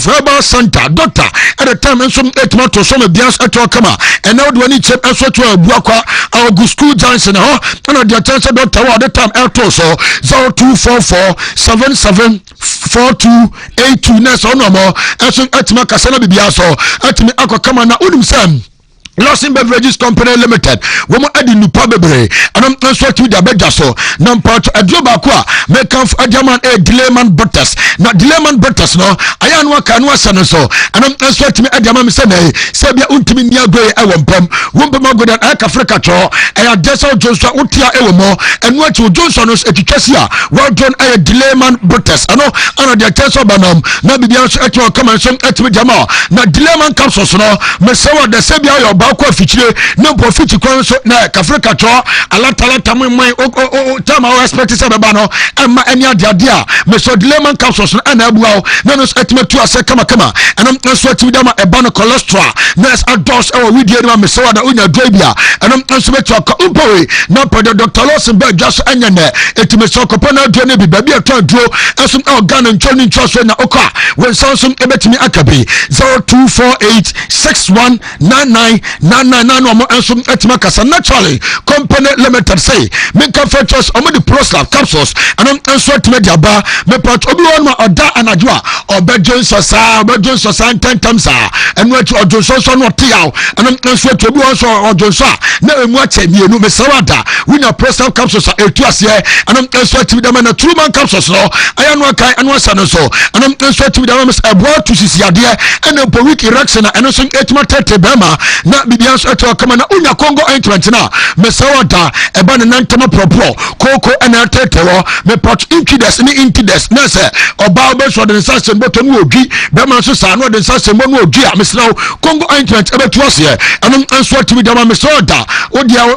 Herbal Center doctor at the time and some 8 months or some bias at your kama and now do any check and so to a buakwa our good school Johnson and the attention doctor at the time Airto so 0244 774282 next on no more and so at my Casana Biaso at me Aqua Kamana Udim Sam. Lawson Beverages Company Limited. Woman adi nupa bebre. Anam transfer with the bejaso. Nam part a job aqua. Make come a German a Dileman Butters. Na Dileman Butters no. Ayan waka anwa sanoso. Anam transfer to me a German sene. Sebia Wontumi niya gwe e wampem. Wumpe magodan aka Africa cho. Aya Desa Johnson utia e wamo. And what you Johnson's etikesia. Well done a Dileman Butters. Ano the attention banam. Na bibianso etwa come and some etme jama. Na Dileman capsules no. Mesawa de sebia yo kwa fichire no profit kwa so na Africa cho alata mwai o tama o expect se beba no ama anya dia me so dilemma capsules na abuao na no etimetu ase kama and so timidama e ba no cholesterol na adults e we die me so da unya drabia and so metu aka umpowe na podo Dr. Lawson be just anya na etimeso kopo na dro na bi ba bi eto dro esum organ nchoni nchoso na oka when samsung ebetimi akabi 02486199 Nana and Etmakasa naturally company limited say make features on the prostate capsules and sweat media bar me part obi or da anajwa or bedjon sosa 10 times and what or Johnson no tiao and sweat obi or Johnson na emu atemi no me sawada we na prostate capsules etuase and sweat with them na true man capsules no ayanu kai anwa sanoso and sweat with them is about to see ade and a week erection and so etmatete bema na bibianso eto kama na unya Congo ointment na mesawada eba ne nantama propo koko ena tetewo me pot inkides ni inkides na se oba obe so de sase mboto mu odwi be ma so sa no de sase mo mu odwi a mesrawo Congo ointment ebetu ase eno enso timi dama mesawada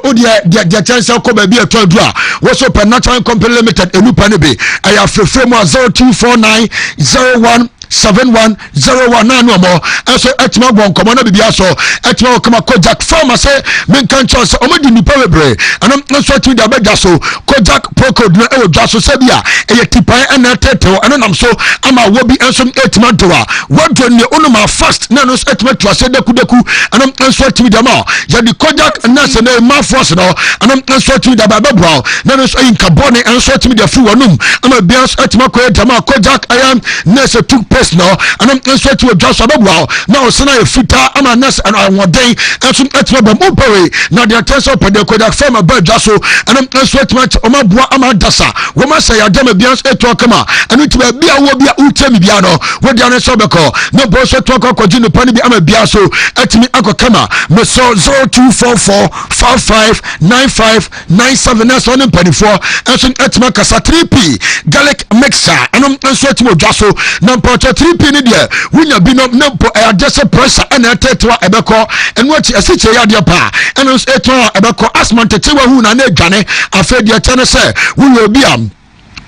odia dia chance ko ba bi eto adu a wo so per natural company limited enupa ne be aya frefre mu 024901 7101 no more so etima bon komo na bibia so etima kama Kojak farmer say men kan chance o madi ni powebre anam so timi da bega so Kojak procode na e dwa so sabia e tipan na tetewo anam so ama wobi enso etima doa wadro ne onuma fast na no etima to ase deku anam so timi da ma ya di Kojak na se na ma force no anam so timi da babebro na no so in carbon enso timi da fu wonum ama bia so etima ko etama Kojak ayam na se took no and so to just about wow now sana e fita ama nas and awodai enso etwa ba mopere na the attention per the Kojak farmer ba jaso and so to o maboa ama dasa wo ma say adama bians etwa kama and it ba bia wo bia utemi bia no wo dia ne so beko no bo so to kokoji no pani bi ama bia so etimi akokama me so 0244559597 na so ne panifo enso etima kasa 3p garlic mixer and so etimo jaso na poto 3p ni de wunya binom nempo adjust pressure and tetwa ebeko enwachi asiche ya de pa eno etwa ebeko asthma tetewa hu na adwane afedi atene se wunya obiam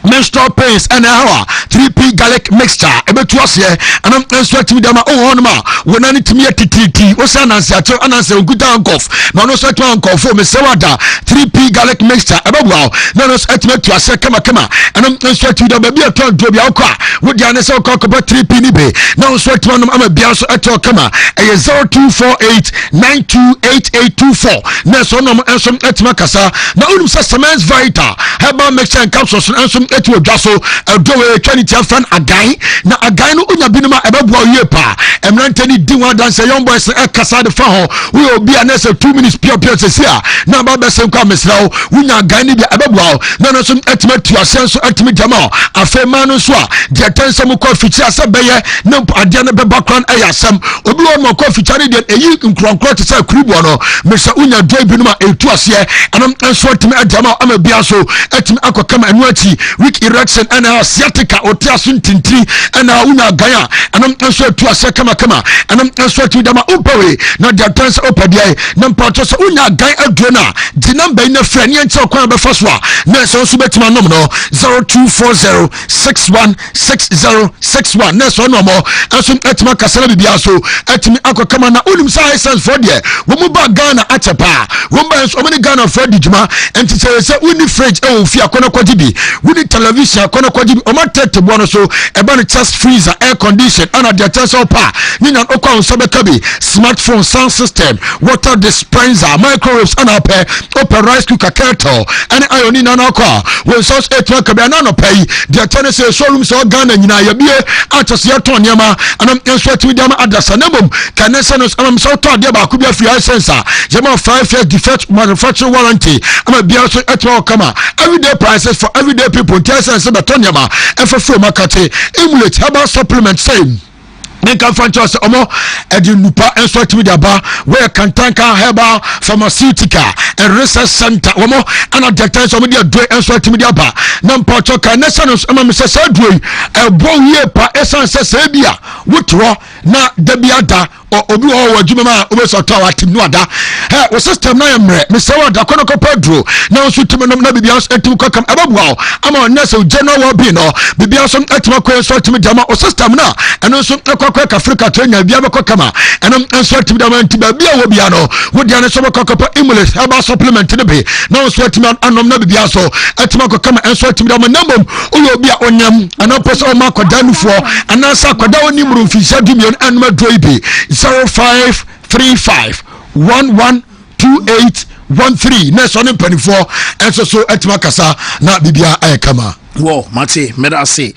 menstrual pains and hour 3p garlic mixture ebetu ase anam sweat mi dama on ma wona ni timi atititi o sa nansi acho anansi oguta ankof na no sweat ankof o me sewada 3p garlic mixture ebewa na no sweat me tu ase kama anam sweat mi dama bia to do bia okwa wo dia ne se okwa 3p ni be na no sweat man ama bia so eto kama e 0248928824 na so no ensom etima kasa na unum se semens vital herbal mixture and capsules ensom etu odwaso edowe twanity afan agan na agan no unya binuma ebeboa yie pa emrante ni dinwa dance young boys ekasa de fa ho we obi anese 2 minutes pure sesia na ba besen kwa mesrawo unya agan ni bia ebeboa na no so etime tu asenso etime jama afema no so a de tensem kwa fichi asebeye na ade ne be background ayasem obi won mo kwa fichari de eyi nkronkro te sa kuribo no mesa unya doi binuma etu ase anam enso etime jama ama bia so etime akokama anu achi weak erection and sciatica or tiasun tintri and unya gaya and so to ase kama kama ɛno nso atimi dama upawe na de atansa opadia na mpato so unya gan aduro na di number ina fra ne nche okwan befa so a na so so betima nom no 0240616061 na so no mo nso atima kasala bibia so atimi akokama na unim sa essence for there wo mu ba Ghana achepa wo ba nso omani Ghana for dijuma enti se uni fridge e wo fi akona kwaji bi uni television akona kwaji bi o ma tete bo no so e ba no chest freezer air condition ana de attention pa ni na okwa nso be kabi smartphone sound system water dispenser microwaves ana pe open rice cooker kettle and iron na na okwa we source 8 kabi ana no pay de attention showroom so Ghana nyina ya bie atose ya ton niam ana nso atimi dem adasa na mom kanese no am so to de ba ku bia free sensor jema 5 years defect manufacturer warranty ama bia so etwa kama everyday prices for everyday people tell say beton niam e for free market emulate herbal supplement same Nka franchise omo edi nupa enso atimi diaba where Kantanka Herbal Pharmaceutical and Research Center omo ana doctor so media do enso atimi diaba na mpocho ka nationals ama me sese do e bo wie pa essence se bia wotro na dabiada obi wo wadwuma ma obesoto atim no ada wo system na yemre me se wada kono ko pedro na nso tim no na bibia so atim ko kam ababua ama na se general wo bi no bibia so atim ko enso atimi diama o system na eno nso kwa Africa Kenya bia beko kama enam enso atim da man tiba bia wo bia no wo dia ne so beko kopa Imulate herbal supplement ne be na so atim anom na bia so atim ko kama enso atim da man namom wo bia onyam ana poso o makoda nufuo ana sa koda oni muru mfisha dumion anuma droibe 0535112813 na so ne mpanifo enso so atim kasa na bibia ayekama. Whoa, Mati, meda say.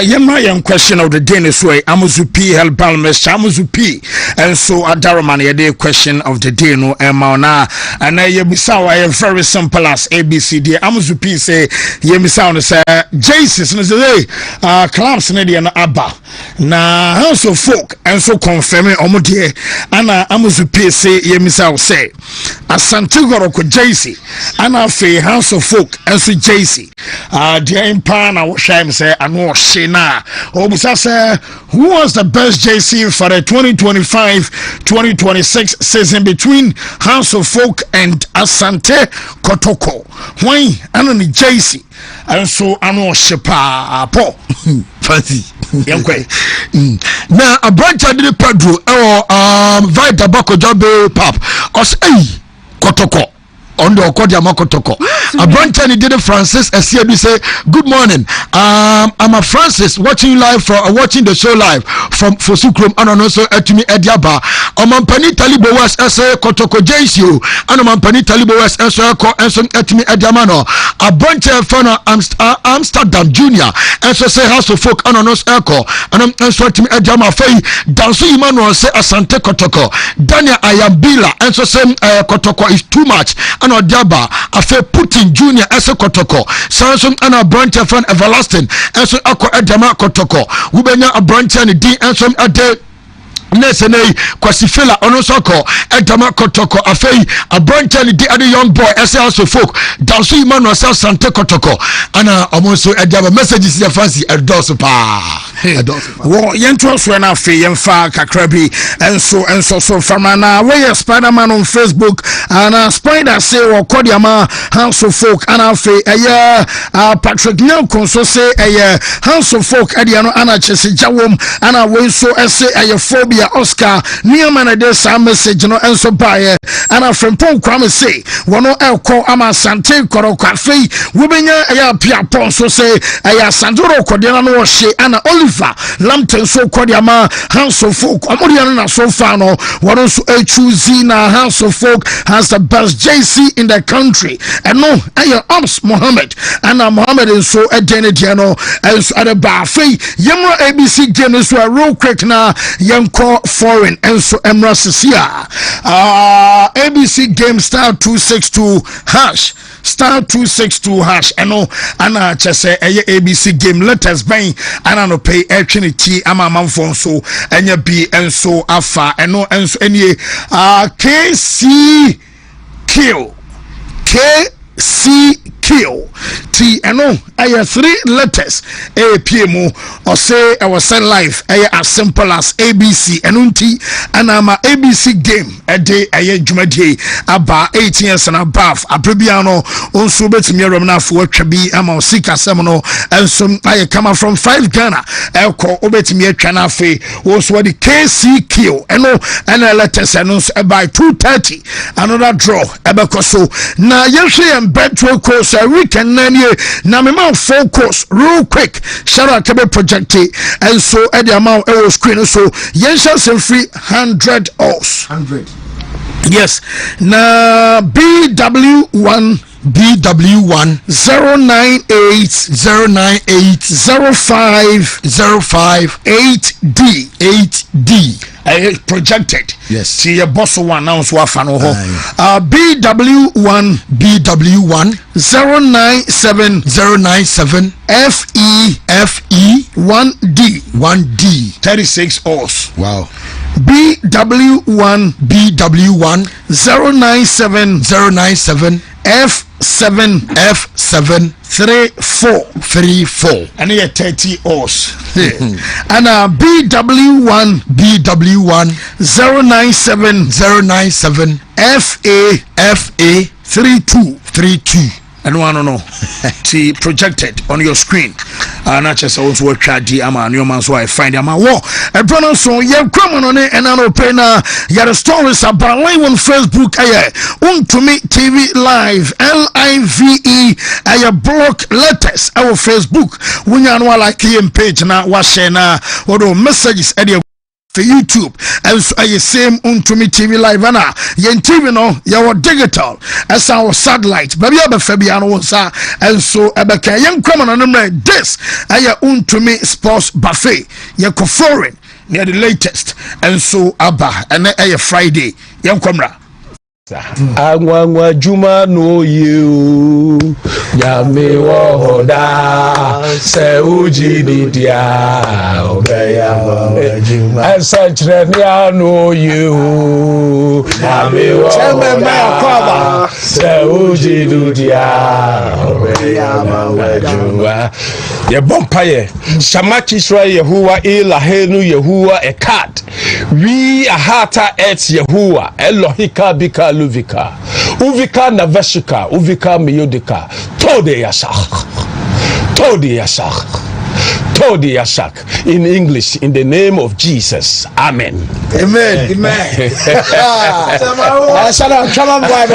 Yemma question of the day this way. Amuzupi held Balmes, Amuzupi, and so Adaraman ye question of the day no Emma and I yebisawa very simple as ABCD. Amuzupi say yemisawa say Jesus no say clams ne dia na aba na house of folk and so confirming omodie ana Amuzupi say yemisawa say Asante Goroko JC ana fe house of folk and so JC Impana Shame say ano Shina Obusa say who was the best JC for the 2025-2026 season between House of Folk and Asante Kotoko when anoni JC and so ano Shepa po fancy yankwe na a branch did Pedro Vita Bako Jobe Pap os Kotoko on the Okodia Makotoko. A branch and did Francis SCB say good morning. I'm a Francis watching you live watching the show live from Fosukrum and also Etumi Ediaba. Omampani Talibo West SA Kotoko JCU and Omampani Talibo West SA Etumi Ediamano. A branch fan Amsterdam Junior and so say House of Folk and also Echo and so Etumi Ediama Fay Dansu Emmanuel say Asante Kotoko. Daniel Ayambila and so say Kotoko is too much. Ano diaba afe Putin Junior ese Kotoko Samson ana branch fan everlasting enso akọ edama Kotoko wubenya a branch ni di enso ade Nesene Kwasifela Onosoko Edama Kotoko Afei a branch and the other young boy SLS folk Dansu Emmanuel Sante Kotoko Ana Omonso Edama messages ya fancy Edoso pa Wo yentro so na fe yemfa kakrabi enso so famana we Spider-Man on Facebook and Spider say wo kodiama House of Folk ana fe Patrick Nelson so say House of Folk adiano ana chese jawom ana we so say phobia Oscar Newman de sa message no enso bae ana frempon kwame say wono elko ama Sante Korokwafe wobenya pia pon so say Sandro Kodiana no hye ana Oliver Lampton so Kodiama House of Folk amodiano na so far no wono so choose na House of Folk has the best JC in the country and no Oms Mohammed ana Mohammed so edene diano enso ada ba fe yemro ABC game so real quick na yenko foreign and so Emra Sisia ABC game star 262 hash star 262 hash eno ana chese ABC game letters bang ana no pay etrinity ama manfo so enya bi enso afa eno enso enie KCQ kill T eno aya 3 letters APM or say I was send life as simple as ABC enunti anama ABC game a day aya jumadi about 18 years and above aprebiano onso betimi remna for twabi ama sika semno and some aya come from 5 Ghana elko obetimi atwa na fe onso the KC kill eno and letters announce by 2:30 another draw ebekoso na yehwe and betro course a weekend nanie na me man focus real quick shout out to be projected and so at the amount our screen so yensha sem free 100 os 100 yes na BW1 098 05 8D projected. Yes. See your boss one now so fan BW1 097 FE 1D 36 O's. Wow. BW1 097 F7 34 and here 30 O's. And BW1 097 FA 32 and one no see projected on your screen and I just also watch the ama new man so I find ama war a pronounce so ye come on it and an open your stories about live on Facebook Wontumi TV live LIVE a block letters our Facebook when you know like page na wa share na or messages at for YouTube and so I same Wontumi TV live na yen TV no your digital as our satellite baby aba Fabiano wonsa and so abeka yen come on this aya Wontumi sports buffet ye ko foreign near the latest and so aba and aya Friday yen komra Angwa juma no you Yami wohoda Se uji didia Obeya juma And such renya no you Yami wohoda Se uji didia Obeya juma Ye bompaye Shamaki shra Yehuwa ila henu Yehuwa ekat We ahata et Yehuwa Elohika bika Luvika, Uvika Naveshika, Uvika Miyodika, Tode Yashak. In English, in the name of Jesus. Amen. Amen. Shout out, come on, boy,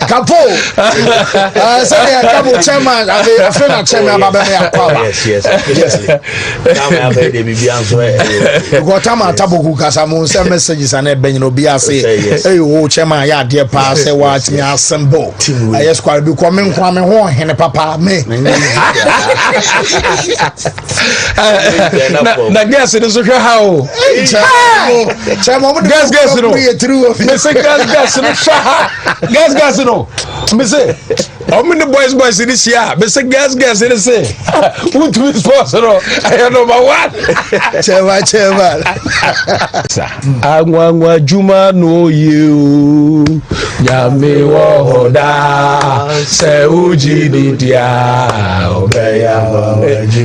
Kapo. Say, Kapo, chairman. I feel like chairman. Yes. Got time at Taboku Casamu, send messages and Ben Obiase. Hey, oh, chairman, yeah, dear pass, watch me assemble. I just quite be coming home and papa me. Na guess it is how guess no me say how many boys in this year me say guess it is say who to sponsor I number 1 chairman angwa juma no you Yami wohoda se uji didia obeya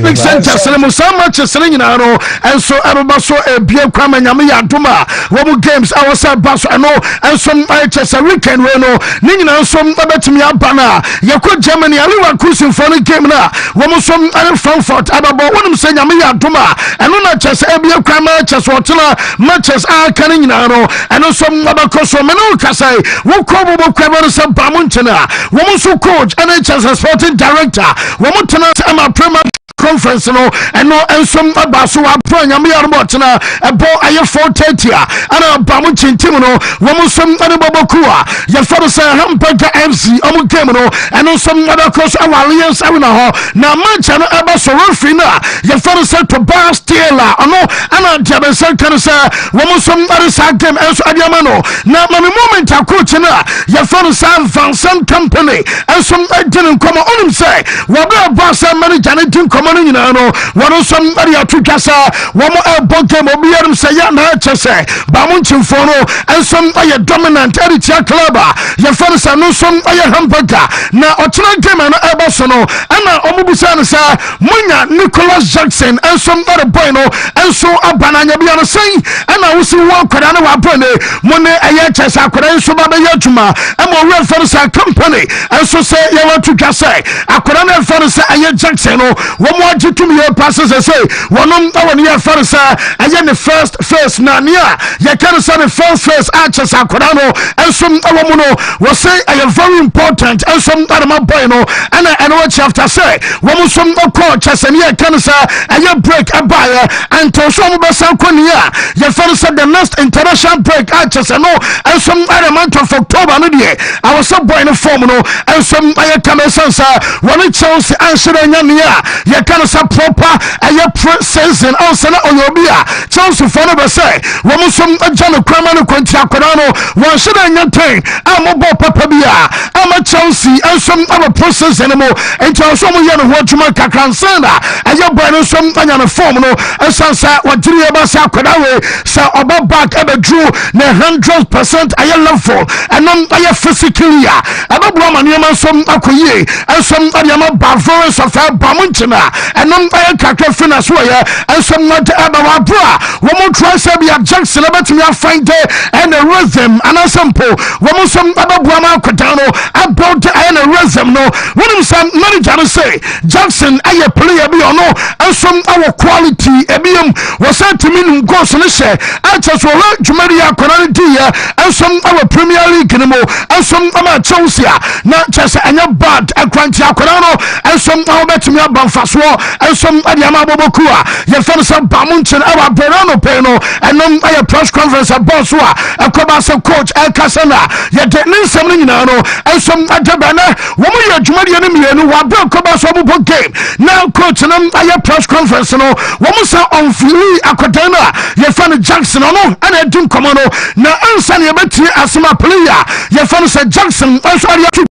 big center cinema so much nyinaro and so everybody so e bia kwama nyame ya doma wo games our side bass and no and some HS weekend we no ni nyina so betimi abana yakọ Germany Liverpool for the game na wo so Frankfurt ababo wonum se nyame ya doma and no HS e bia kwama HS wotena matches a kan nyinaro and so abako so me no kasai wo ko bo kwabere se bamunchena wo so coach NHS sporting director wo tena ama premier conference no and no and some abaso apro nyame yarmotena ebo aye 430 ana bamu chintim no wo some anebobokuwa ye faro say hamburger MC omu game no and some other cross alliance na ho na mancha no abaso referee na ye faro say to Tobias Taylor ono ana diabe say kan say wo some other side game and so adiama no na mami moment coach na ye faro say Vincent company and some didn't come on him say wo be boss manager didn't come wɔn nyinaa no wɔn nso ɛde ato dwa sɛ wɔn ɛbɔ game obiara sɛ yɛ na ɛkyɛ sɛ bamunkyimfoɔ no nso ɛyɛ dominant ɛde tia club a yɛfɛ no sɛ no nso ɛyɛ hamburger na ɔkyerɛ game no ɛbɔ so no ɛna wɔn busa no sɛ munya Nicholas Jackson nso ɛde boy no nso aba na anya bia no sɛn ɛna wosi wɔn akwadaa no wabɔ ne mo ne ɛyɛ kyɛ sɛ akwadaa nso ba bɛyɛ adwuma ɛma owurɛ fɛ no sɛ company nso sɛ yɛwɔ to dwa sɛ akwadaa no ɛfɛ no sɛ ɛyɛ Jackson no wɔn agye tumi yɛ paase sɛ wɔn ɛwɔ ne yɛ fɛ no sɛ ɛyɛ ne first phase na nea yɛka no sɛ ne first phase akyɛ sɛ akwadaa no nso ɛwɔ mu no wɔsɛ ɛyɛ very important nso ɛdema boy no ɛna ɛno akyi after sɛ wɔn nso ɛkɔ kyɛ sɛ ne yɛka no sɛ ɛyɛ break ɛbaeɛ ɛnto so wɔn bɛsan kɔ ne a yɛfɛ no sɛ the next international break akyɛ sɛ no nso ɛyɛ month of October no deɛ awɔ sɛ boy no form no nso ɛyɛ kama ɛsɛn sɛ wɔne Chelsea anhyɛ anya ne a yɛka no sɛ proper ɛyɛ pre-season ɔnsɛ na ɔyɛ obi a Chelsea fɔ no bɛ sɛ wɔn nso agya no kwama no kwanti akwadaa no wɔnhyɛ dɛ anya ten a mobɔ papa bi a ama Chelsea nso aba pre-season mu nti ɔnso mo yɛ no ho adwuma kakra nsan na ɛyɛ boy no nso anya no form no ɛsɛn sɛ wɔgyere yɛ ba sɛ akwadaa wei sɛ ɔba back ɛbɛduru na 100% ɛyɛ level ɛnom ɛyɛ physically a ɛbɛboa ma nneɛma nso akɔ yie nso ɛde ama bavoro nsɔfɛ ba mo nkyɛn a ɛnom ɛyɛ kakra fi na so yɛ nso ɛde ɛba waboro a wɔn try sɛ bi Jackson ɛbɛtumi afind ɛna rhythm anaasɛ mpo wɔn nso ɛbɛboa ma akwadaa no about ɛna rhythm no wɔn sɛ manager no sɛ Jackson ɛyɛ player bi ɔno nso ɛwɔ quality ebiem wɔsɛ tumi nim goals no hyɛ ɛkyɛ so ɔwɔ dwumadi akwadaa no di yɛ nso ɛwɔ Premier League no mu nso ɛma Chelsea a na kyɛ sɛ ɛnyɛ bad ɛkwanti akwadaa no nso ɛwɔbɛtumi aba mfasoɔ nso ɛde ama abɔbɔku a yɛfɛ no sɛ bamu nkyɛn ɛwɔ abɛrɛ no pɛn no ɛnom ɛyɛ press conference ɛbɔ so a ɛkɔba sɛ coach ɛkasa na yɛde ne nsɛm no nyinaa no nso ɛde bɛnɛ wɔn yɛ adwumadeɛ no mmienu wɔabɛ ɛkɔba so ɔbobɔ game na coach no ɛyɛ press conference no wɔn sɛ ɔnfiri akwadaa no a yɛfɛ no Jackson ɔno ɛna ɛdi nkɔmɔ no na ɛnsa ne yɛbɛtie asɛm a player yɛfɛ no sɛ Jackson nso ɛde ato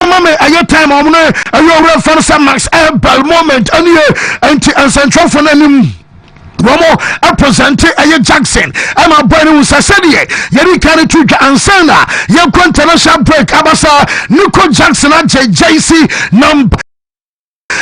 mama ɛyɛ time ɔmo no ɛyɛ owurɛ fɛ no sɛ Max Ebel moment ɛne yɛ ɛnti nsɛntwerɛfo no anim wɔn represente ɛyɛ Jackson ɛma boy no wusa sɛdeɛ yɛde ka no to dwa ansa na yɛkɔ international break abasa Nico Jackson agye JC number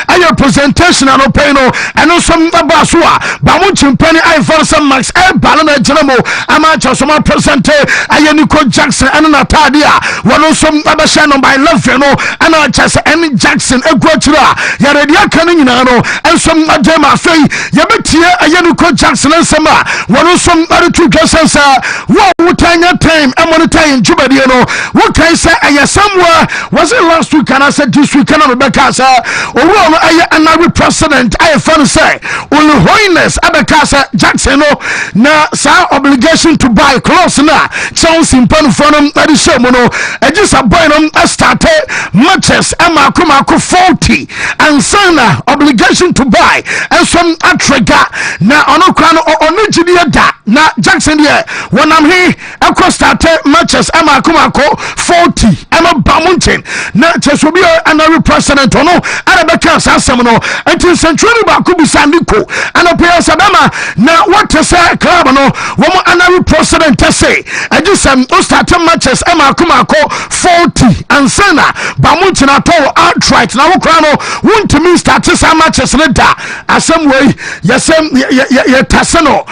ɛyɛ presentation ano pɛn no ɛno nso mbaba so a ba mo chimpani ayɛfɔ sɛ Max Ebal na gyina mu ama kyɛ so ma presente ɛyɛ Nico Jackson ɛne n'ataade a wɔn nso abɛhyɛ number 11 no ɛna kyɛ sɛ ɛne Jackson egu akyire a yɛredi aka no nyinaa no nso agye ma afei yɛbɛtie ɛyɛ Nico Jackson nsɛm a wɔn nso ɛde to dwa sɛ wɔn wotanya time ɛmɔnita yɛn dwumadie no wokan sɛ ɛyɛ somewhere was it last week and I said this week and Rebecca sɛ owurɔ no ɛyɛ another president ayɛfɛ no sɛ Olu Hoyness abɛka sɛ Jackson no na saa obligation to buy clothes na Chelsea mpanufo no ɛde hyɛ mu no ɛgye sɛ boy no ɛstarte matches ɛma akɔmako 40 ansa na obligation to buy ɛnso atrega na ɔno kora no ɔno gyidie da na Jackson deɛ wɔnam he ɛkɔ starte matches ɛma akɔmako 40 ɛma ba mo nkyɛn na kyɛ so bi another president ɔno ɛna bɛka saa asɛm no ɛnti nsɛntwerɛ baako bisa Nico ɛna pɛyɛ sɛ bɛma na wɔte sɛ club no wɔn another president ɛsɛ ɛgye sɛ ɔstarte matches ɛma akɔmako 40 ansa na ba mo nkyɛn atɔ outright na wɔkora no wɔntumi starte saa matches no da asɛm wei yɛtase no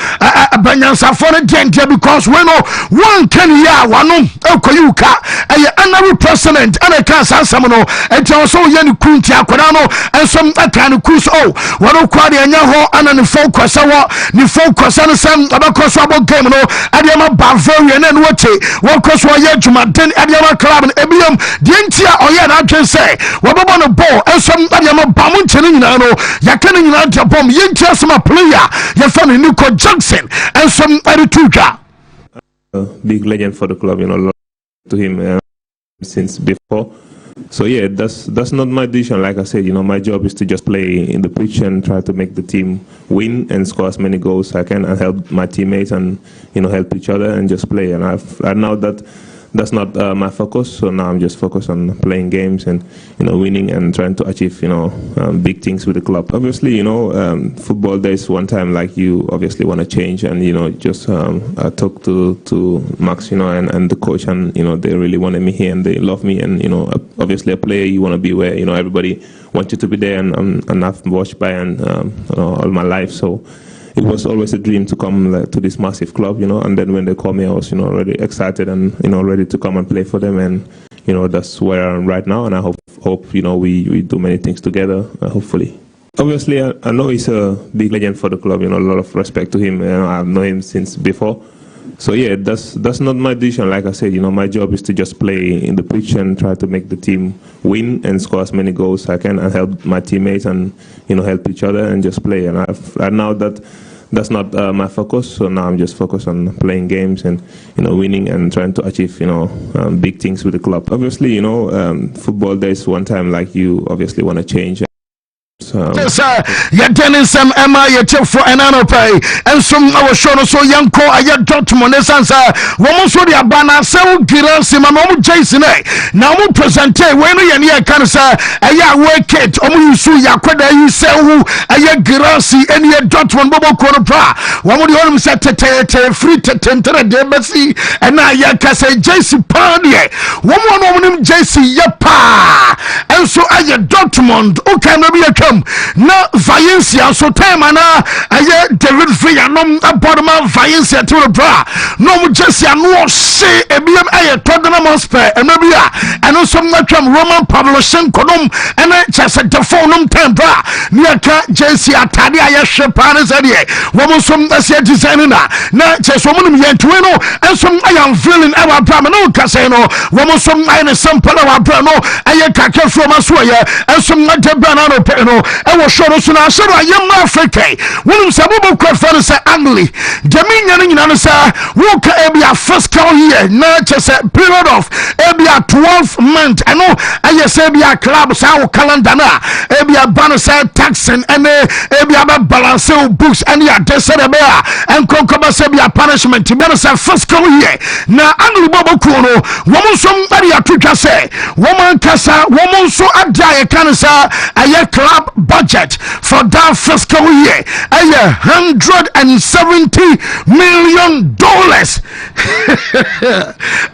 banyansafo no deɛndeɛ because we no wɔn ka ne yɛ a wɔno ɛkɔyi wo ka ɛyɛ another president ɛna ka saa asɛm no ɛnti ɔsɛ woyɛ ne ku nti akwadaa no ɛnso ɛka ne ku so wɔno kora deɛ ɛnyɛ hɔ ana ne focus no sɛ ɔbɛkɔ so abɔ game no ɛdeɛ ma Bavaria na ɛne wɔkɔ so ɔyɛ adwumaden ɛdeɛ ma club no ebiam deɛ nti a ɔyɛ n'adwen sɛ wɔbɛbɔ no ball ɛnso ɛdeɛ ma ba mo nkyɛn no nyinaa no yɛka no nyinaa deɛ bɔm yɛnti asɛm a player yɛfa no Nico Jackson ɛnso ɛde to dwa. Big legend for the club, to him since before. So yeah, that's not my decision. Like I said, my job is to just play in the pitch and try to make the team win and score as many goals as I can and help my teammates and help each other and just play. And I know that that's not my focus. So now I'm just focused on playing games and winning and trying to achieve big things with the club. Obviously, football. There's one time like you obviously want to change, and just I talked to Max, and the coach, and they really wanted me here and they love me, and obviously a player you want to be where everybody wants you to be there, and I've watched Bayern all my life, so. It was always a dream to come to this massive club, and then when they called me, I was, really excited and, ready to come and play for them. And, that's where I am right now. And I hope we do many things together, hopefully. Obviously, I know he's a big legend for the club, a lot of respect to him. I've known him since before. So, yeah, that's not my decision. Like I said, my job is to just play in the pitch and try to make the team win and score as many goals as I can and help my teammates and, help each other and just play. And now that's not my focus. So now I'm just focused on playing games and, winning and trying to achieve, big things with the club. Obviously, football, there's one time like you obviously want to change. You're telling some Emma, you tell for an pay, and some our show so young call I get Dortmund answer. Woman so the Abana so Giras in my mom Jason. Now we present when we are can say I work it, you so Yakwada, you say who I Girasi and your Dortmund Bobo Corpra. One of the others said free to tenter a dembassy, and now Yaka say JC Pardy. One JC Yapa, and so I get Dortmund, okay, maybe I come. Na Valencia so time ana aye David Villa no abodama Valencia to the bra no mu just ya no se ebiem aye Tottenham Hotspur enabia eno so matwam Roman Pavlovchenko nom ene chese the phone nom time bra niaka JC atade aye hwepa ne se de wo mo so asia design na chese wo mo yentwe no enso I am feeling ever bra me no kase no wo mo so aye ne sample wa bra no aye kake from aso aye enso ngade bra na no pe no I was sure to na so I am Africa. When some people prefer to say angly. Jamaican in answer, walk a fiscal year, not just a period of a 12 month. I know I say be a club, our calendar, a banner tax and a balance books and your desert bear and conquer be a punishment to be a fiscal year. Now, angry Bobo Kuno, woman somebody a teacher say, woman Casa, woman so a die cancer, a club budget for that fiscal year $170 million.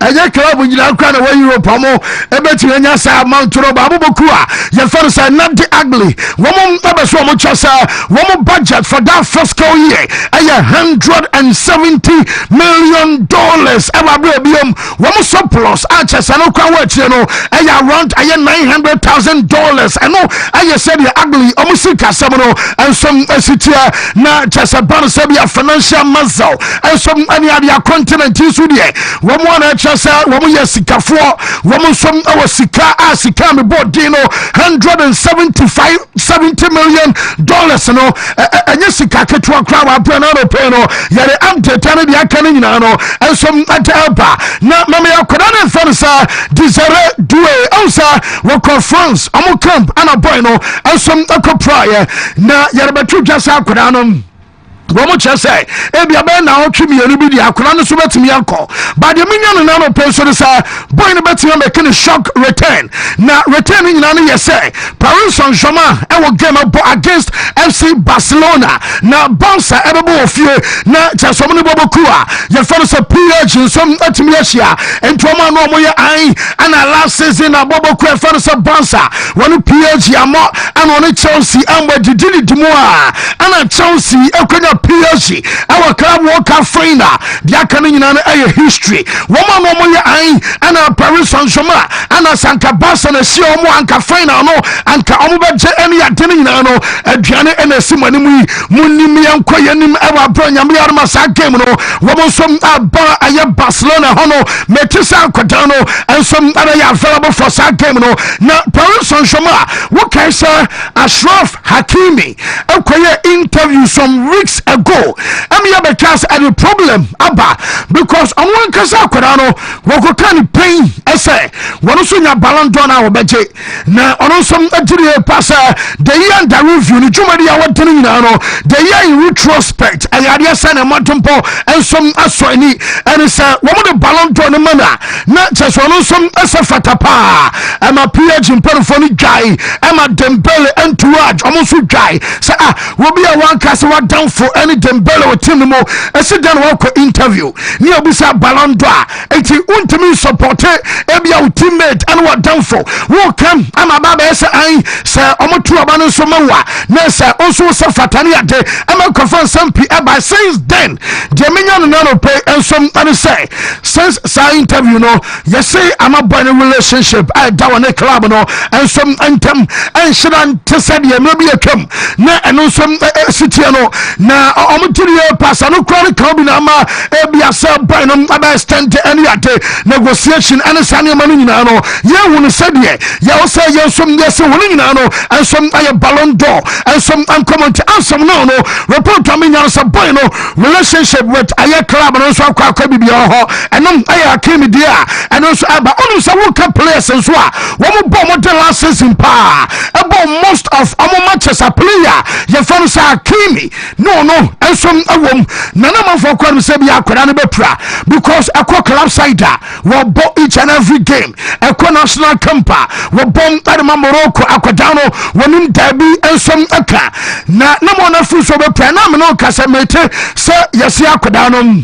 I club when you are kind of where you promo a bet you amount to Babu Bokua. Your first are not the ugly woman so much as woman budget for that fiscal year $170 million. Ever woman surplus arches and around $900,000. I know I said the ugly omusika samono and some sitia na chasa bansabia financial muscle and some any other continent isu die wo mo na chasa wo mo yesikafo wo mo som our sika asika me bodino $170 million no anya sika ketwa kra wa brana no pe no yare amtetane dia kan nyina no and some ataba na mama yakoda na fansa desire due onsa wo conference amu camp ana boy no and some prior na yarabatu jasa akodanom Romo chese ebia be na otwe mienu bi di akona no so betimi anko ba de menya no no penso de sa boy no betimi make a shock return na return nyina no yese Paris Saint-Germain e wo game against FC Barcelona na Barca ebebo ofie na chasom ne bobokua ye fere so PSG so atimi ahia entoma no mo ye an ana last season na bobokua fere so Barca wonu PSG amo ana wonu Chelsea amba didili dimu a ana Chelsea ekonya PSG our club work final dia kan nyina na history woman no mo ye an ana Paris Saint-Germain ana sanka Barca na si omo anka final no anka omo beje ene ya dene nyina no aduane ene simani mu munnim yanko yanim ewa branya me yarma sa game no woman som aba aye Barcelona hono metisa kwada no ensom ara ya available for sa game no na Paris Saint-Germain what can say Ashraf Hakimi akoye interview some weeks ago bi abɛka sɛ ɛde problem aba because ɔmo ankasa akwara no wɔkɔka ne pain ɛsɛ wɔno so nya Ballon d'Or na wɔbɛgye na ɔno nso agyiri pa sɛ the year under review ne dwumadi a wɔde no nyinaa no the year in retrospect ɛyɛ adeɛ sɛ ne mmɔdempɔ ɛnsom asɔ ani ɛne sɛ wɔmo de Ballon d'Or no ma na kyɛ sɛ ɔno nso ɛsɛ fata paa ɛma PH mpanimfoɔ no dwae ɛma Dembele entourage ɔmo nso dwae sɛ wɔbi a wanka sɛ wadamfo ɛne Dembele wɔ team no mu ɛsi dan wɔkɔ interview ne obisa Ballon d'Or enti wontumi support ebia wo teammate ɛne wadamfo wo kam ama baba ɛsɛ an sɛ ɔmo to ɔba no nso mawa na sɛ ɔnso sɛ fata ne ade ɛma kɔfa nsɛm pi ɛba since then deɛ menya no no pɛ ɛnsom ɛne sɛ since saa interview no yɛse ama boy no relationship ɛda wɔ ne club no ɛnsom ntɛm ɛnhyira nte sɛ deɛ mmerɛ bi atwam na ɛno nsom sitie no na ɔmo tiri pasa no kora ne ka bi na ama ebia sɛ boy no aba stand ɛne ade negotiation ɛne saa nneɛma no nyinaa no yɛhu no sɛdeɛ yɛwɔ sɛ yɛnsom yɛsɛ wo no nyinaa no ɛnsom ayɛ Ballon d'Or ɛnsom ankɔmɔnte ansom no no report a menya no sɛ boy no relationship with ayɛ club no nso akɔ bibia hɔ ɛnom ayɛ akemi deɛ a ɛno nso aba ɔno sɛ woka players nso a wɔmo bɔ mo de last season paa ɛbɔ most of ɔmo matches a player yɛfa no sɛ akemi no ɛnsom awom nana manfoɔ kɔ no sɛ bi akɔda no bɛpura because ɛkɔ club side a wɔbɔ each and every game ɛkɔ national camp a wɔbɔ ɛdema Morocco akɔda no wɔnim dabi ɛnsom ɛka na mo na fi so bɛpura na me no kasa mete sɛ yɛse akɔda no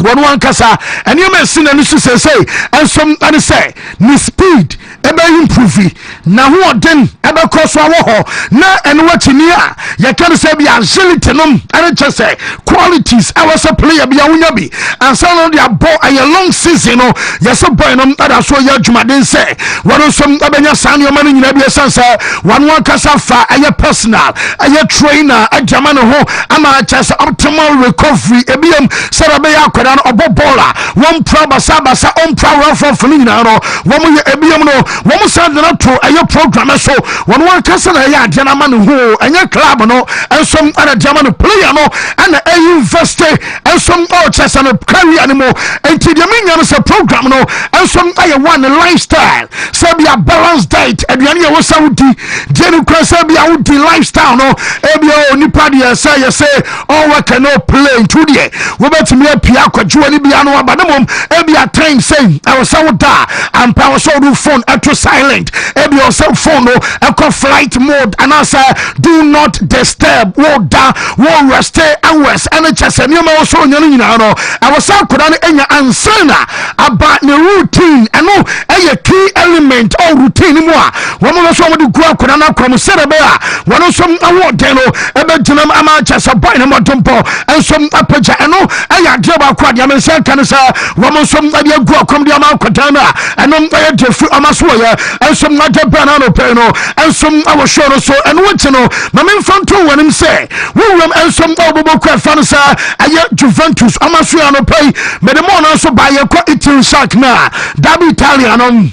wɔno ankasa ɛnneɛma ɛsi na no so sɛsɛi ɛnsom ɛne sɛ ne speed ɛbɛ improve na hoɔden ɛbɛkɔ so awɔ hɔ na ɛno wakyini a yɛka no sɛ bi agility nom ɛne kyɛ sɛ qualities ɛwɔ sɛ player bi a wonya bi ansa no de abɔ ɛyɛ long season no yɛsɛ boy nom ɛda so yɛ adwumaden sɛ wɔno nso ɛbɛnya saa nneɛma no nyinaa bi ɛsiane sɛ wɔno ankasa fa ɛyɛ personal ɛyɛ trainer agyama ne ho ama kyɛ sɛ optimal recovery ebiam sɛ ɛbɛyɛ akwadaa no ɔbɔ bɔɔl a wɔmpra basabasa ɔmpra rafrɔfo no nyinaa no wɔmo yɛ ebiam no wɔmo sa de no to ɛyɛ program so wɔno ankasa na ɛyɛ adeɛ no ama ne ho ɛnyɛ club no ɛnsom ɛna de ama no player no ɛna ɛyɛ investe ɛnsom ɔkyɛ sɛ no career no mu enti deɛ menya no sɛ program no ɛnsom ɛyɛ one lifestyle sɛ bia balanced diet aduane yɛ wo sa wodi deɛ no kora sɛ bia wodi lifestyle no ebia onipa deɛ sɛ yɛsɛ ɔwɔka no play nto deɛ wobɛtumi apia akwadwoa no bia no aba ne mom ebia time sɛ ɛwɔ sɛ woda ampa wɔ sɛ wode phone ɛto silent ebia wɔ sɛ phone no ɛkɔ flight mode anaasɛ do not disturb woda wo rest hours ɛne kyɛ sɛ nneɛma wɔ sɛ ɔnya no nyinaa no ɛwɔ sɛ akoda no ɛnya ansana aba ne routine ɛno ɛyɛ key element ɔ routine mu a wɔn mo nso wɔde gu akoda no akɔm sɛde bɛ a wɔn nso awɔ den no ɛbɛgyina ama kyɛ sɛ boy ne mɔtompɔ nso apagya ɛno ɛyɛ adeɛ baako adeɛ me nsa ka no sɛ wɔn nso ɛde agu akɔm de ama akoda no a ɛno ɛyɛ defu ama so wɔyɛ nso agya bɛn na no pɛ no nso awɔ show no so ɛno wɔkyi no ma me mfa nto wɔn nim sɛ wɔwuram nso ɔbɔbɔ kɔ ɛfa no sɛ ɛyɛ Juventus ama so yɛ no pɛ mede mo no nso ba yɛ kɔ Italy shark na dabi Italia no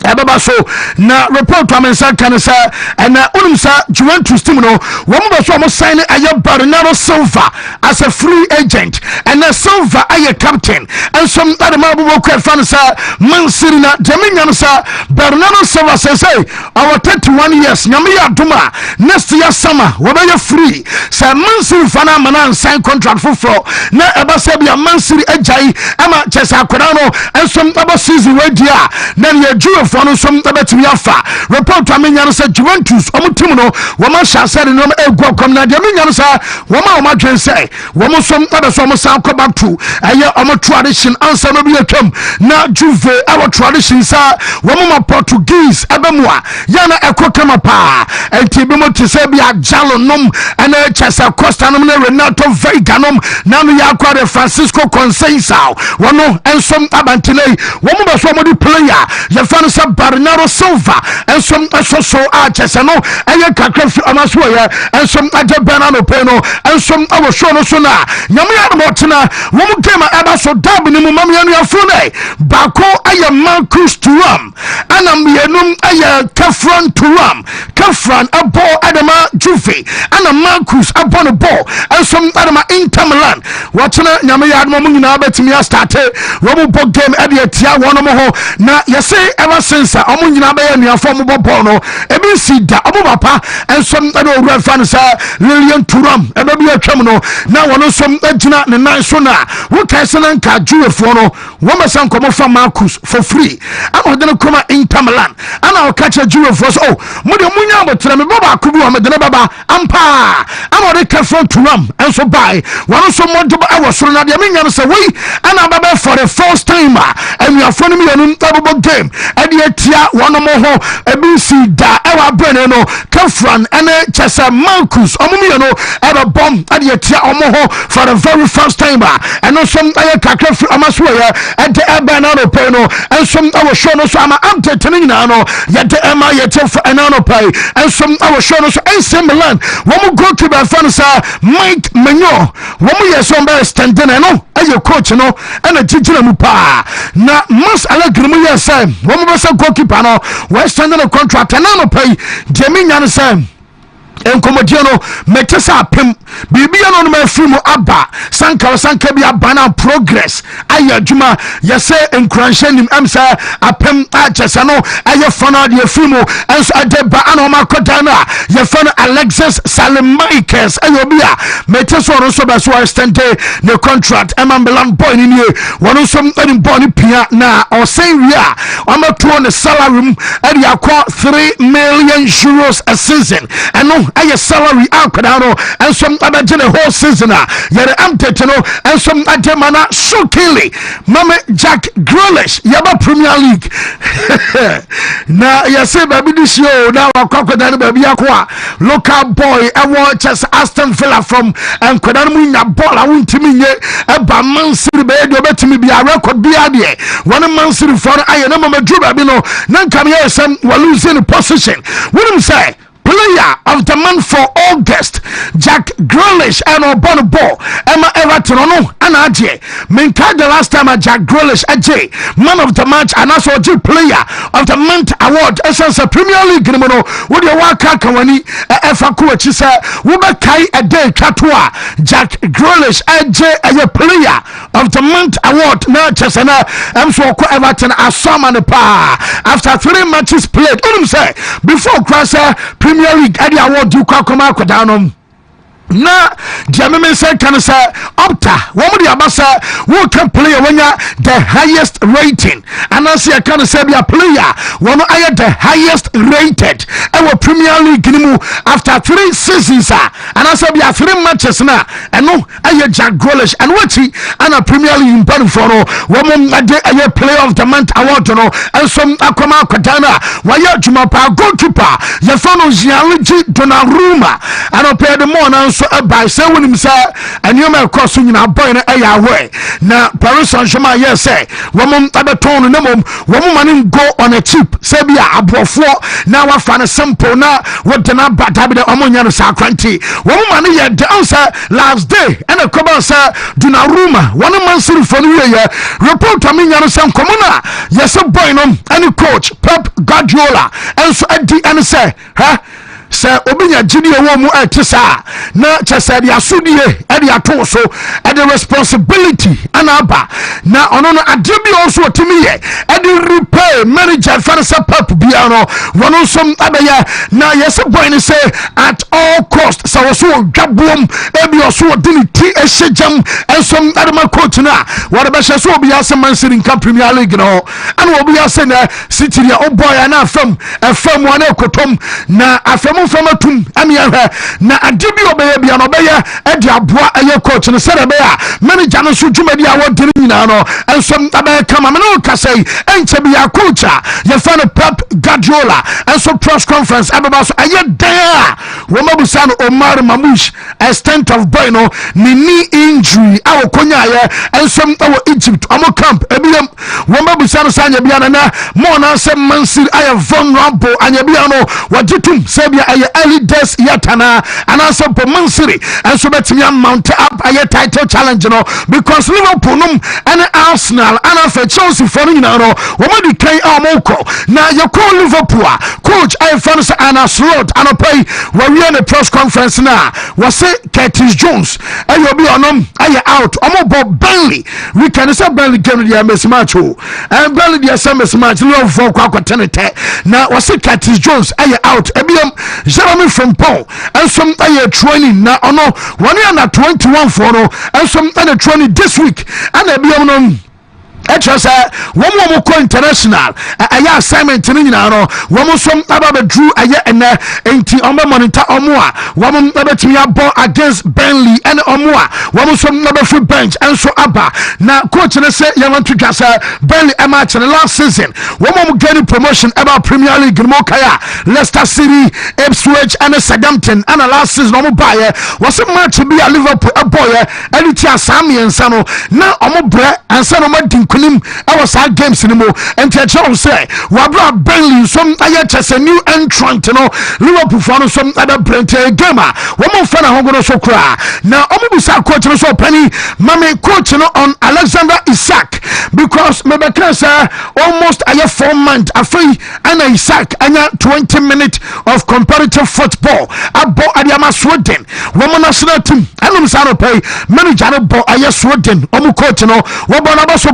ɛbɛba so na report to amensa kan sɛ ɛna unum sa Juventus team no wɔn bɛ so wɔn sign ɛyɛ Bernardo Silva as a free agent ɛna Silva ɛyɛ captain ɛnso ɛdema abobɔ kɔ ɛfa no sɛ Man City na Jamaica no sɛ Bernardo Silva sɛ our 31 years nyame yɛ adom a next year summer wɔbɛyɛ free sɛ Man City fa na mana sign contract foforɔ na ɛba sɛ bia Man City agyae ama kyɛ sɛ akwadaa no ɛnso ɛbɔ season wadi a na yɛ Juve no nso ɛbɛtumi afa report amenya no sɛ Juventus ɔmo team no wɔma hyɛ asɛ ne nom egu akɔm na deɛ menya no sɛ wɔma adwen sɛ wɔmo nso ɛbɛ so ɔmo san kɔ back to ɛyɛ ɔmo tradition ansa no bi atwam na Juve ɛwɔ tradition sa wɔmo ma Portuguese ɛbɛ mu a yɛ na ɛkɔ kama paa ɛnti bi mo te sɛ bi Ajalo nom ɛna kyɛ sɛ Costa nom na Renato Veiga nom na no yɛ akɔ de Francisco Conceição wɔno nso abantene wɔmo bɛ so ɔmo de player yɛfa no sa Bernardo Silva ensom so achese no eye kakra fi amaso ye ensom ade Bernardo Peno ensom awo show no so na nyame ya mo tena wo mu game aba so dab ni mu mam ya no afune bako aye Marcus Thuram ana mienum aye Kefran Thuram Kefran abo adama Juve ana Marcus abo no ball ensom adama Inter Milan watena nyame ya mo nyina betimi ya start wo mu bo game e de tia wono mo ho na yese ever since omo nyina be ya nuafo mo ball no ebi si da omo papa ensom ade owura fan sa Lilian Thuram e be atwam no na wono som agina ne nan so na wo kaise na nka Juwefo no wo mesan komo fa Marcus for free ama de no koma Inter Milan ana o kache Juwefo so oh mo de munya abotre me baba akubu o me de baba ampa ama de Kefran Thuram enso bai wono so mo do e wo so na de menya no say we ana baba for the first time and you are from me no double game e de tia wono mo ho ebi si da e wa brene no Kefran ene chese Marcus omo me no e be bom e de tia omo ho for the very first time and no some aye kakra fi amaso ya e de Bernardo Peno and some our show no so ama update ni na no ye de ema ye te for enano pay and some our show no so AC Milan wo mu go to be fan sa Mike Menyo wo mu ye so be standing no aye coach no and a gigira mu pa na mas alagri mu ye say wo mu be say goalkeeper no we standing a contract enano pay de me nya no say enkomodia no metesa pem bibia no ma fimu aba sanka bi abana progress aya adwuma yese enkranhye nim amsa apem achese no aye fana de fimu enso adeba ana ma kodana ye fana Alexis Salemaikers ayobia meteso no so be so extend the contract emambelan boy ni nie wono so edi boy ni pia na o say wi a amato ne salary edi akọ 3 million euros a season eno aye salary akwadano and some other the whole season yere amtete no and some ademana shokili mama Jack Grealish yaba Premier League na yase baby this year na wakwadano baby akwa local boy e watches Aston Villa from and kwadano mu nya ball a wontimi nye e ba Man City be de obetimi bia record bia de one Man City for aye na mama dru baby no na nkam yesem wa losing position wouldn't say player of the month for August Jack Grealish and on ball Emma Everton no ana aje minka the last time Jack Grealish aje man of the match and also player of the month award essence Premier League no no wo de waka kawani efa ko achi say wo be kai a day twatoa Jack Grealish aje a player of the month award na chesena so ko Everton asoma ne pa after 3 matches played say before cross Premier League adi award you come out down na German say can say opta wo mo dia basa wo can player when ya the highest rating and as you can say be a player one I the highest rated our Premier League nimu after 3 seasons and as be a 3 matches na and no I Jack Grealish and what he and a Premier League in for no wo mo a player of the month award no and some akoma kwadana wa ya juma pa goalkeeper ya fano Gianluigi Donnarumma and up the morning so by say when him say and you may cross nyina boy na aya way na Paris Saint-Germain yes say womum abeton no mum womum man go on a cheap say bia abrofo na wa fa na simple na what na bata be omonya no sakranti womum man ye the answer last day and a cover say Donnarumma one man siri for no ye report amenya no sam komuna yes boy no any coach Pep Guardiola and so adi and say say obinya gidi ewo mu etisa na chese dia sudie e dia to so e the responsibility anaba na ono no adebi also otimi ye e the repay manager fanasa Pep bia no wono som abaya na yes boy ni say at all cost so so dwabom e bi so odini ti e hyejam e som adama coach na what be so obi ase Man City in Premier League no and obi ase na City ya oboy na afam one ekotom na afam from a tomb and na adibi obey be an obey and your boy and your coach and said manager no so jumadi a won dini no and some come no ka say and to be a coach you find a Pep Guardiola and so press conference ababa so aye there wo mabusa no Omar Mamouche extent of boy no ni injury awo konya ye and some Egypt omo camp ebiam wo mabusa no sanya bia na mo na say Man City aye vulnerable anya bia no wajitum sebia aye early days yatana and also for Man City and so betimi mount up aye title challenge no because Liverpool and Arsenal and for Chelsea for you know wo ma di kan amoko na you call Liverpool coach I fans and a slot and a pay we in the press conference na was say Curtis Jones ayo bi onom aye out omo Bob Burnley we can say Burnley game the MS match and Burnley the SMS match no for kwa tenete na was say Curtis Jones aye out ebiam Jeremy from Paul and some aye training na ono one year 21 for no and some aye training this week and ebiam no just one more international aya assignment ni nyina no wo som aba drew aya ene enti omba monitor omoa wo betimi abo against Burnley and omoa wo som na be free bench and so aba na coach ne say you want to just Burnley a match in the last season wo get promotion about Premier League mo kaya Leicester City Ipswich and Southampton and last season omo buy was a match be a Liverpool a boy and it ya samiensa no na omo bre ansa no madin I was at games anymore and tell say Wabra Burnley some I a new entrant you know Liverpool for some other brand gamer one fan of so cry now almost coach so penny mommy coach on Alexander Isak because maybe almost a 4 months a free and Isak and 20 minutes of comparative football about Adiama Sweden woman national team and I'm pay manager about I Sweden coach you know what so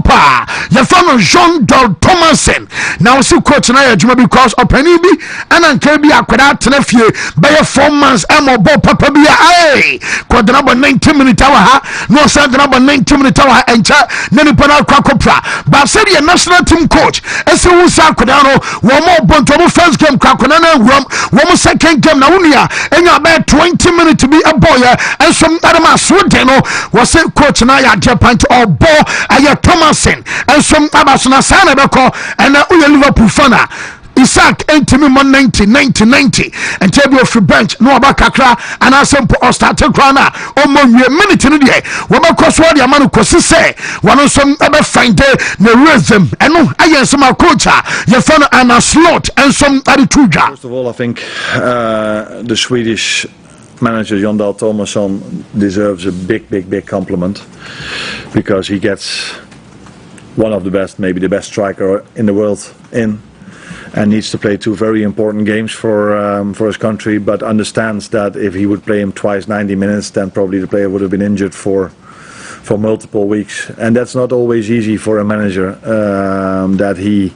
your fan Jean Dol Thomason now see coach na adwuma because opani bi ana nka bi akwada tenafie by 4 months amo bo papa bi ai kwadana bo 90 minutes awa ha no sadana bo 90 minutes awa encha na ni pana kwakopra but say the national team coach ese wo sa akwada no wo mo bo to first game kwakona na wom wo second game na wunia enya about 20 minutes to be a boy and some other man Sweden no was say coach na ya Japan or bo aya Thomason and some abasuna sana beko and uye Liverpool fana Isaac entimi 90 and tell you free bench no abakakra and asempo or started crana o mo minute ni dey we be koso dia manu kosi say one some ebe find the rhythm and no ayen some coach you found an a slot and some attitude. First of all, I think the Swedish manager Jon Dahl Tomasson deserves a big compliment because he gets one of the best, maybe the best striker in the world in, and needs to play 2 very important games for his country, but understands that if he would play him twice 90 minutes, then probably the player would have been injured for multiple weeks, and that's not always easy for a manager, that he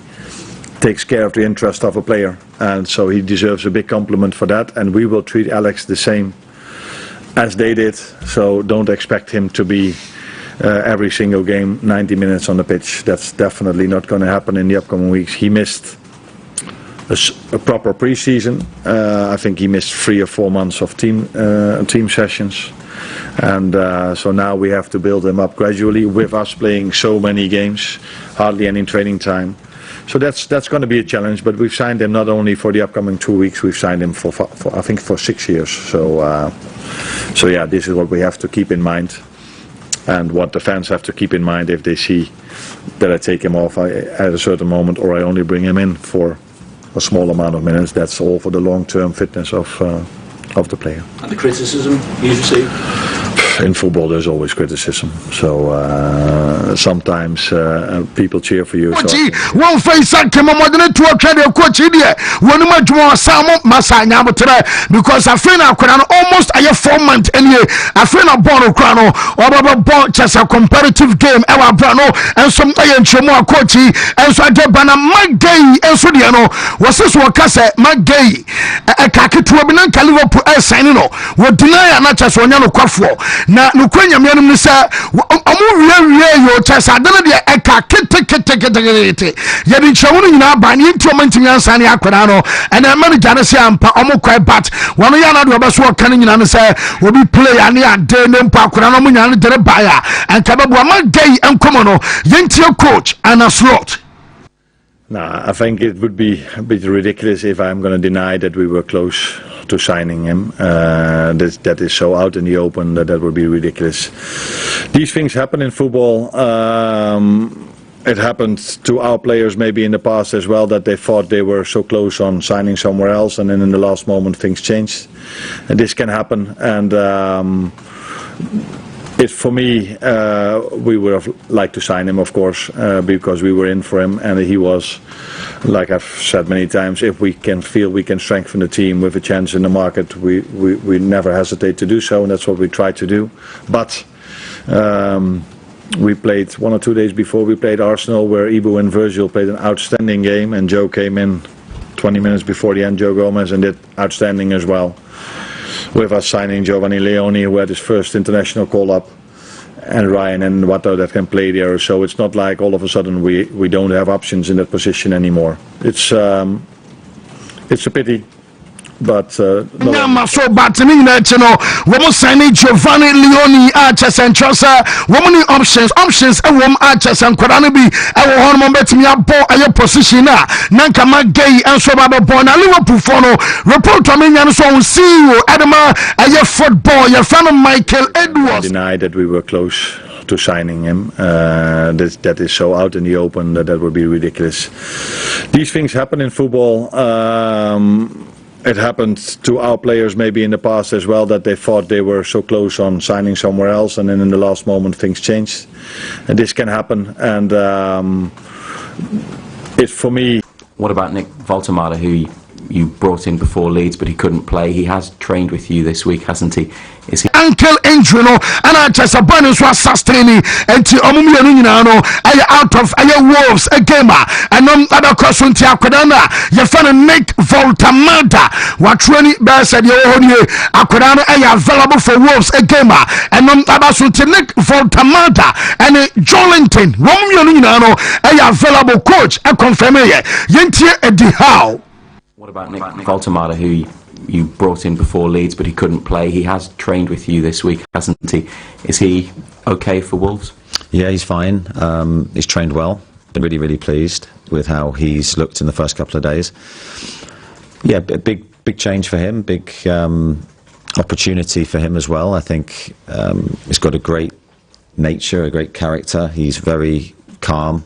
takes care of the interest of a player, and so he deserves a big compliment for that, and we will treat Alex the same as they did, so don't expect him to be every single game 90 minutes on the pitch. That's definitely not going to happen in the upcoming weeks. He missed a proper pre-season. I think he missed 3 or 4 months of team sessions, and so now we have to build him up gradually with us playing so many games, hardly any training time. So that's going to be a challenge, but we've signed him not only for the upcoming 2 weeks, we've signed him for I think for 6 years. So yeah, this is what we have to keep in mind, and what the fans have to keep in mind if they see that I take him off at a certain moment, or I only bring him in for a small amount of minutes. That's all for the long-term fitness of the player. And the criticism you receive? In football there's always criticism, so sometimes people cheer for you. One face came on to a trade of coach here. One much more Samo Masanya because I feel almost a 4 month and I feel a born crano or born just a competitive game ever brano and some more coachy and so I get Bana Magay and Sudiano was this Wakasa Magay a Kaki to a Liverpool signing what deny not just one Quafo. na no kwanya mianum ne sa omo wie yo chesa adana de eka kete ye di chawunu nyina ba ne nti omo ntimi ansa ne akwara no ena manager ne se ampa omo kwai bat wono ya na de obaso kan nyina ne se obi player ne ade ne mpa akwara no mo nyina ne dere ba ya enka bebu ama gay enkomo no yentie coach ana slot. I think it would be a bit ridiculous if I'm going to deny that we were close to signing him. That is so out in the open that would be ridiculous. These things happen in football. It happened to our players maybe in the past as well, that they thought they were so close on signing somewhere else, and then in the last moment things changed. And this can happen. And for me, we would have liked to sign him, of course, because we were in for him, and he was, like I've said many times, if we can feel we can strengthen the team with a chance in the market, we never hesitate to do so, and that's what we try to do. But we played 1 or 2 days before we played Arsenal, where Ibu and Virgil played an outstanding game, and Joe came in 20 minutes before the end, Joe Gomez, and did outstanding as well. With us signing Giovanni Leone, who had his first international call-up, and Ryan and Watto that can play there. So it's not like all of a sudden we don't have options in that position anymore. It's a pity. But so batting na chino woman signing Giovanni Leone Arches and Trosa woman options e wom Arches and Kwadane bi e wo hono betimi abo aye position na nanka magay enso baba born na Liverpool for no report to me nyan so CEO Adama aye football your friend Michael Edwards denied that we were close to signing him. That is so out in the open that would be ridiculous. These things happen in football. It happened to our players maybe in the past as well, that they thought they were so close on signing somewhere else, and then in the last moment things changed. And this can happen. And for me. What about Nick Voltemade, who you brought in before Leeds, but he couldn't play? He has trained with you this week, hasn't he? Is he ankle injury no and I just a bonus was sustaining and to no out of Wolves a gamer and other question to Akwadana your friend Nick Voltemade what training best at your own year Akwadana available for Wolves a gamer and about Nick Voltemade and Jolinton available coach a confirm yentie Eddie Howe. What about Nick Voltemade, who you brought in before Leeds, but he couldn't play? He has trained with you this week, hasn't he? Is he okay for Wolves? Yeah, he's fine. He's trained well. Been really pleased with how he's looked in the first couple of days. Yeah, a big change for him. Big opportunity for him as well. I think he's got a great nature, a great character. He's very calm.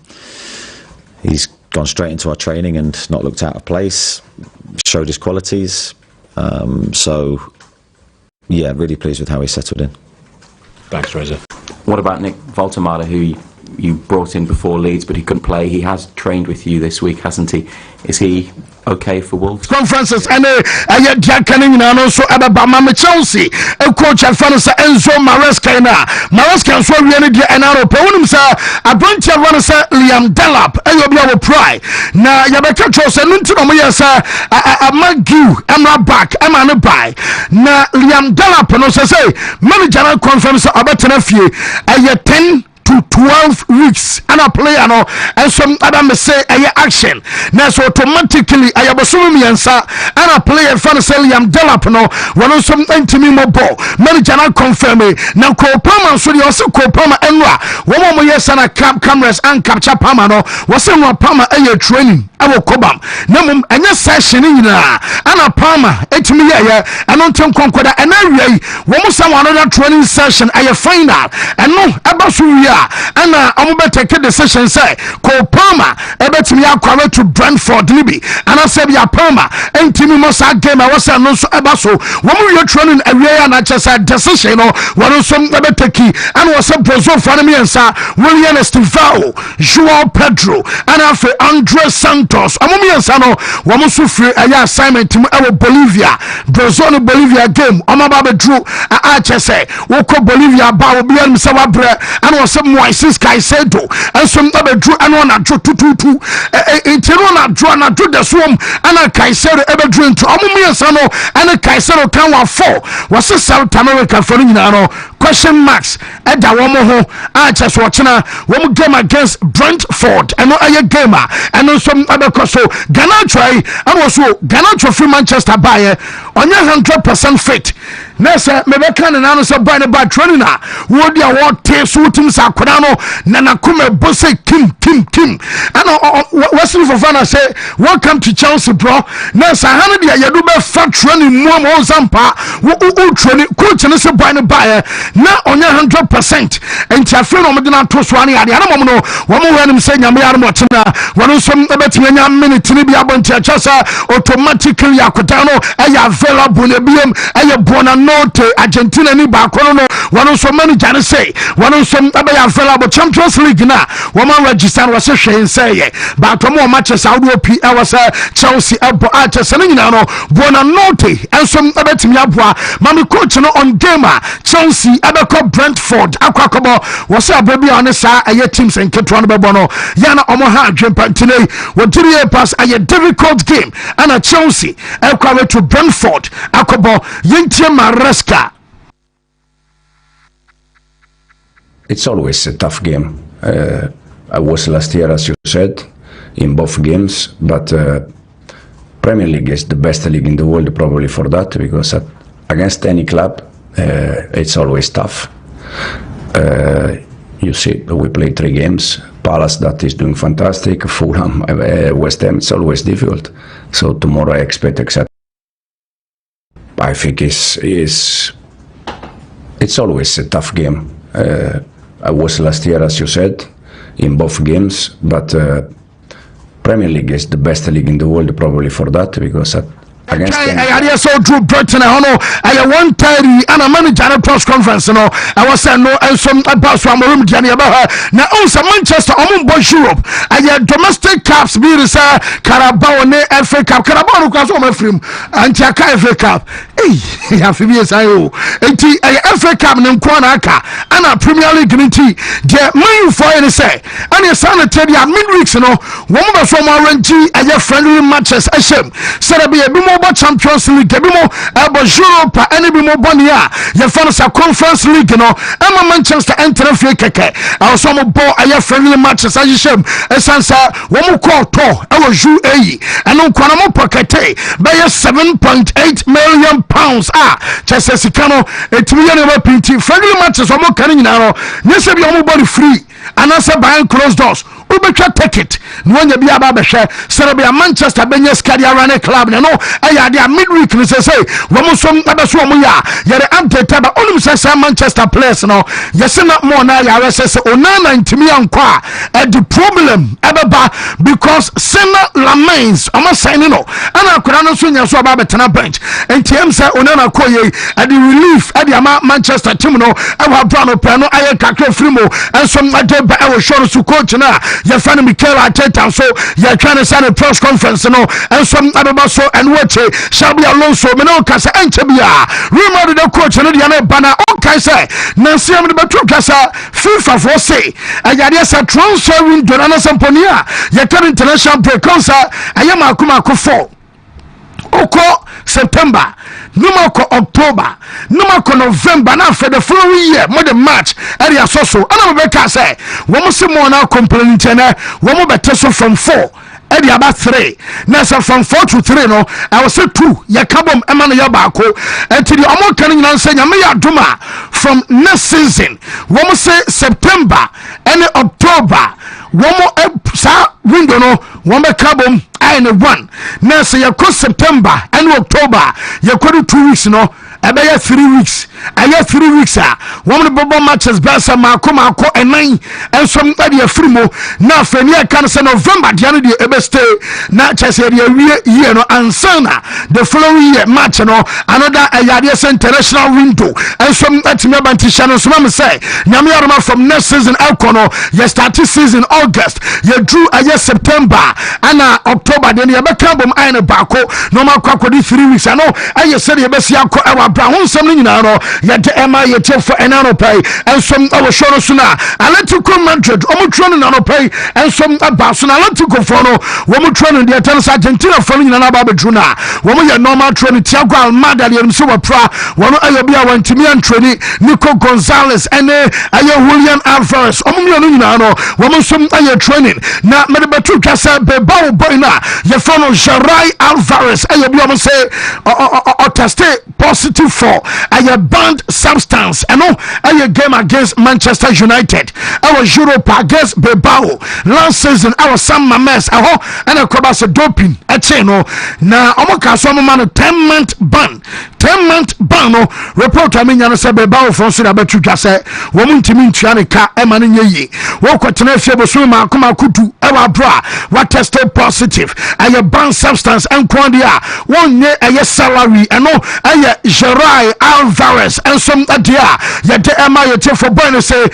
He's gone straight into our training and not looked out of place, showed his qualities. So, yeah, really pleased with how he settled in. Thanks, Fraser. What about Nick Voltemade, who you brought in before Leeds, but he couldn't play? He has trained with you this week, hasn't he? Is he okay for Wolves? Conferences and Jack Canning and also Alabama Chelsea a coach and fans Enzo Maresca and so really and our opponents a bunch of runners Liam Delap and you'll be able to pry now Yabaka Chos and into a Magu Emma back Emma by now Liam Delap and also say Managerial conference about a few a 10 to 12 weeks and a player no and some other may say action now so automatically I have a answer and a player fan say Liam Delap no one some intimi mobile manager now confirm me now Kopama so the also Kopama enwa one more yes and a cameras and capture Pama no was in Pama training I will come no and your session in and a Pama it me and on Tom Conqueror and I one someone another training session I find out and no about and I'm about to take a decision say Kopama ebetimi akwa to Brentford libi and I said ya Pama and Timmy Mosa game I was no so ebaso when we are training area and I just said decision or one some ebeteki and was a Brazil for me and sir William Estivao Joao Pedro and after Andre Santos amumi and sano one so free a assignment to Bolivia Brazil Bolivia game I'm about to draw I just say woko Bolivia ba obi am say wabre and was some Moises Caicedo and some other drew and one at 2-2 Interona draw and drew the swim and a Caicedo ever drew into Amumia Sano and a Caicedo can 4 was a South America for question marks at the Womo I just watching one game against Brentford and not a gamer and then some other so Ghana try and also Ghana trophy Manchester buyer on your 100% fit. Nessa Mebekan and answer by the bad training. Would the award taste Sutim Sakurano Nanakume Bose Kim and Western Fofana say welcome to Chelsea bro. Nessa Hanadia Yadube fat training Momo Zampa training coach and a by the buyer now on your 100% and Chafino Medina Toswani at the Anamono one when him saying Yamamotina one some betting a minute Tinibia Bonchasa automatically Akutano Aya Vela Bunebium Aya Bona Note Argentina ni bakono one so many jana say one some Aya Vela but Champions League na one register was a shame say but more matches out of was Chelsea Abo Arsenal Bona Note and some betting Yabwa Mami coach on gamer Chelsea Abeko Brentford Aquacobo was a baby on the side a teams and Ketron Babono Yana Omaha Jempantine what did you pass a difficult game and a Chelsea Aqua to Brentford Akobo Yintia Maresca. It's always a tough game. I was last year, as you said, in both games, but Premier League is the best league in the world probably for that, because against any club it's always tough. You see, we play 3 games. Palace, that is doing fantastic. Fulham, West Ham, it's always difficult. So tomorrow I expect exactly. I think it's always a tough game. I was last year, as you said, in both games, but Premier League is the best league in the world probably for that, because against I saw Drew Burton I one time and a manager press conference I was saying no and some about from room Johnny about now also Manchester Boys Europe I domestic cups be the Carabao ne FA Cup Carabao because on my film and FA Cup hey have to be as I FA Cup and Kwanaka and a Premier League nti the man for any say and you sound tell you midweeks one of from RNG friendly matches asham said be a bit Champions League bimo Europe any bimo bonia your fans Conference League Emma Manchester enter free keke also mo ball friendly matches asham esansa wo call to UAE and on kwana mo pockete by 7.8 million pounds Chelsea Sikano etimiya ne pinti friendly matches wo kan nyina nyese bi wo body free and answer behind closed doors Ubeka ticket when you be about the share Serbia Manchester Benyes Cadia Club no their midweek say Wamusum Abasuamuya yet update about only says Manchester players no yes not more now ya says Onana intimi ankwa the problem ebeba because Senna Lamains almost signing no and akurano so nya so about betena bench and TM say Onana koye at the relief at the Manchester team no aba brano plano aye kakre frimo and some adeba I was sure to coach na your friend Mikel Arteta so you're trying to sign a press conference and some other so and what shall be Alonso Meno Casa and Chabia remember the coach and the banner okay say Nancy am the battle Casa FIFA for say I got yes a transfer window and Samponia your international break concert I am Akuma Kofo Oko September Numako October Numako November now for the following year more than March area so and I'm better say one more now complaining one more better so from 4 Eddie about 3 now from 4 to 3 no I was say 2 ya kabom emana ya bako until the amount can say ya duma from next season one say September and October one more window no one be kabom and 1 now say you go September and October you go 2 weeks no about 3 weeks I have 3 weeks one of the bubble matches Barca Marco and 9 and somebody a free mo now for near cancer November the end of the stay not just a year no ansana the following year match no another Ayadias international window and some at me bantishan so mama say Nyamiarama from next season Alcono you start season August you drew a year September and October then you become I bako no more 3 weeks I know I said you best bra ho nsɛm no nyinaa no yɛde ɛma yɛtiefo ɛna no pɛi ɛnsom ɛwɔ show no so no Atletico Madrid ɔmo twerɛ no na no pɛi ɛnsom ɛba so no Atletico fo no wɔmo twerɛ no deɛ tɛno sɛ Argentina fo no nyinaa no aba bɛduru no a wɔmo yɛ normal twerɛ no Thiago Almada deɛ nim sɛ wɔpra wɔno ɛyɛ bi a wɔntumi antrɛni Nico Gonzalez ɛne ɛyɛ Julian Alvarez ɔmo mmienu nyinaa no wɔmo nsom ɛyɛ training na mede bɛto twa sɛ Bilbao boy no a yɛfrɛ no Gerai Alvarez ɛyɛ bi ɔmo sɛ ɔteste positive for ɛyɛ banned substance ɛno ɛyɛ game against Manchester United ɛwɔ Europa against Bilbao last season ɛwɔ San Mamés ɛhɔ ɛna kɔba sɛ doping ɛkyee no na ɔmo ka so ɔmo ma no 10-month ban 10-month ban no report a menya no sɛ Bilbao fo nso da bɛto twa sɛ wɔn ntumi ntua ne ka ɛma no nyɛ yie wɔkɔtena afie bosom maako du ɛwɔ abro a wɔtested positive ɛyɛ banned substance ɛnko deɛ a wɔnyɛ ɛyɛ salary ɛno ɛyɛ Gerai Alvarez ɛnsom ɛdeɛ a yɛde ɛma yɛtiefo boy no sɛ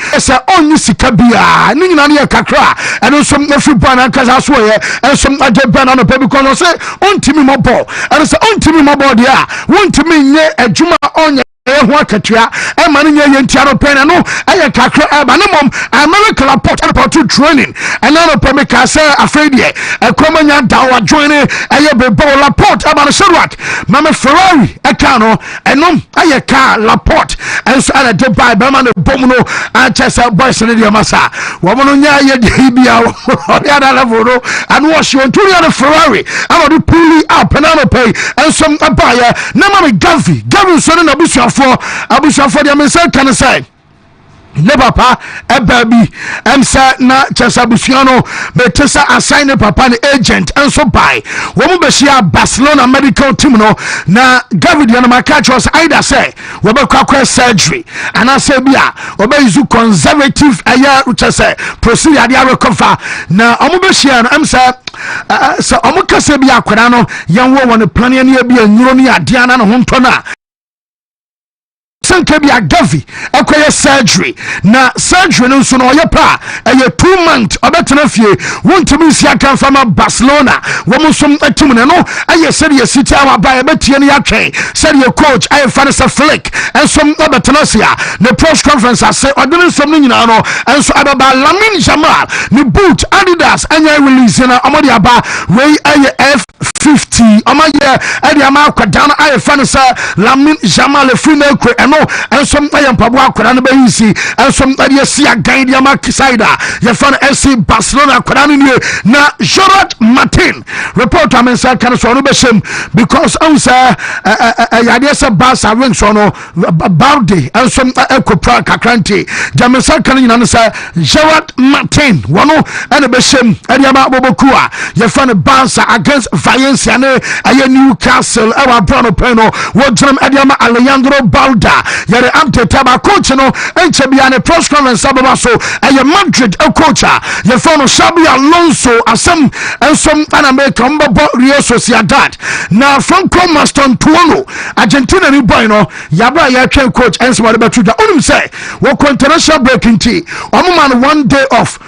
ɔnyi sika biara ne nyinaa no yɛ kakra ɛno nsom ɛfiri boy no ankasa so yɛ ɛnsom ɛde bɛn no pɛ because ɔsɛ ɔntumi mmɔbɔ ɛno sɛ ɔntumi mmɔbɔ deɛ a wɔntumi nyɛ adwuma ɔnyɛ ɛyɛ ho akatua ɛma no nyɛ yɛntia no pɛn no ɛyɛ kakra ɛba ne mmom American report to training ɛna no pɛ me ka sɛ afei deɛ ɛkɔma nya da wa join ɛyɛ Bilbao Laporte ɛba no Sherwood mame Ferrari ɛka no ɛnom ɛyɛ ka Laporte ɛnso ɛna de ba bɛma no bom no akyɛ sɛ boys no deɛ masa wɔn no nya yɛ de bia ɔde ada level no ɛno wɔhye ɔnturi no Ferrari ɛna ɔde puli up ɛna no pɛ ɛnso ɛbaayɛ na mame Gavi nso ne na abusuafo deɛ me sɛ ka ne sɛ ne papa ɛba bi ɛmsɛ na kyɛsɛ abusua no bɛte sɛ assign ne papa ne agent ɛnso bae wɔn bɛhyia Barcelona medical team no na Gavi deɛ no maka kyerɛ sɛ aida sɛ wɔbɛkɔ akɔ surgery anaasɛ bi a wɔbɛyisu conservative ɛyɛ kyɛsɛ procedure adeɛ recover na wɔn bɛhyia no ɛmsɛ sɛ wɔn kasa bi akwadaa no yɛn wɔ wɔn plan yɛn bi anyuro ne adeɛ na ne ho ntɔ no a sanke bi Gavi ɛkɔyɛ surgery na surgery no nso no ɔyɛ pa ɛyɛ 2 months ɔbɛtena fie wontumi nsi aka fama Barcelona wɔn nso atum ne no ɛyɛ sɛdeɛ city awa ba ɛbɛtie no yɛatwɛn sɛdeɛ coach ɛyɛ fa no sɛ Flick ɛnso ɛbɛtena se a ne press conference ase ɔde ne nsɛm no nyinaa no ɛnso ɛbɛba Lamine Yamal ne boot Adidas ɛnyɛ release na ɔmɔde aba wei ɛyɛ F50 ɔmɔyɛ ɛde ama akwadaa no ɛyɛ fa no sɛ Lamine Yamal efiri na ekure ɛno ɛnsom ɛyɛ mpaboa akwara no bɛyisi ɛnsom ɛde asi agan de ama side a yɛfa no FC Barcelona akwara no nie na Gerard Martin report amensa kan so no bɛhyɛm because ɔn sɛ ɛyade sɛ Barca wings no Balde ɛnsom ɛkopra kakranti jamensa kan nyina no sɛ Gerard Martin wɔno ɛna bɛhyɛm ɛde ama boboku a yɛfa no Barca against Valencia ne ɛyɛ Newcastle ɛwɔ abro no pɛn no wɔgyinam ɛde ama Alejandro Balda yɛre update aba coach no ɛnkyɛ bia ne press conference ababa so ɛyɛ Madrid coach a yɛfrɛ no Xabi Alonso asɛm ɛnsom ana America mbɛbɔ Real Sociedad na Franco Mastantuono Argentina ni boy no yɛabra yɛtwɛn coach ɛnsom wɔde bɛto dwa onim sɛ wɔkɔ international break nti ɔmo ma no 1 day off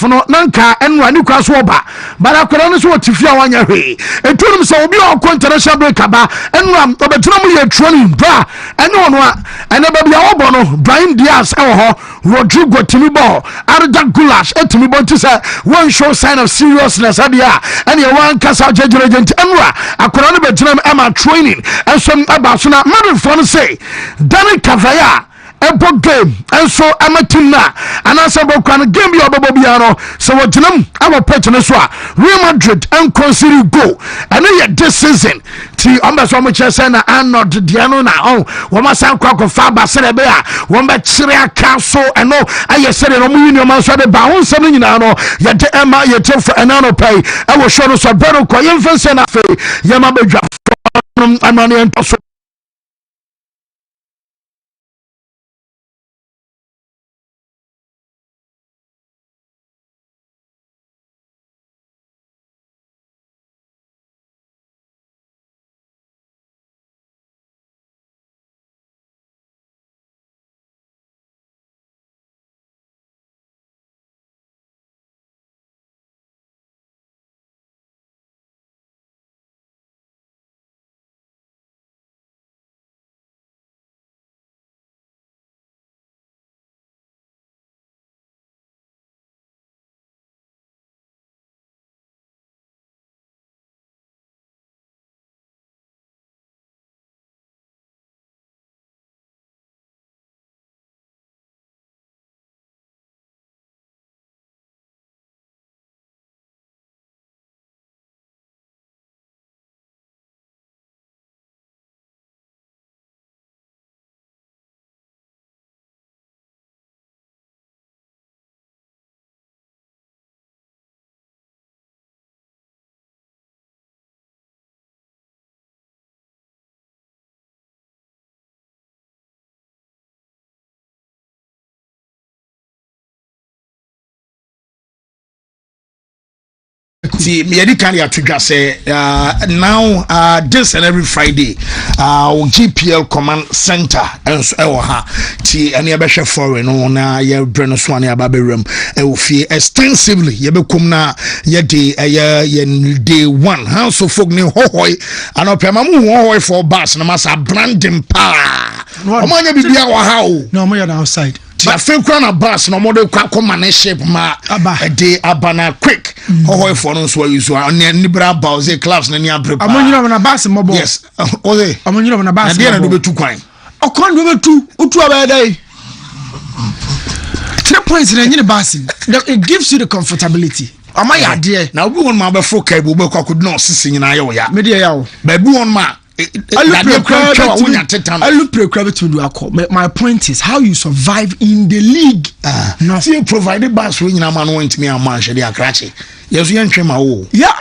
no nanka ɛnwa ne kwa so ɔba bara akɔda no so wɔte fie a wanyɛ hwee ɛnti onim sɛ obi a ɔkɔ international break aba ɛnwa ɔbɛtena mu yɛ training bra ɛne ɔno a ɛnɛ baabi a wɔbɔ no Brahim Diaz ɛwɔ hɔ Rodrigo timi bɔ Arda Gulash ɛtumi bɔ nti sɛ one show sign of seriousness adeɛ a ɛne ɛwɔ ankasa gyegyeregyɛ nti ɛnora akɔda no bɛgyina mu ɛma training ɛnso ɛba so na Madridfoɔ no sɛ Dani Cavaya ɛbɔ game ɛnso ɛma team na anaasɛ bɔkura no game bi a ɔbɛbɔ biara no sɛ wɔgyina mu ɛwɔ pitch no so a Real Madrid ɛnkɔnsiri goal ɛno yɛ this season ti ɔmbɛ sɛ ɔmo kyerɛ sɛ na Arnold deɛ no na wɔn asan kɔ akɔfa aba sɛdeɛ bɛyɛ a wɔn bɛkyerɛ aka so ɛno ayɛ sɛdeɛ na ɔmo yi nneɛma nso de ba ho nsɛm no nyinaa no yɛde ɛma yɛtefo ɛna no pɛi ɛwɔ show no so bɛrɛ no kɔ yɛmfa nsɛ no afei yɛma bɛdwa fɔ ɛno ne yɛntɔ so See, me edi kan ya tudwa say now this and every Friday GPL command center enso e wo ha ti ene be hwe foreign no na ye breno so ane ababewram e wo fie extensively ye be kom na ye de ye day one house of folk ni hohoi anopema mu hohoi for bus na masa branding pa omanya bibia wa ha o no mo ya outside I think na bus no model kwa shape ma de abana quick hohoi for no so use on ni bra bauze clubs na ni abrepa amonyira na bus mobo yes oze amonyira na bus na do betu kwan okon do betu otu abedai 3 points na nyine bus it gives you the comfortability ama ya de na obi won ma be fo kai bo be kwa kudu no sisi nyina ye wo ya me de ya wo ba bi won ma my point is how you survive in the league. Nothing provided by so you man want me a man shady akrache. Yes, you entry my wo. Yeah.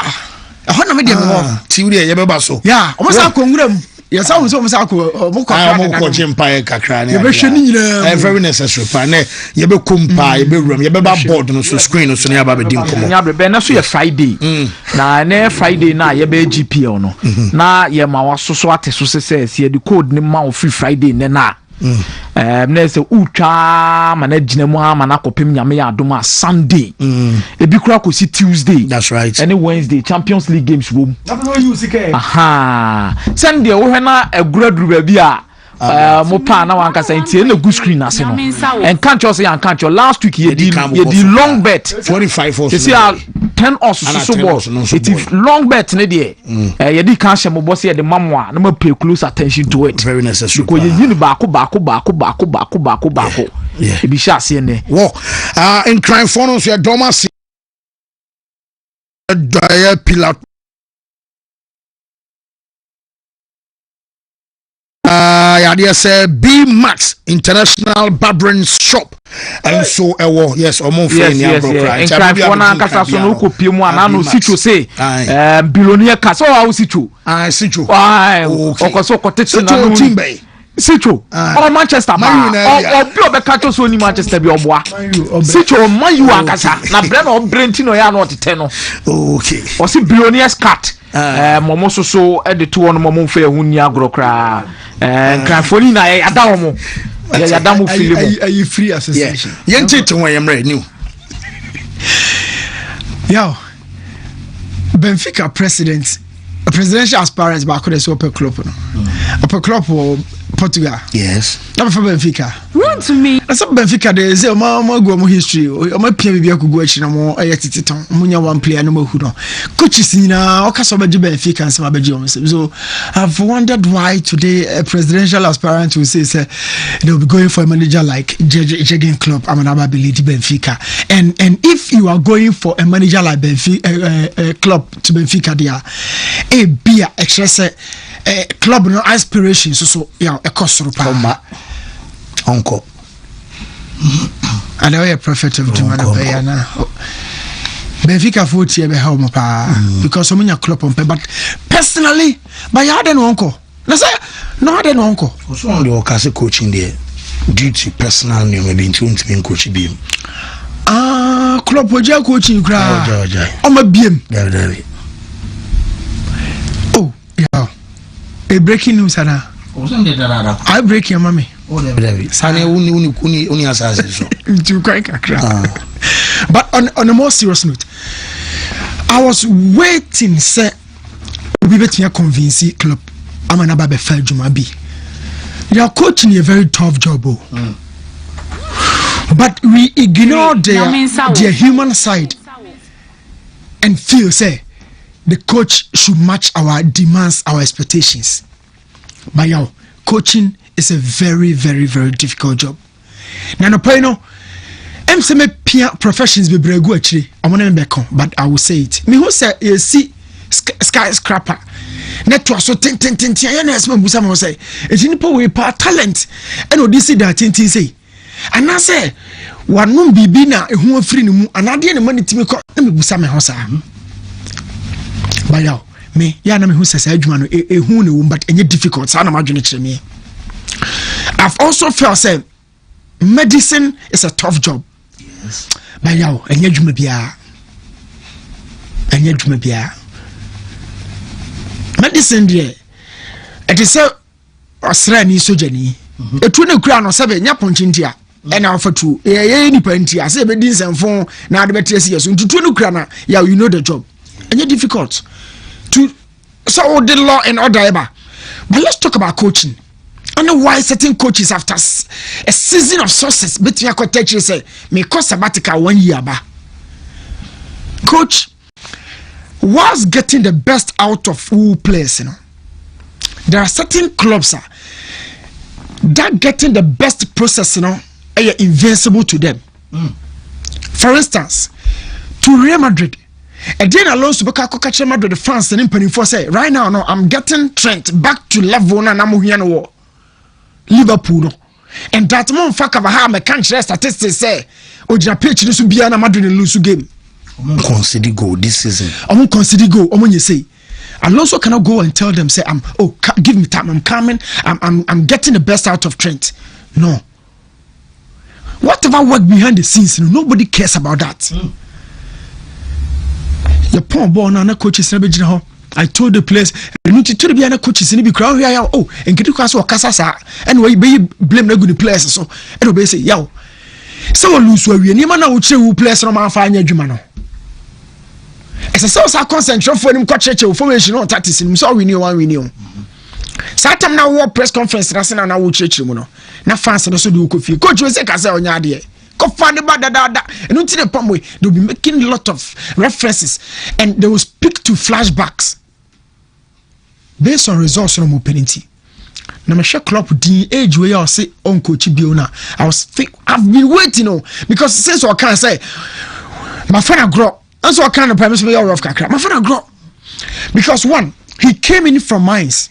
I want to make them Tiuri ye beba so. Yeah. Almost a congram. Yes, I was almost a empire kakra. Very necessary. Pane ye be kumpa ye be room ye be board no so screen no so near baby dim komo. Nya be na so ye Friday. Na na Friday na ye be GPL no. Na ye ma waso so ate so se ye the code ni ma free Friday ne na. Na se utwa mana gina mu ama na kopem nyame ya adoma Sunday. Ebi kura ko si Tuesday. That's right. Any Wednesday Champions League games wo. Aha. Sunday wo hwe na agura ba bi a mo pa na wan kasa ntie na good screen ase no. And can't you say and can't you last week ye di long bet 45 or so. You see 10 us so ball. It is long bet ne dey. Ye di kan hye mo boss ye de mamwa na ma pay close attention to it. Very necessary. Because ye yin baako. Yeah. E bi sha ase ne. Wo in crime phones we dormant pillar yeah, say B Max International Barbering Shop and so yes omo fe ni abrokra in crime for na kasa so no ko pie mu ana no sicho say billionaire kasa o sicho sicho okoso ko techi na no sicho o Manchester man o bi obeka to so ni Manchester bi oboa sicho man you akasa na bre na o brentino ya na o tete no okay o si billionaire cat momo so e de to on momo fe hu ni agrokra crafoni na ya da mo ya da mo feel are you free association yenti to when am new yo Benfica presidential aspirants back to the super club no upper club for Portugal. Yes. Never for Benfica. Wontumi. That's what Benfica dey say ma go mo history. O ma pia bibia kugu achi na mo ayetiton. Munya one player no mahu no. Coaches na o ka so beji Benfica and some beji o. So I've wondered why today a presidential aspirant will say they'll be going for a manager like Jürgen Klopp Amanaba Belidi Benfica. And if you are going for a manager like Benfica Klopp to Benfica there, a be extra say club no aspiration so yeah a cost pa uncle and I prophet of Jumana na Benfica 40 be help pa because some club on but personally by had no uncle na say no had no uncle so on the case coaching there due to personal name maybe to be coach bi club oja coaching kra o ma biem oh yeah. A breaking news, Anna. I break your mommy. Sane uni assassin so. To quite a crap. But on a more serious note, I was waiting, sir. We bet me a convincing club. I'm an ababe fair Jumabi. You are coaching a very tough job, but we ignore their human side and feel, say, the coach should match our demands, our expectations. But yo, coaching is a very, very, very difficult job. Now, no point, no. I'm saying professions be bregu actually. I want to be back on, but I will say it. Me who say you see skyscraper. Network so ten. I know some busa mo say. It's in the way part talent. And what this that ten say. And I say one no bibi na ehun free ni mu. And I dey money to me ko. Na me busa me ho sa. But yo, me ya na me who says adwuma no ehun ne wo but enye difficult sa na ma dwene kire me. I've also felt say medicine is a tough job. Yes. But yo, enye adwuma bia. ɛnyɛ dwuma biara medicine deɛ ɛte sɛ ɔsrani sojani etu ne kura no sɛbɛ nya pɔnkye ntia ɛna afatu ɛyɛ nipa ntia sɛ ɛbɛdi nsɛmfo na ade bɛte asi yɛso ntutu ne kura na yeah, you know the job ɛnyɛ difficult to so the law and order eba. But let's talk about coaching. I know why certain coaches after a season of success between a say me cost sabbatical 1 year ba. Coach was getting the best out of all players, you know. There are certain clubs that getting the best process, you know, are invincible to them. For instance, to Real Madrid, and then Alonso Baka Madrid the fans and in for say right now no I'm getting Trent back to level na namu here no Liverpool no. And that man fuck of how me can't share statistics say Ojina pitch this will be na Madrid lose game. Consider goal this season. Consider goal. You say Alonso cannot go and tell them say give me time, I'm coming, I'm getting the best out of Trent. No. Whatever work behind the scenes, nobody cares about that. Your poor boy na coaches na be ho. I told the players you to be na coaches ni be crowd here and get to so kasa sa anyway be blame na good players so and be say yaw so lose we ni ma na wo kire wo players no ma fa anya adwuma no ese so sa concentrate for nim kwa church formation on tactics nim so we ni one we ni on satam na wo press conference na wo church mu no na fans no so de wo kofi coach we say ka say onya de and until the point they'll be making a lot of references and they will speak to flashbacks based on results from penalty. Now my share club the age where I say on coach Biona. I've been waiting because since I can't say my friend grow and so I can't promise me all of Kakra. My friend grow because one he came in from Mainz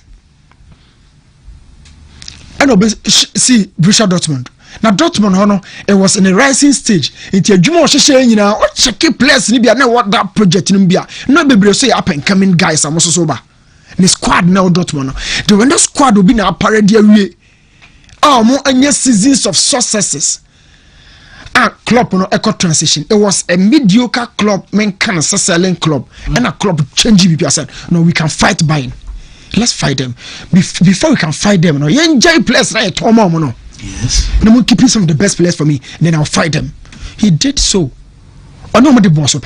and see Borussia Dortmund. Now Dortmund it was in a rising stage. It's a Jumo Shane, you know, check players in Libya. Now what that project in Libya. No baby say up and coming guys are most sober. The squad now Dortmund. The when the squad will be now parade way. More and yes seasons of successes. Club no echo transition. It was a mediocre club, main kind of selling club, and a club changing people said, no, we can fight buying. Let's fight them. Before we can fight them, no, you enjoy players right Tomo no. Yes. And I'm going to keep some of the best players for me, and then I'll fight them. He did so. I know the boss, but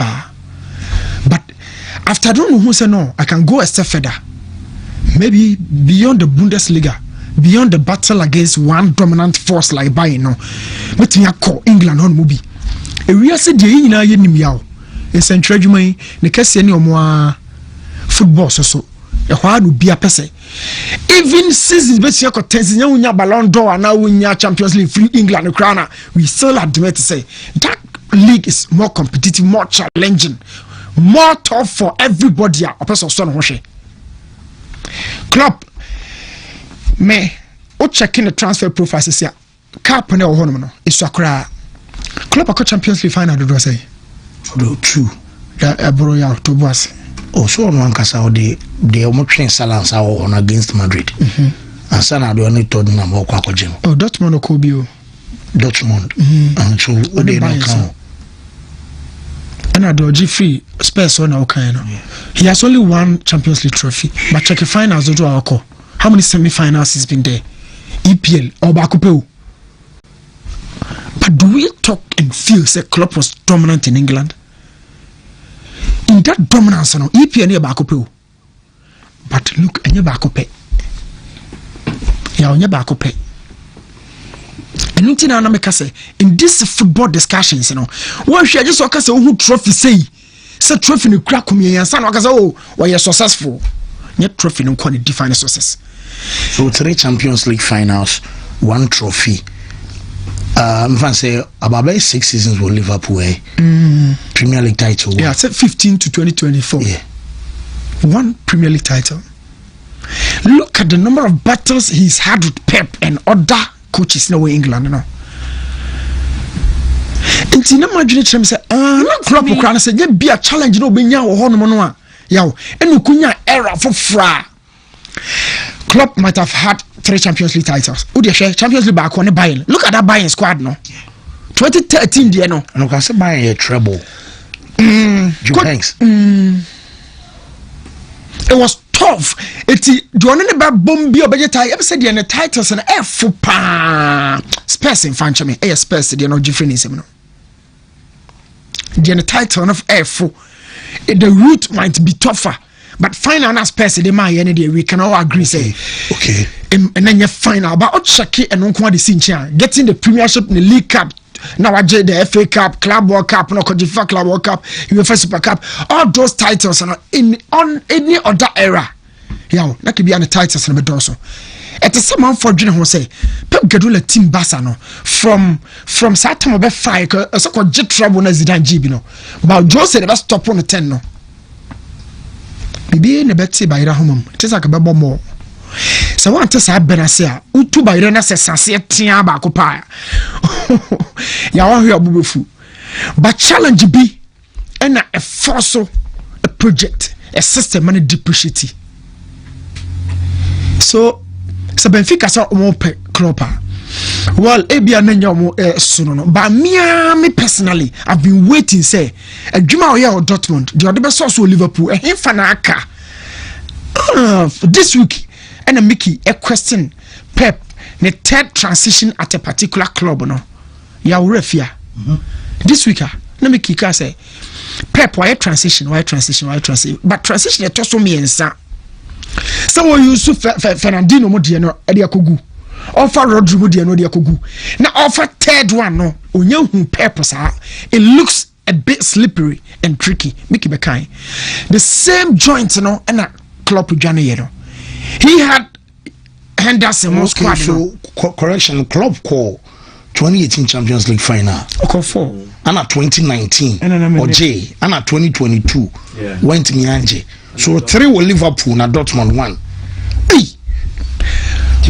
after I don't know who said no, I can go a step further. Maybe beyond the Bundesliga, beyond the battle against one dominant force like Bayern. No, but me call England on movie. A real city in a year, in Central Germany, the case any more football so. Even seasons best you contest you Ballon d'Or and now we Champions League free England and crown, we still admit to say that league is more competitive, more challenging, more tough for everybody. A person son club me o checking the transfer profiles here. Cap na ho no is Sakura club a Champions League final do say true ya bro ya to boss. Oh, so one kasa the train salons are on against Madrid. And sana do only told na mo kwa kojim. Oh, Dortmund ko bi o. Dortmund. And so they no count. And I do free space on our kind. He has only one Champions League trophy, but check the finals do our call. How many semi-finals has been there? EPL or Bakupeu. But do we talk and feel say club was dominant in England? In that dominance, no, EPL near Bakupeu. But look, and you Bakupe. Yeah, on your Bakupe. And in this football discussions, you know, one share just because who trophy say trophy no crack me and son why you're successful. Yet trophy no quite define success. So 3 Champions League finals, 1 trophy. I'm going to say about 6 seasons with Liverpool. Premier League title. Yeah, I said 15 to 2024. Yeah. 1 Premier League title. Look at the number of battles he's had with Pep and other coaches in England, you know. And see, no imagine him say, not club or say, yeah, be a challenge, no, be now or honor, yow, and Nukunya era for fra. Club might have had 3 Champions League titles. Who they share Champions League back on the Bayern? Look at that Bayern squad, no. 2013, you know. And I can say Bayern a treble. Jim Hanks. It was tough. The one in the bombi obejeta ever said the titles and F pa Spurs in Fanchame. Spurs they are not different is no. The title of F the route might be tougher. But final aspects the man we can all agree say okay. And then you final about Shaki and Uncle the Sincha getting the Premiership in the League Cup. Now I did the FA Cup, Club World Cup, no FIFA Club World Cup, UEFA Super Cup, all those titles are on any other era. Yeah, that could be on the titles in the dorsal. At the same time for Junior who say Pep Guardiola team Basano from Saturday about 5 so called jet trouble na Zidane Gibino. But Jose never stop on the 10 no. Bibi ne beti ba ira homom. It is like a babo more. So want to say benase utu ba ira na se sase tia ba ko pa. Ya wa hwe abubefu. But challenge bi and a force a project, a system and a depreciate. So Benfica sa omo pe club. Well, ebia na nya omo suno no. But me personally, I've been waiting say adwuma oya o Dortmund, the other source o Liverpool, himfa na aka. This week and a Mickey a question Pep the third transition at a particular club no. Ya refia. This week na Mickey ka say Pep why transition but transition it also means someone use Fernandinho mo de no e de akogu offer Rodri mo de no de akogu na offer third one no onya hu Pep sa it looks a bit slippery and tricky Mickey Bekai the same joint no and a club Johnny you know he had Henderson squad so correction club call 2018 Champions League final okay 4 and 2019 or J and 2022 went to Mianje. So 3 were Liverpool na Dortmund 1. Hey,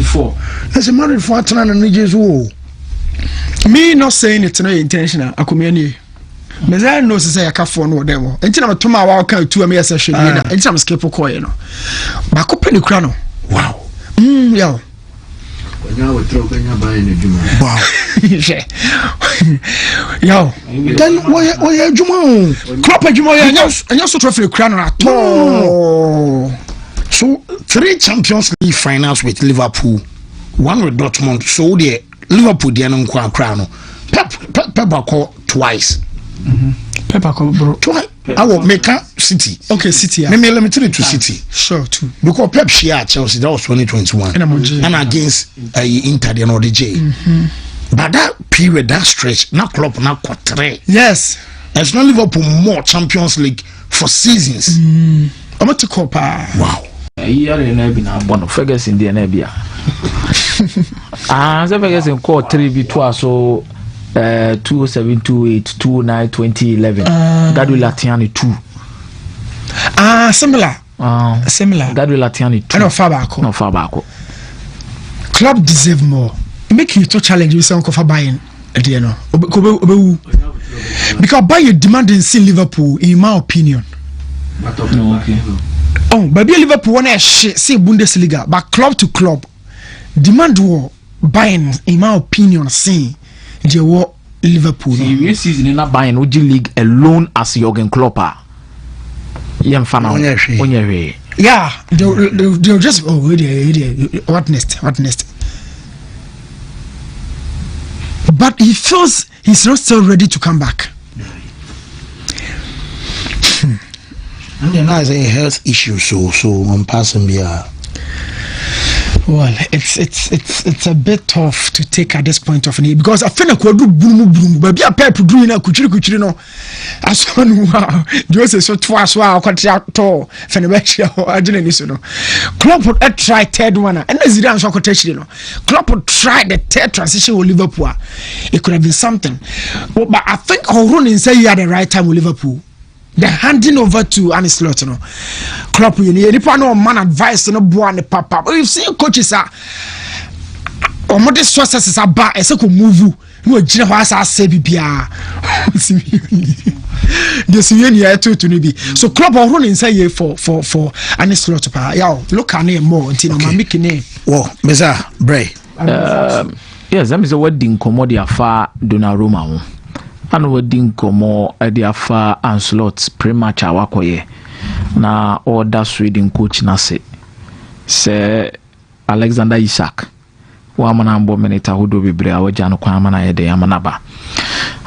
4. As a matter of fact, me not saying it's not intentional. I come here. But I know say I can't phone no demo. Until I'm tomorrow I can 2 years session. Until I'm skip ko you know. But ko penny krano. Wow. Yeah. Now we throw Kenya by in the Juma. Wow. Yo. Then why Juma? Crop Juma and you so trophy crown at all. So 3 Champions League finals with Liverpool, 1 with Dortmund. So the Liverpool the crown. Pep call twice. Pep call bro. Twice. I will make a City. Okay, City. Maybe let me tell it to City. Sure, too. Because Pep share Chelsea that was 2021. And against Inter the another J. But that period, that stretch, not club, not quarter. Yes. It's not Liverpool more Champions League for seasons. I'm not to copa. Wow. Year in been one of Ferguson in the Nebia. Ferguson called 3v2 so 2007, 2008, 2009, 2011. Gadu Latiani 2. Similar. Gadu Latiani 2. No Fabako. Club deserve more. Make you to challenge yourself for buying. Because by your demanding see Liverpool, in my opinion. Okay. Oh, but Liverpool want to see Bundesliga, but club to club, demand war buying, in my opinion, see. Liverpool. This season in not buying OG League alone as Jurgen Klopp. Yeah, they'll just what next? But he feels he's not still ready to come back. And then as a health issue, so on passing beer. Well, it's a bit tough to take at this point of view because I feel like we do boom, but be a pair to do in a kuchiri no. As one wow, just so twice wow, contract to Fenerbahce or Argentina no. Klopp would try third one, and Zidane so quotation no. Klopp would try the third transition with Liverpool. It could have been something, but I think O'Rooney say he had the right time with Liverpool. The handing over to Arne Slot, you know, Klopp, you know, man advice, no boy, the papa. We've seen coaches are, or modest sources are bad, and so could move you. You know, General I say, BPR. This year, to be. So, Klopp are running say for Arne Slot. Yeah, look at name more until I'm making name. Oh, Mesa, Bray. Yes, I'm a wedding commodity afar Donnarumma. ana wadi nkomo ade afa Anslot pre-match awakoye na order Sweden coach na se Alexander Isak wa mana mbo menita hodo bebre awaja no kwa mana yede amanaba.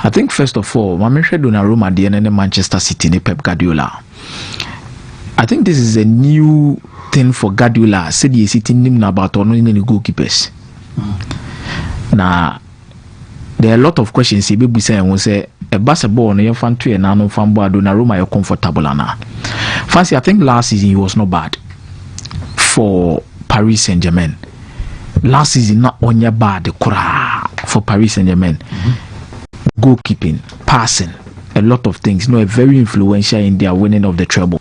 I think first of all mamehwe Donnarumma de ne Manchester City ne Pep Guardiola. I think this is a new thing for Guardiola. Said he is sitting him about on any goalkeepers. Now there are a lot of questions he be saying we say a basketball no fan to na no fan boy Donnarumma you comfortable na. Fancy I think last season he was not bad for Paris Saint-Germain. Last season not only bad for Paris Saint-Germain. Goalkeeping, passing, a lot of things. A very influential in their winning of the treble.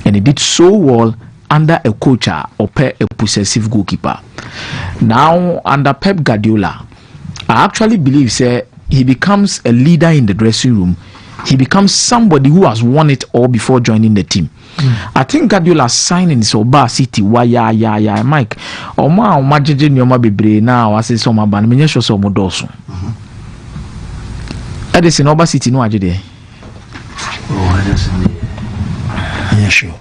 And he did so well under a coach or a possessive goalkeeper. Now under Pep Guardiola, I actually believe he becomes a leader in the dressing room. He becomes somebody who has won it all before joining the team. I think Guardiola signing so Bar City ya Mike oma jeje nyoma bebre na wase so ma ban menye so mo doso. Edison Oba City no agede. Yeah, sure.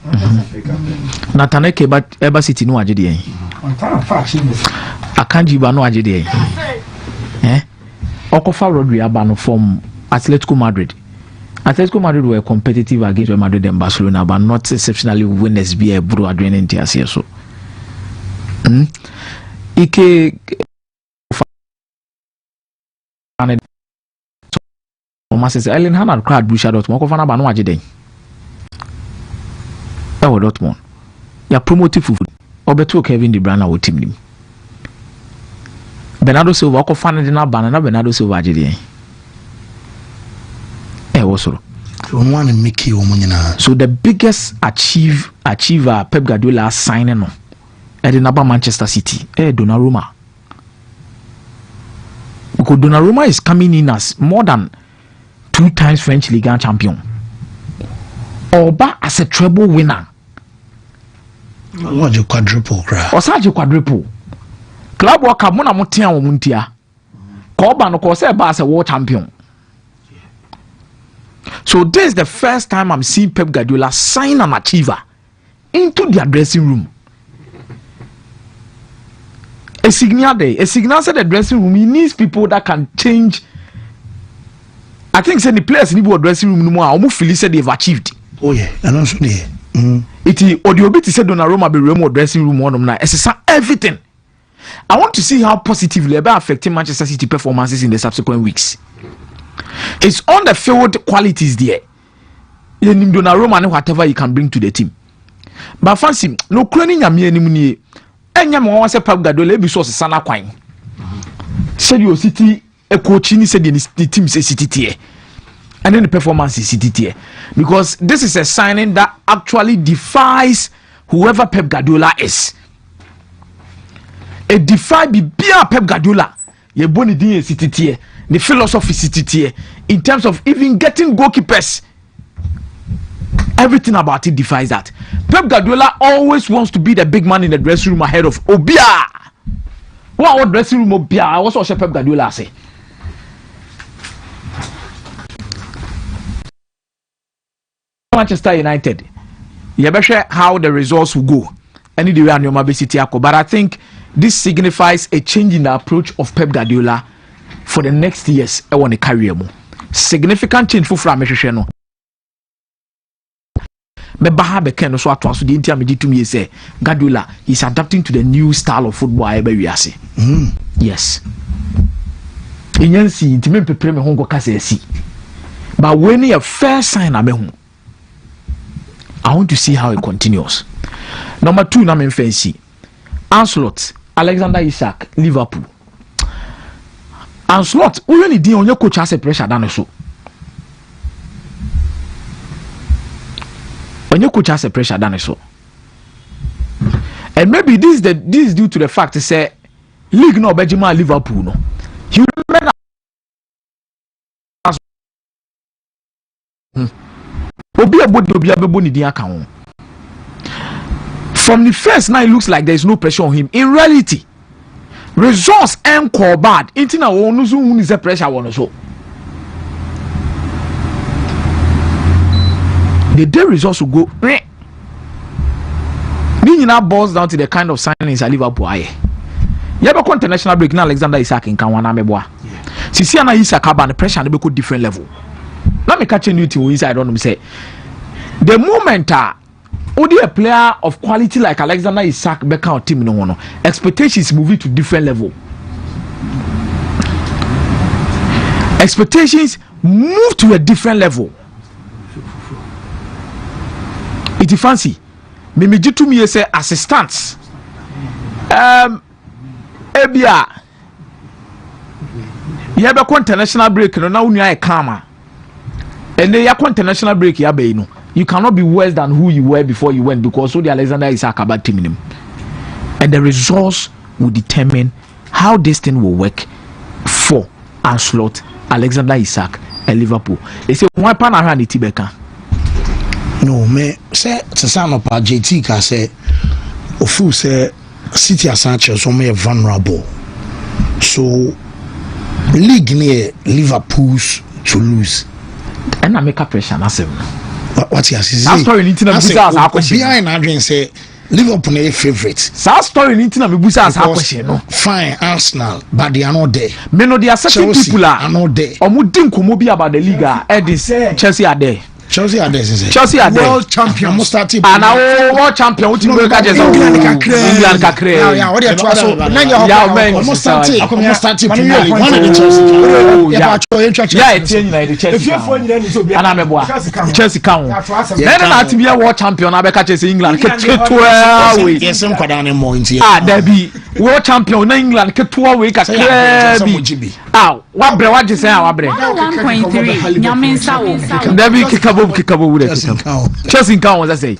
Nataneke Eba City no agede. Akanji ba no agede. Okofa Rodri aba from Atletico Madrid. Atletico Madrid were competitive against Real Madrid and Barcelona, but not exceptionally winners. Be a bro adrenaline tears here. So, Ike Thomas Ellen Hannah crowd Busha Dortmund. Okofana ba no agede. Ewo Dortmund. Ya promotive food. Obeto Kevin De Bruyne wo team nim. Bernardo Silva okofana de na ba na Bernardo Silva agede. So the biggest achiever Pep Guardiola signing on at the Manchester City, Donnarumma. Because Donnarumma is coming in as more than 2 times French Ligue 1 champion. Oba as a treble winner. What you quadruple cry? Or such a quadruple. Club worker Mona Mutia or Muntia. Coba no cause as a world champion. So this is the first time I'm seeing Pep Guardiola sign an achiever into their dressing room. A signal said the dressing room, he needs people that can change. I think say the players in the dressing room no more almost feel said they've achieved. Oh yeah, and also there. It audio bit said Donnarumma be remote dressing room on now. It's everything. I want to see how positively about affecting Manchester City performances in the subsequent weeks. It's on the field qualities there. You need Donnarumma and whatever you can bring to the team. But fancy no cloning ya me anymore. Enya mo wase Pep Guardiola be so sana kwan. Said your City a coach ni said the team say City tier. And then the performance is City tier. Because this is a signing that actually defies whoever Pep Guardiola is. It defies Pep Guardiola. Ye boni din City tier. The philosophy City tier in terms of even getting goalkeepers. Everything about it defies that. Pep Guardiola always wants to be the big man in the dressing room ahead of Obia. What dressing room Obia? What's what Pep Guardiola say? Manchester United. You better share how the results will go. Any the way on your City, but I think this signifies a change in the approach of Pep Guardiola for the next years. I want to carry more significant change for Frameshwe no. Bebaha beken so atwa so the intia me to me say Guardiola is adapting to the new style of football I be wiase. Yes. Inyansi intime pepre me hongo kasa asi. But when a first sign amehu, I want to see how it continues. Number 2 na me fancy. Anslot, Alexander Isak, Liverpool. Anslot, we really did on your coach has a pressure than so. When your coach has a pressure than so. And maybe this is due to the fact to say league no Benjamin Liverpool no. You remember from the first now it looks like there is no pressure on him. In reality, results and call bad. Intina wonu so is a pressure on so. the day results will go. Now boils down to the kind of signings at Liverpool. You have a international break now. Alexander Isak in Kawana Meboa. Sisiana Isak have the pressure and be different level. Let me catch you to inside on them say the moment only a player of quality like Alexander Isak back out team no one expectations moving to different level. Expectations move to a different level. It is fancy. Me to me say assistants. Ebia. You have a international break. No, now you are a karma. And then you have international break. You cannot be worse than who you were before you went because so the Alexander Isak about team. And the results will determine how this thing will work for Ancelotti, Alexander Isak, and Liverpool. They say one pan around the Tibeka. No, me say to sound up JT can say ofu say City and Sanchez so me vulnerable. So league near Liverpool's to lose. And I make a pressure na sem. What you say? That story need to be busa question. Behind Adrian say Liverpool are favorite. That story need to be busa question no. Fine Arsenal but they are not there. Me no there are certain people are not there. Omo din komo bi about the league Edis Chelsea are there. Chelsea are there. Chelsea are there. World champion. And now world champion. What you England kakre. Yeah, what you try so. Almost started. Almost started. One of the Chelsea. Yeah, it's United Chelsea. And I'm a boy. Chelsea count. Then I to be a world champion. I be catch England. Yes, I'm quite more into. There be world champion in England. Get 2 weeks. Ah, what bre? What you say? What bre? 1.3. Nyaminsa. There be kickable with Chelsea count was I say.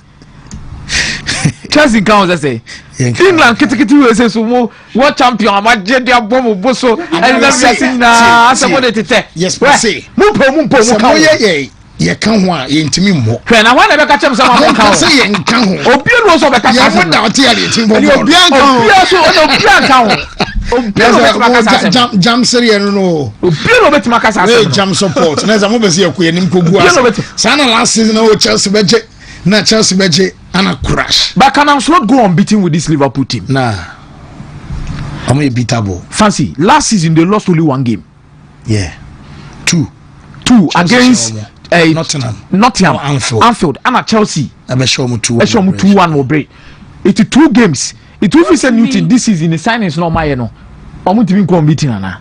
Chelsea count was I say. England kitty will say so more world champion. I'm a Jedia Bomo Bosso and that's somebody to take. Yes, but say Mumpo. You can't want you into me more. When I want to catch him, someone can say you can't. Opium was over catch him. Jam Syria no. Jam support. Neza mo besi akuye nim kogu asa. Sana last season no Chelsea beje. Na Chelsea beje and a crash. But can Ancelotti go unbeaten with this Liverpool team? Nah. I'm beatable. Fancy. Last season they lost only 1 game. Yeah. 2 against Nottingham. Anfield. And Chelsea. I be show me 2-1 will break. It's 2 games. It will be said Newton this is in the signings no my no. Omo timi ko meeting ana.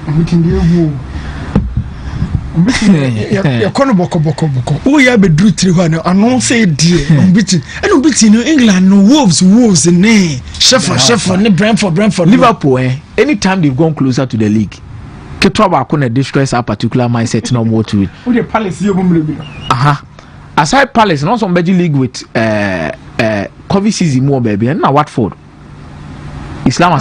Meeting dey wo. Ya kono boko. Wo ya be dru 3 ho na anu say die. Meeting. And meeting no England no Wolves ne. Sheffield ne Brentford. Liverpool anytime they've gone closer to the league. Ketwa ba ko na destroys a particular mindset no more to it. Wo the Palace you go mle bi. Aside Palace no some beji league with COVID season more baby and now Watford Islam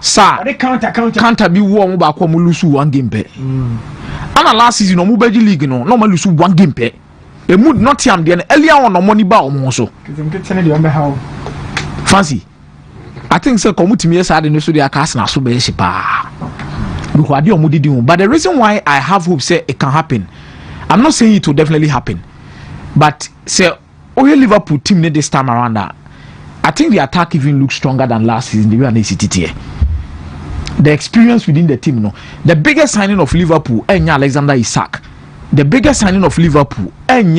sir they counter be war ba ko mo lose 1 game pe and last season no mo beji league no ma lose 1 game pe e mood Nottingham there earlier on no money ba o mo so fancy I think say community yes ade no so dey cast na so be she pa because ade o mo didi but the reason why I have hope say it can happen I'm not saying it will definitely happen but say Liverpool team this time around I think the attack even looks stronger than last season. The experience within the team, the biggest signing of Liverpool, Alexander Isak. The biggest signing of Liverpool,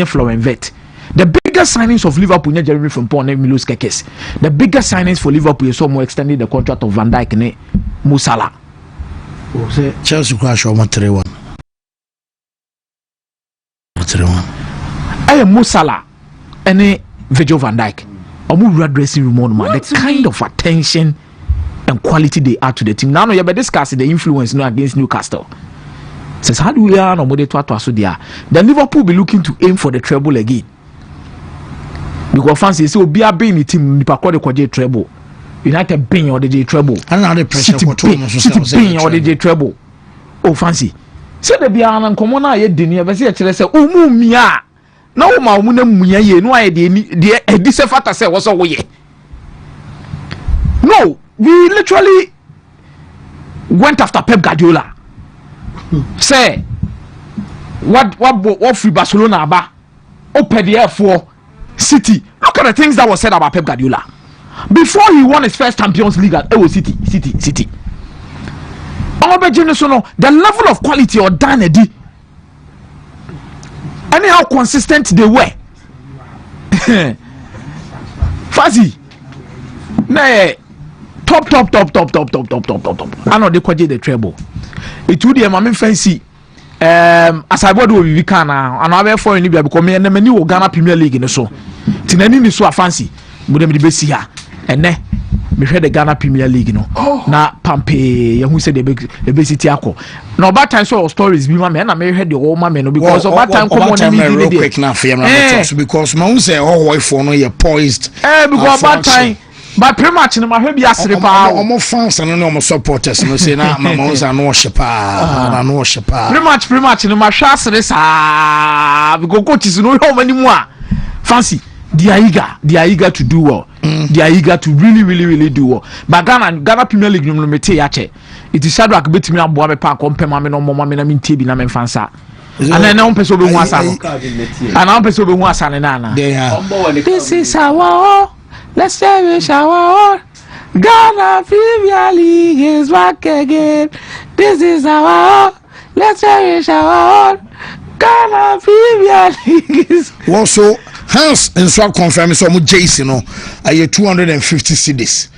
Florian Wirtz. The biggest signings of Liverpool, Jeremy Frimpong and Milos Kekes. The biggest signings for Liverpool is more extending the contract of Van Dijk and Mo Salah. Chelsea crash over 3-1. Mo Salah and Virgil van Dijk. Omu dressing room on man. The kind of attention and quality they add to the team. Now you be discussing the influence against Newcastle. Says how do we are no more the Liverpool be looking to aim for the treble again. Because fancy say obi be in the team nipa kwa the treble. United being or the treble. And now the pressure for being or the treble. Oh fancy. Say the bia na nkomo na ye deni e be say kire say omu mia na wo ma omu na muya ye no aye de edi se fata say wo so wo ye. No, we literally went after Pep Guardiola. Say what free Barcelona aba open the air for City. Look at the things that was said about Pep Guardiola before he won his first Champions League at City. The level of quality or Danedy, anyhow consistent they were. Fuzzy, nah, top. I know they quadruple the treble. It would be a mammy fancy. As I bought we can now, and I have for Libya because me and the new Ghana Premier League in the so. Tinani so a fancy, would be the here, and then me heard the Ghana Premier League, na Pampe, who said the big city ako. Now, bad time so stories be my man, I may heard the old man because of bad time come on real quick now for because Mount say, oh, for no, you're poised. Because bad time. But pretty much in my head, yes, I'm fans and no supporters. No say now, my moms are no shepa. Pretty much in my shots. This because coaches know how many more. Fancy, they are eager to do well. They are eager to really do well. But Ghana Premier League, no me tell you, it is sad like bet me a boy park on Pema no more me na min tebi na men fansa. And then I'm person be one san. And I'm person be one san na. This is our. Let's cherish our own. Ghana Premier League is back again. This is our own. Let's cherish our own. Ghana Premier League is. Also, Hans and Swap confirm some Jason. I 250 CDs.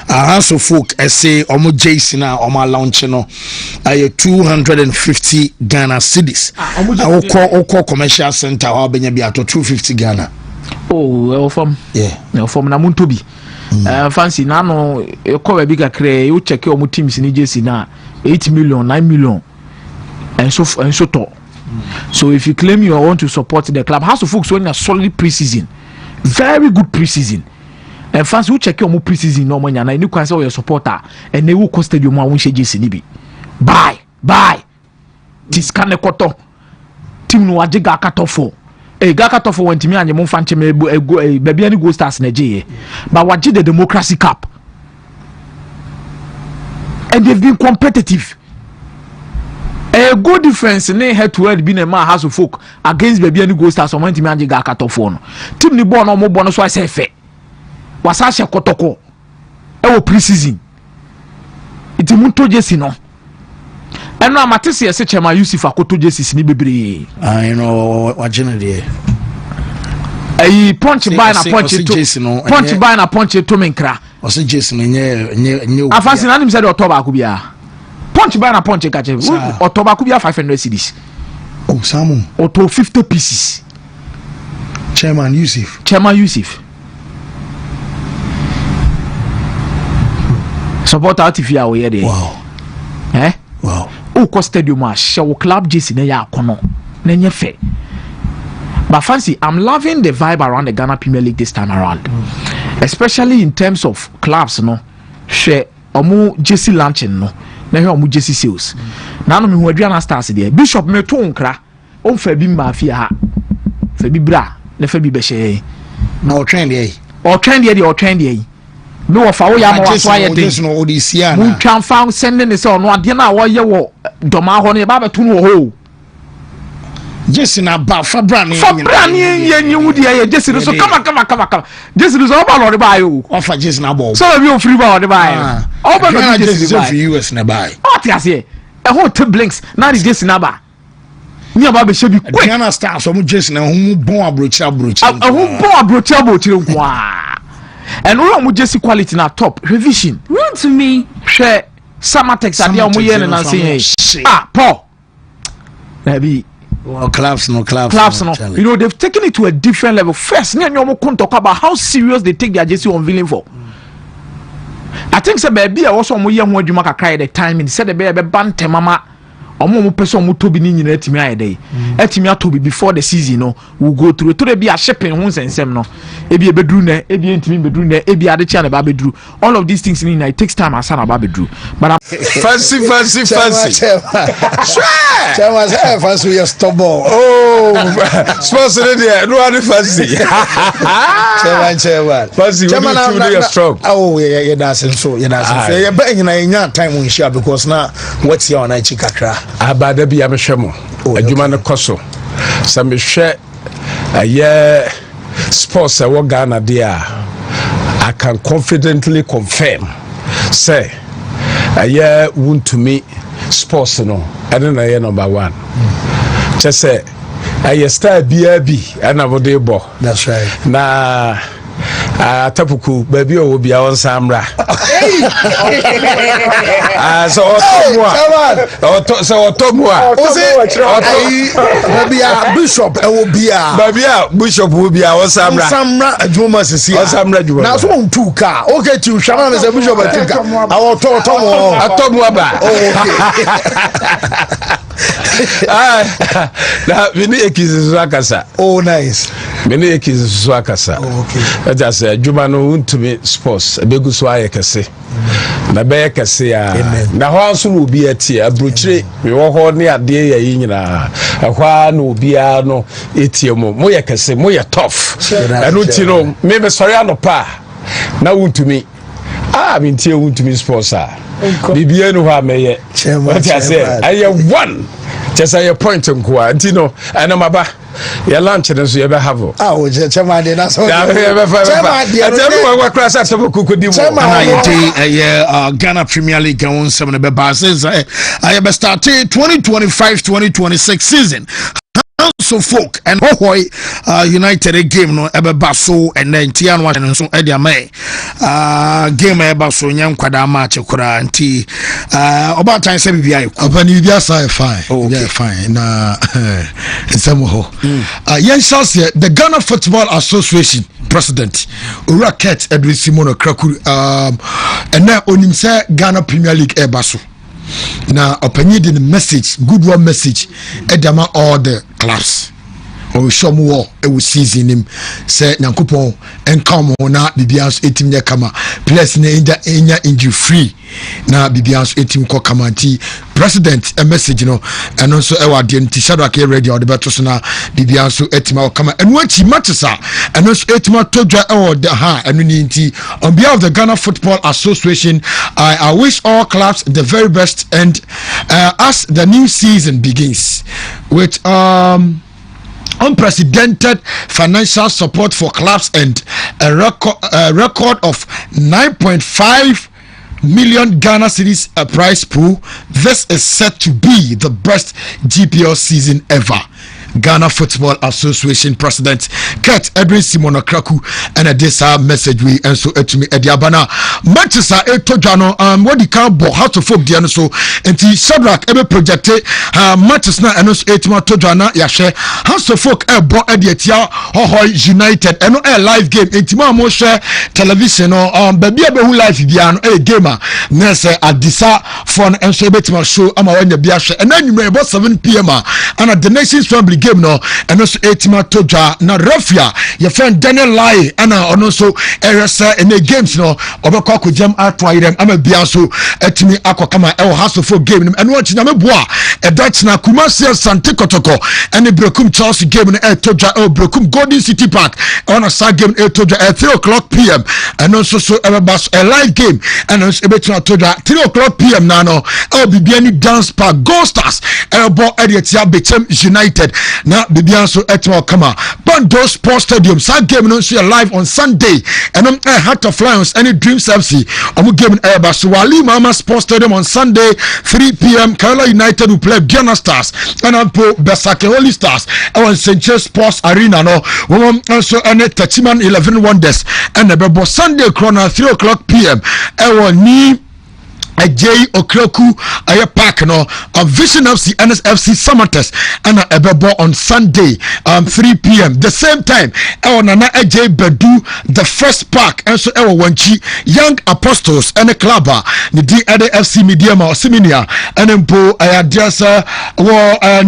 Hans of folk say Omo Jason or my launch. I 250 Ghana CDs. I will call commercial center. I'll be at 250 Ghana. Oh, well, from na Wontumi. Fancy now, you call a bigger cray, you check your teams in EJC now 8 million, 9 million, and so tall. So if you claim you want to support the club, House of Folks won a solid preseason, very good preseason. And fancy you check your preseason no money, and you can say your supporter, and they will cost you more when she JC. Bye. This kind of quarter team no ajiga katofo. Gaka Tofo went to me and you move fancy baby any go stars in but what did the Democracy Cup? And they've been competitive. A good defense in head to head being a man House of Folk against baby any go stars on went to me and Gaka Tofo. Team the born or more bonus was I say was Asha Kotoko. Preseason. It's a Munto Jessino. And now Matisse said Chema Yusuf Akoto Jesse ni bebre. I know what generally. A punch by na punch to punch by na punch to menkra. O se Jason nye Afansi na nim said October akubia. Punch by na punch kache. October akubia 500 cedis. Oh Samu. Auto 50 pieces. Chairman Yusuf. Support Atifia we there. Wow. Wow. Oko stadium a show club JC na ya kono na nye fe. But fancy, I'm loving the vibe around the Ghana Premier League this time around. Especially in terms of clubs no. Share omu JC launching no. Na he omu JC sales. Na no me hu Adriana Stars there. Bishop me to nkra. On fa bi mafia ha. Fa bi bra, na fa bi be she. Na o trend there. O trend there. No of our yam was why no Odyssean. Moon can found sending this on one dinner while you were Doma Honey Baba to ho. Just in a bar for branding, you would hear just so come. This is all about the bio. Offer just now. So you free about the bio. Over just for US nearby. What you say? A whole two blinks, not just in Abba. Near Baba should be Ghana stars, some just now who born a brooch. A who born a brooch. And all of just quality na top revision. Run to me. Share Samatex and the Paul. Maybe clubs no. You know they've taken it to a different level. First, you talk about how serious they take their JC unveiling for. I think say baby I also mo year ho adwuma kakra the time in said the baby bante mama omo person mo tobi ni nyina atimi ayede atimi atobi before the season no we go through to be a shipping ho sensem no ebi ebedru na ebi entimi bedru na ebi ade chia na ba bedru all of these things in it takes time asana ba bedru but fancy Chairman say fancy we stubborn sponsor there no any fancy Chairman fancy we strong yeah that's so yeah but you know time we share because now what's your night kakra abada bi amhwemo adwuma no kɔ so sɛ mehwɛ ɛyɛ sports ɛwɔ Ghana there I can confidently confirm say ɛyɛ Wontumi sports no ɛne na ɛyɛ number 1 kyɛ sɛ ɛyɛ star biara bi ɛna wode bɔ. That's right. Na Tapuku, baby, will be our Samra. So, maybe a bishop, I will be a bishop will be our Samra. Samra, Dumas is here. Samra, now, so 2 car. Okay, to Shaman as a bishop, I think our now, we need a kiss Swakasa. Oh, nice. Many a kiss Swakasa. Okay. That's a Jumano Wontumi sports, a big swaya case. Na bɛyɛ kɛse a na hɔ nso no obi atie abrokyire me wɔ hɔ ne adeɛ yɛ yi nyinaa ɛhɔ no obi a no etie mo yɛ kɛse mo yɛ tough ɛno ti no me sɔre anopa na Wontumi me ntie Wontumi sports a bibie no hɔ a mɛyɛ wɔte ase ɛyɛ 1 just a point nkoa nti no ɛna maba your lunch and so you ever have. Oh, Chairman, that's all. Ghana Premier League on 7 says I have started 2025-2026 season. So folk and United game no ebe baso and then Tian one so Edia May game ebe so nyam kwada match kura nti about time say bia opani bia say fine yeah fine na nsemo yen shall the Ghana Football Association president Uraket Edwin Simono Kraku and now onim say Ghana Premier League ebe so na opani the message good one message edama all the clubs o show mo e wo season nim say nyankopon enka mo na bibians etim nya kama players na enya injury free na bibians etim ko kama nti president a message no eno so e wade nti Shadrack ready o de beto so na bibians etima kama eno achi matisa eno so etima todwa e o de ha eno ni nti on behalf of the Ghana Football Association I wish all clubs the very best and as the new season begins with unprecedented financial support for clubs and a record of 9.5 million Ghana cedis prize pool. This is set to be the best GPL season ever. Ghana Football Association President Kurt Edwin Simono Kraku and a desa message we and so to me Ediabana Manchester Etojano what the can bo how to folk diano so and Shadrack ebe projected Manchester and also Etima Tojana Yashe House of Folk bo Ediatia Hohoi United and no live game Etima mo share television or baby who live diano gamer nese Adisa phone and so betima show ama when the biashe and then you may about 7 p.m. and at the Nations Family game no and also Etima Toja na Rafia your friend Daniel Lai and also eresa in the games no obekwa ko jam atwa them ama bia so etimi akokama e House of game and watch na meboa e dat na Kumasi Sante Kotoko and the Brekum Chelsea game no Toja Brekum Golden City Park on a side game Toja at 3:00 p.m. and also so a live game and also Ebetima Toja 3:00 p.m. na no Bibiani Dance Park Gold Stars ebo Ediatia Bechem United na Bibian so etwa kama Bando Sports Stadium side game no so live on Sunday and Heart of Lions any Dreams FC game eba so Wali Mama Sports Stadium on Sunday 3 p.m. Kerala United will play Ghana Stars and Ampo Besake Holy Stars on St. James Sports Arena no also any Tachiman 11 Wonders and the Sunday corner 3:00 p.m. ni Ajay Okroku Aya Park no Vision FC NSFC Samates and Ebebo on Sunday 3 p.m. the same time Nana Ajay Bedu the first park and so Wanchi Young Apostles and a clubber the FC Mediama or Seminia and Empo Ayadressa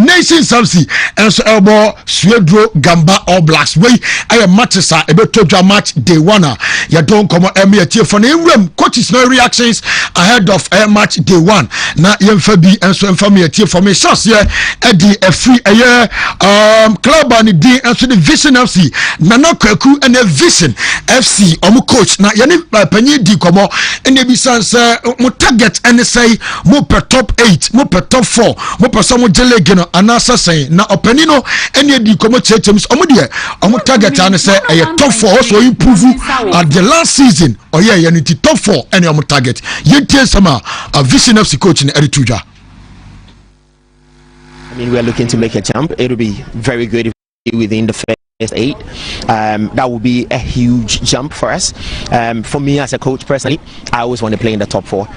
Nations FC and so Elbo Swedro Gamba All Blacks way Aya Matisa Ebetoja match day one ya don't come Emia for name coaches no reactions ahead of off match day 1 na yemfa bi enso emfa me tie for me chance here edi a free club and di enso the Vision FC Nana Kwaku and a Vision FC omo coach na yene panyi di komo ene bi sanse mo target ene say mo per top 8 mo per top 4 mo per so mo jelege no anasa say na opani no ene di komo chechems omo de omo target ene say e top 4 so improve at the last season oh yeah unity top 4 ene omo target yentie sama a Vision FC coach in Erituja. I mean, we are looking to make a jump. It will be very good if within the first 8. That would be a huge jump for us. For me as a coach personally, I always want to play in the top 4.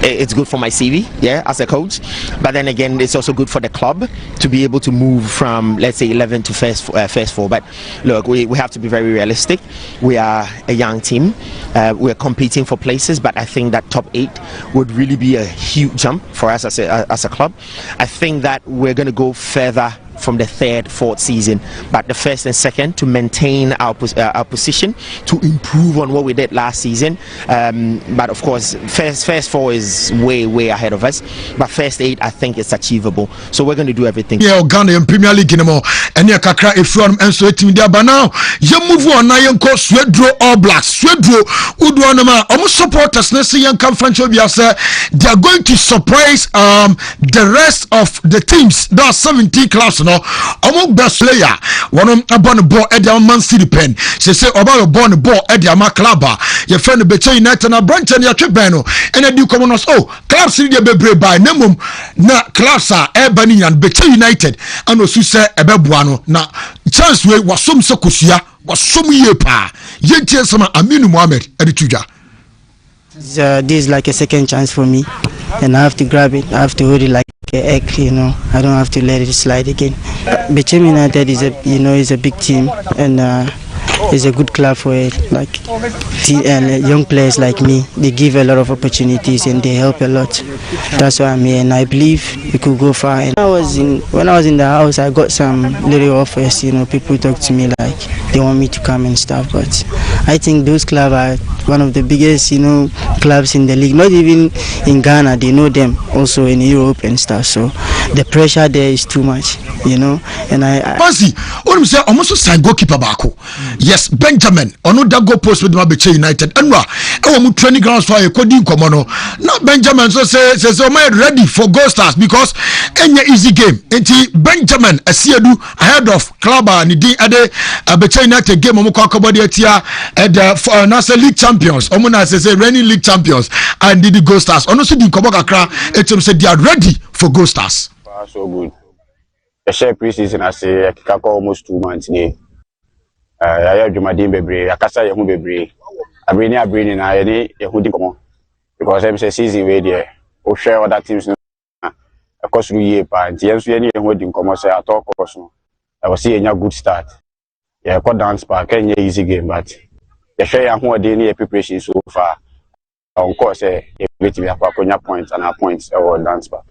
It's good for my CV, yeah, as a coach, but then again it's also good for the club to be able to move from, let's say, 11 to first 4. But look, we have to be very realistic. We are a young team, we're competing for places, but I think that top 8 would really be a huge jump for us as a club. I think that we're going to go further from the 3rd, 4th season, but the 1st and 2nd to maintain our position, to improve on what we did last season. But of course, first 4 is way ahead of us, but first 8 I think it's achievable. So we're going to do everything. Yeah, Ghanaian Premier League anymore. And yeah, kakra ifrom and so team there. But now you move on. Now you go Swedro All Blacks. Swedro Udwanama. Almost supporters. Let's see young conference. They are going to surprise the rest of the teams. There are 17 clubs. Among best player, one of a born ball at the Man City pen. She say about a born ball at the Maclaba. Your friend Beche United and branch and your tribunal. And I do come on us. Oh, clubs in the Bebre by Nemum. Na clubs are Ebony and Beche United. And also say Ebebuano. Na chance way was some Sokusia was some year pa. Yet some Aminu Mohammed Erituja. This is like a second chance for me, and I have to grab it. I have to hold it like an egg, you know. I don't have to let it slide again. Bechem United is a big team, and it's a good club for it. Like young players like me, they give a lot of opportunities and they help a lot. That's why I'm here, and I believe we could go far. And when I was in the house, I got some little offers. You know, people talk to me like they want me to come and stuff. But I think those clubs are one of the biggest, clubs in the league. Not even in Ghana, they know them also in Europe and stuff. So the pressure there is too much, And Pansi, say almost sign goalkeeper bako. Yes, Benjamin. Ono that go post with Beche United. Anwa, mu training grounds for a coding komono. Not Benjamin. So say ready for Gold Stars because any easy game. Enti Benjamin Asiedu ahead of club and the ade Beche United game omo kwakobodi etia at the national league champions. Omo na say reigning league champions and the Gold Stars. Ono so di kobo kakra etum say they are ready for Gold Stars. So good. The share pre-season I say I kick almost 2 months there. I have Jumadin Bebre, I can't say Yahu Bebre. I bring in I any Yahudi come on because I'm say season way there. Or share other teams across the year, and yes, we any Yahudi come say I talk also. I was seeing a good start. Yeah, got dance park, any easy game, but the share Yahu daily preparation so far. Of course, we have a points and our points or dance park.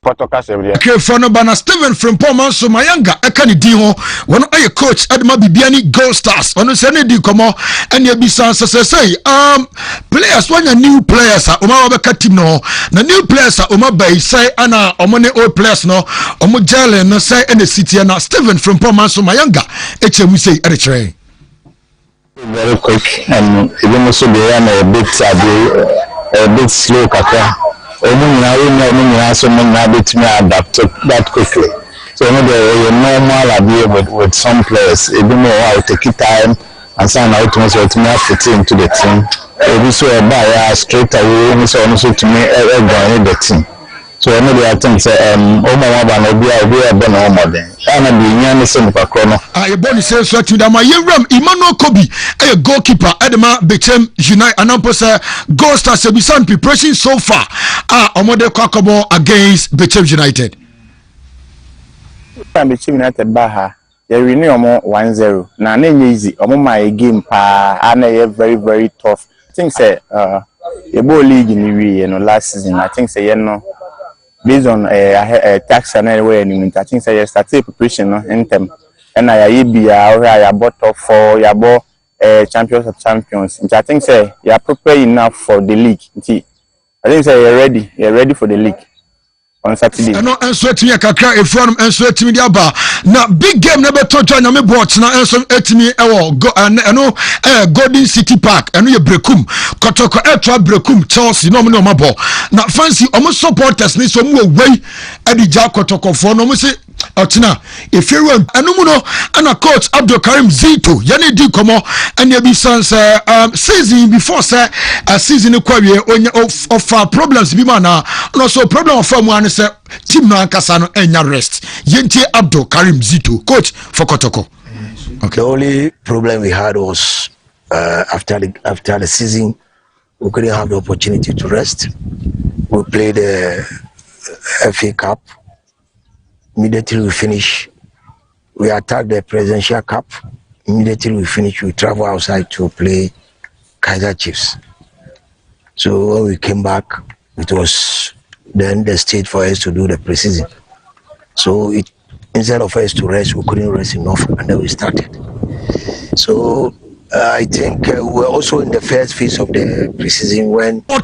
Okay, for no bana Steven from Poman so Mayanga ekani di ho wono aye coach Adama Bibiani Gold Stars ono se ne di komo ene bisa say players when new players oma wabeka team no na new players oma bai say ana omone old players no omo jale no say ene city na Steven from Poman so Mayanga echemu say ere very quick and even also they are a bit slow kaka. So adapt that quickly. So the normal with some players, even though I'll take it time and some out to fit into the team. So by straight away, so also to me going the team. So I think Boni says to the Emmanuel Kobe, a goalkeeper, Adama Bechem United, and Gold Stars Bisan preparation so far. Omode Kwakobo against Bechem United. Bechem United Baha, they renew 1-0. Now, easy. My game very, very tough. I think say the ball league in the last season. I think say based on tax and anyway, I think say started preparation in them. And I bought top 4, champions of champions. I think say you are prepared enough for the league. I think say you're ready for the league on Saturday. I know answer to me kakra e from answer to me dia ba na big game na beto join na me bought na answer etimi go Golden City Park eno ye Brekum Kotoko Etra Brekum Chelsea no me no mabo na fancy omo supporters ni so mu wei adija Kotoko for no mo se otina if you want anumu no ana coach Abdul Karim Zito yani di komo anya bi sense season before say season kwawie of problems bi man na no so problem of am one say team no ankasa no enya rest yenti Abdul Karim Zito coach for Kotoko. Okay. The only problem we had was after the season we couldn't have the opportunity to rest. We played the FA Cup. Immediately we finish, we attack the Presidential Cup. Immediately we finish, we travel outside to play Kaiser Chiefs. So when we came back, it was then the stage for us to do the preseason. So instead of us to rest, we couldn't rest enough, and then we started. So I think we're also in the first phase of the preseason when no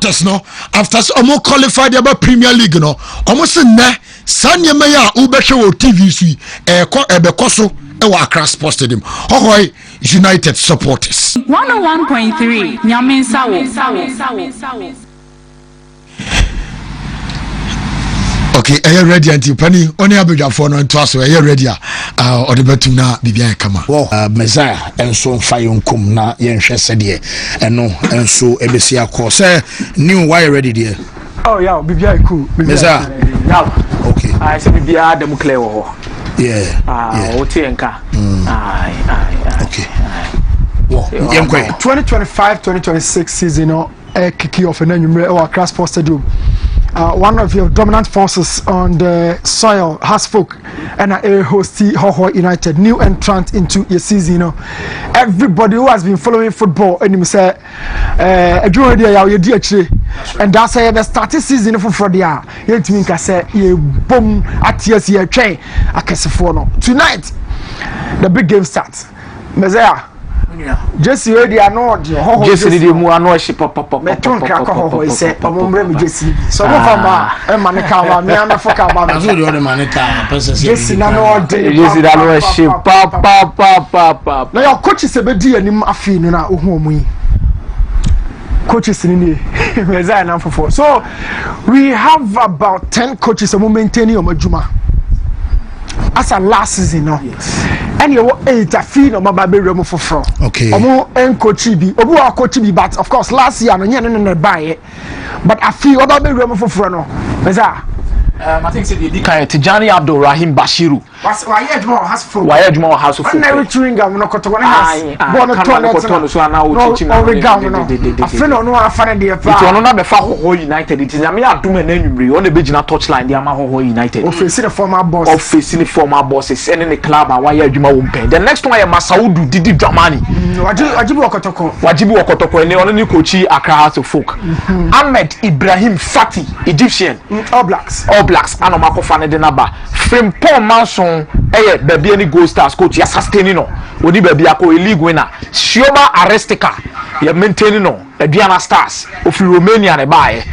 after almost qualified about Premier League no almost na sanya meya ubehwe wo TV su ebekoso e wa Accra Sports Stadium Hohoi United supporters 101.3 Nyamensa wo. Okay, are you ready anti pani only abidja for no to aso are you ready or the betum na bibia kama well Messiah enso fayonkum na yenhwe sede eno enso ebesi akọ say new why ready there oh yeah bibia cool Messiah yeah okay I say bibia dem clear wo yeah o tie nka okay well 2025-2026 season no kickoff na nwumre o Accra Sports Stadium. One of your dominant forces on the soil has folk and a hosty Hoho United, new entrant into your season. You know, everybody who has been following football and you say, and that's the starting season for Friday. You think I say, you boom at yes, you train. I can say for no tonight. The big game starts. Messiah. Jesse ready or not? Jesse did mu ano shi pop. Me ton ka ko say omomre me Jesse. So mo fama e manika wa me am foka ba me. Azu the manika person say. Jesse na no dey. Jesse da no shi pop. Na your coach se be di anim afi no na ohu omu yi. Coaches ni Messiah na fofo. So we have about 10 coaches who maintaining omajuma. As a last season no. And you 8 afi no mababe remo foforo. Okay. Omo en coach bi. Obu wa coach bi but of course last year no no buy. But afi obabe remo foforo no. Messiah I think say the kind Tijani Abdul Rahim Bashiru. Why Edmo has full. Why Edmo has full. Na returning am no koto na has. Bon toilet so na o teaching. No afi no afa dey pa. It ono na be fa Hoho United. It na me adum na nwumre. On be gina touchline dey ama Hoho United. Office the former boss. Office the former bosses and the club and why adwuma wo mpɛ. The next one is Masaudu Didi Dramani. Wajibu Okotoko. Ene ono ni coach Accra House of Folk. Ahmed Ibrahim Fati Egyptian. All Blacks ano makofa ne de naba Frimpong Manson baby any Gold Stars coach ya sustain no oni baby akọ league winner Shioma Arestica ya maintain no Aduana Stars of Romania ne bae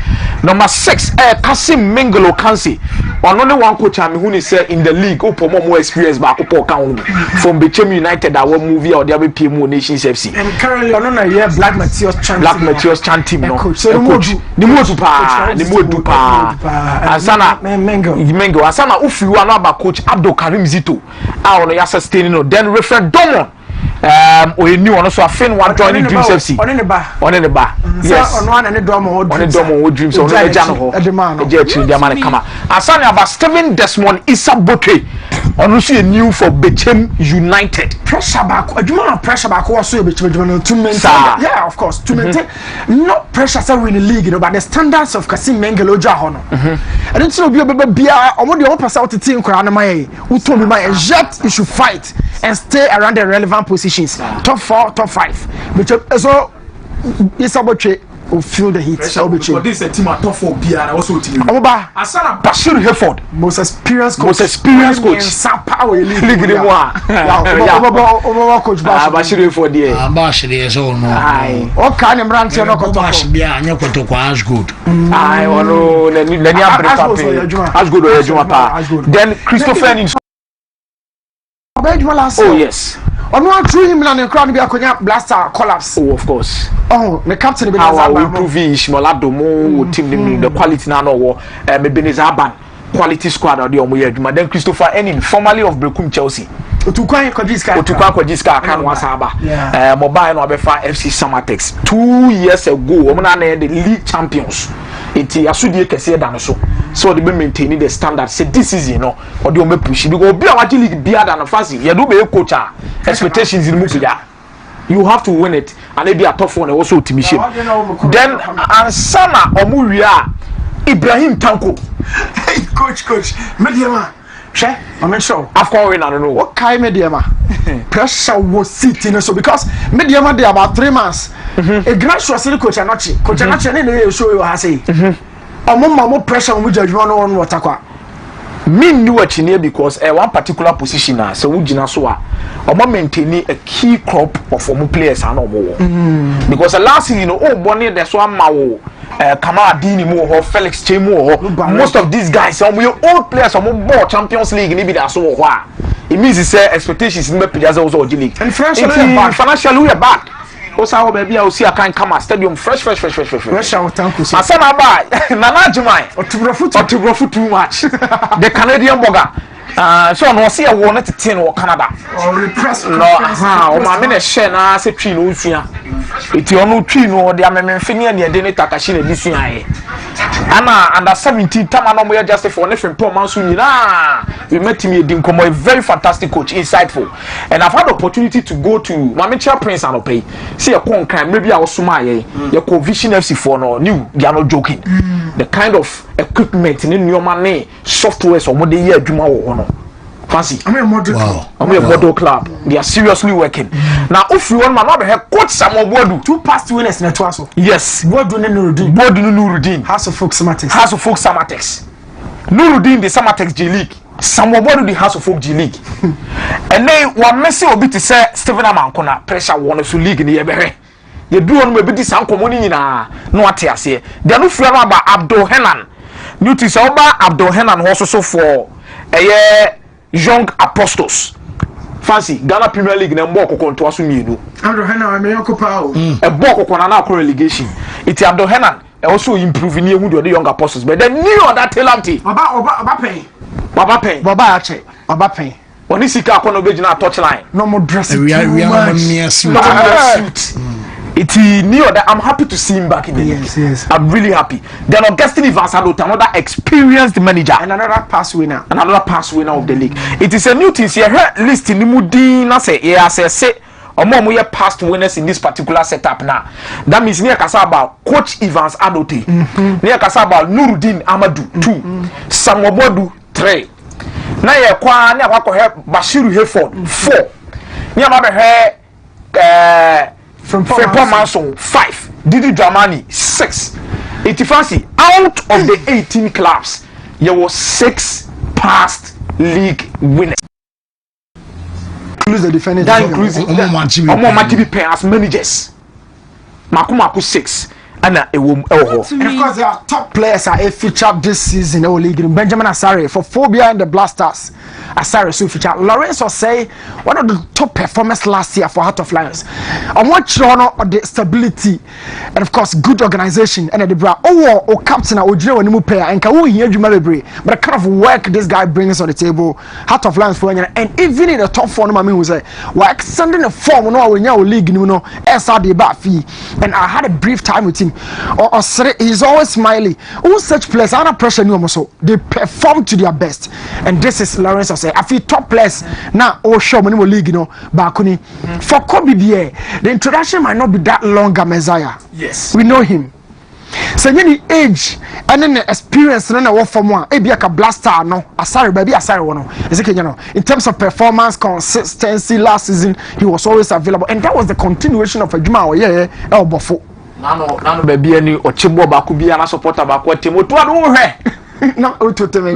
number 6 Kasim Mengelo Kansi one one coach am who say in the league opo more experience ba akọ kan from Bechem United that one movie or the PM Nations FC and currently on na here Black Matthias Chan team no coach so the modu pa asana Mengo asana ufiwa na ba coach Abdul Karim Zito ono ya sustain no then referendum we knew on so afin one joining Dreams FC on the bar yes on one and the domo Dreams on the jano ho the man kama asana about Steven Desmond Issa Botre on so new for Bechem United pressure back adwuma pressure back was so Bechem to maintain yeah of course to maintain not pressure so win the league but the standards of Kasim Mengelo ja ho no and it's no be bia omo de 1% to team kora na mai utomi mai jet you should fight and stay around the relevant positions top 4 top 5 but so Issa Botre will feel the heat. So this is a team at top 4 PR also team. Oba Asana Bashir Hayford, most experienced coach. Sapa league the one. Yeah, coach Bashir Hayford there. Bashir is all no. What kind of branch you know? Bashir be anya kotoko as good. I want to as good or Juma. Then Christopher in oh yes. On one through him and crown be a blaster collapse. Oh, of course. Oh, the captain be how we improve Ishmoladomo team the quality now no maybe Zaban quality squad or the Omoyeduma. Then Christopher Enin, formerly of Brekum Chelsea. Otukwa Kojiska can wasaba. Mobile no befa FC Samatex 2 years ago. Omna the league champions. Iti asudie kese dan so they be maintaining the standard. Say this season no or the ome push because be our league bigger than fancy. You do be a coach expectations in Mukuya. You have to win it and they be a tough one also ultimation. Then Ansana Omuria Ibrahim Tanko. Hey coach Mediama. She, I'm sure. After win, I don't know what kind of Mediama. Pressure was sitting so because Mediama there about 3 months. A gracious coach Anachi. Coach Anachi and show you how say. More pressure on which you want what aqua. Me knew what you because one particular position so we so maintaining a key crop of former players and no more. Because the last season, Bonnie, there's one Mao, Kamara Dini Mo, Felix Chemo, most of these guys, some we old players, some more Champions League, maybe that's so why. It means it's expectations in the players also league. And financially we are back. Also, baby, I will see a kind come stadium fresh. Asana buy Nana Jumai or to grow too much. The Canadian boga. So no see a one to 10 or Canada. Or repress no, my minute share na se tree no fia. It you no tree no the amem fini and the dene takashine this year. Anna under 17 time no more just for different poor man so we met him a very fantastic coach, insightful. And I've had the opportunity to go to Managerial Prince and pay. See a con maybe I was sumaye your Vision FC for no new they are not joking. The kind of equipment in your money software so more the year Juma or fancy. I'm a model club. I'm a model club. They are seriously working. Now if you want my mother have coach some Bodu 2 past winners in a twaso. Yes, Bodu Nurudin. House of Folk Samatex. Nurudin the Samatex G League. Some Bodu the House of Folk G League. And then one message will be to say Stephen Amankona pressure one to league in the Ebere. You do on maybe this uncommon no atiase. They are no fear about Abdul Henan. Notice about Abdul Henan also for a year young apostles. Fancy Ghana Premier League na mboko konto aso mienu. Abdul Henan me yokopa o. E boko kona na relegation. It's Abdul Henan also improving here with the young apostles. But then new other talent. Baba Ache. When is Sika kono be na touchline. No more dressing. We are suit. It's new that I'm happy to see him back in the league. Yes. I'm really happy. Then Augustine Evans another experienced manager and another pass winner of the league. It is a new thing here list in Mudina say omo past winners in this particular setup now. That means near kasa about Coach Evans Adote. Near kasa about Nurudin Amadou 2. Samobodu 3. Na ye kwa ne akwa he Bashiru Hayford 4. Near ma from Manson 5, Didi Dramani 6. It's fancy. Out of the 18 clubs, there was 6 past league winners. Includes the defenders. That includes as managers. Makumaku 6. And of course, their top players are featured this season in our league. Benjamin Asare for Phobia and the Blasters. Asare so featured. Lorenzo say one of the top performers last year for Heart of Lions. I want you to honor the stability and of course good organization and the bra. Oh, captain Ojiro and Nimu player and can hear you but the kind of work this guy brings on the table. Heart of Lions for and even in the top 4 no who say we're extending the form no when your league no SRD back fee. And I had a brief time with him. Or he's always smiling. All such players under pressure no so they perform to their best. And this is Lawrence say I feel top players now show money league Bakuni. For Kobe the introduction might not be that longer Messiah. Yes. We know him. So any age and then the experience no work for one Ebiaka blaster no Asare baby Asare no in terms of performance consistency last season he was always available and that was the continuation of Ejuma Bofo. nano baby any ochimbo baako bia na supporter baako temo to ado wo hwe na ototeme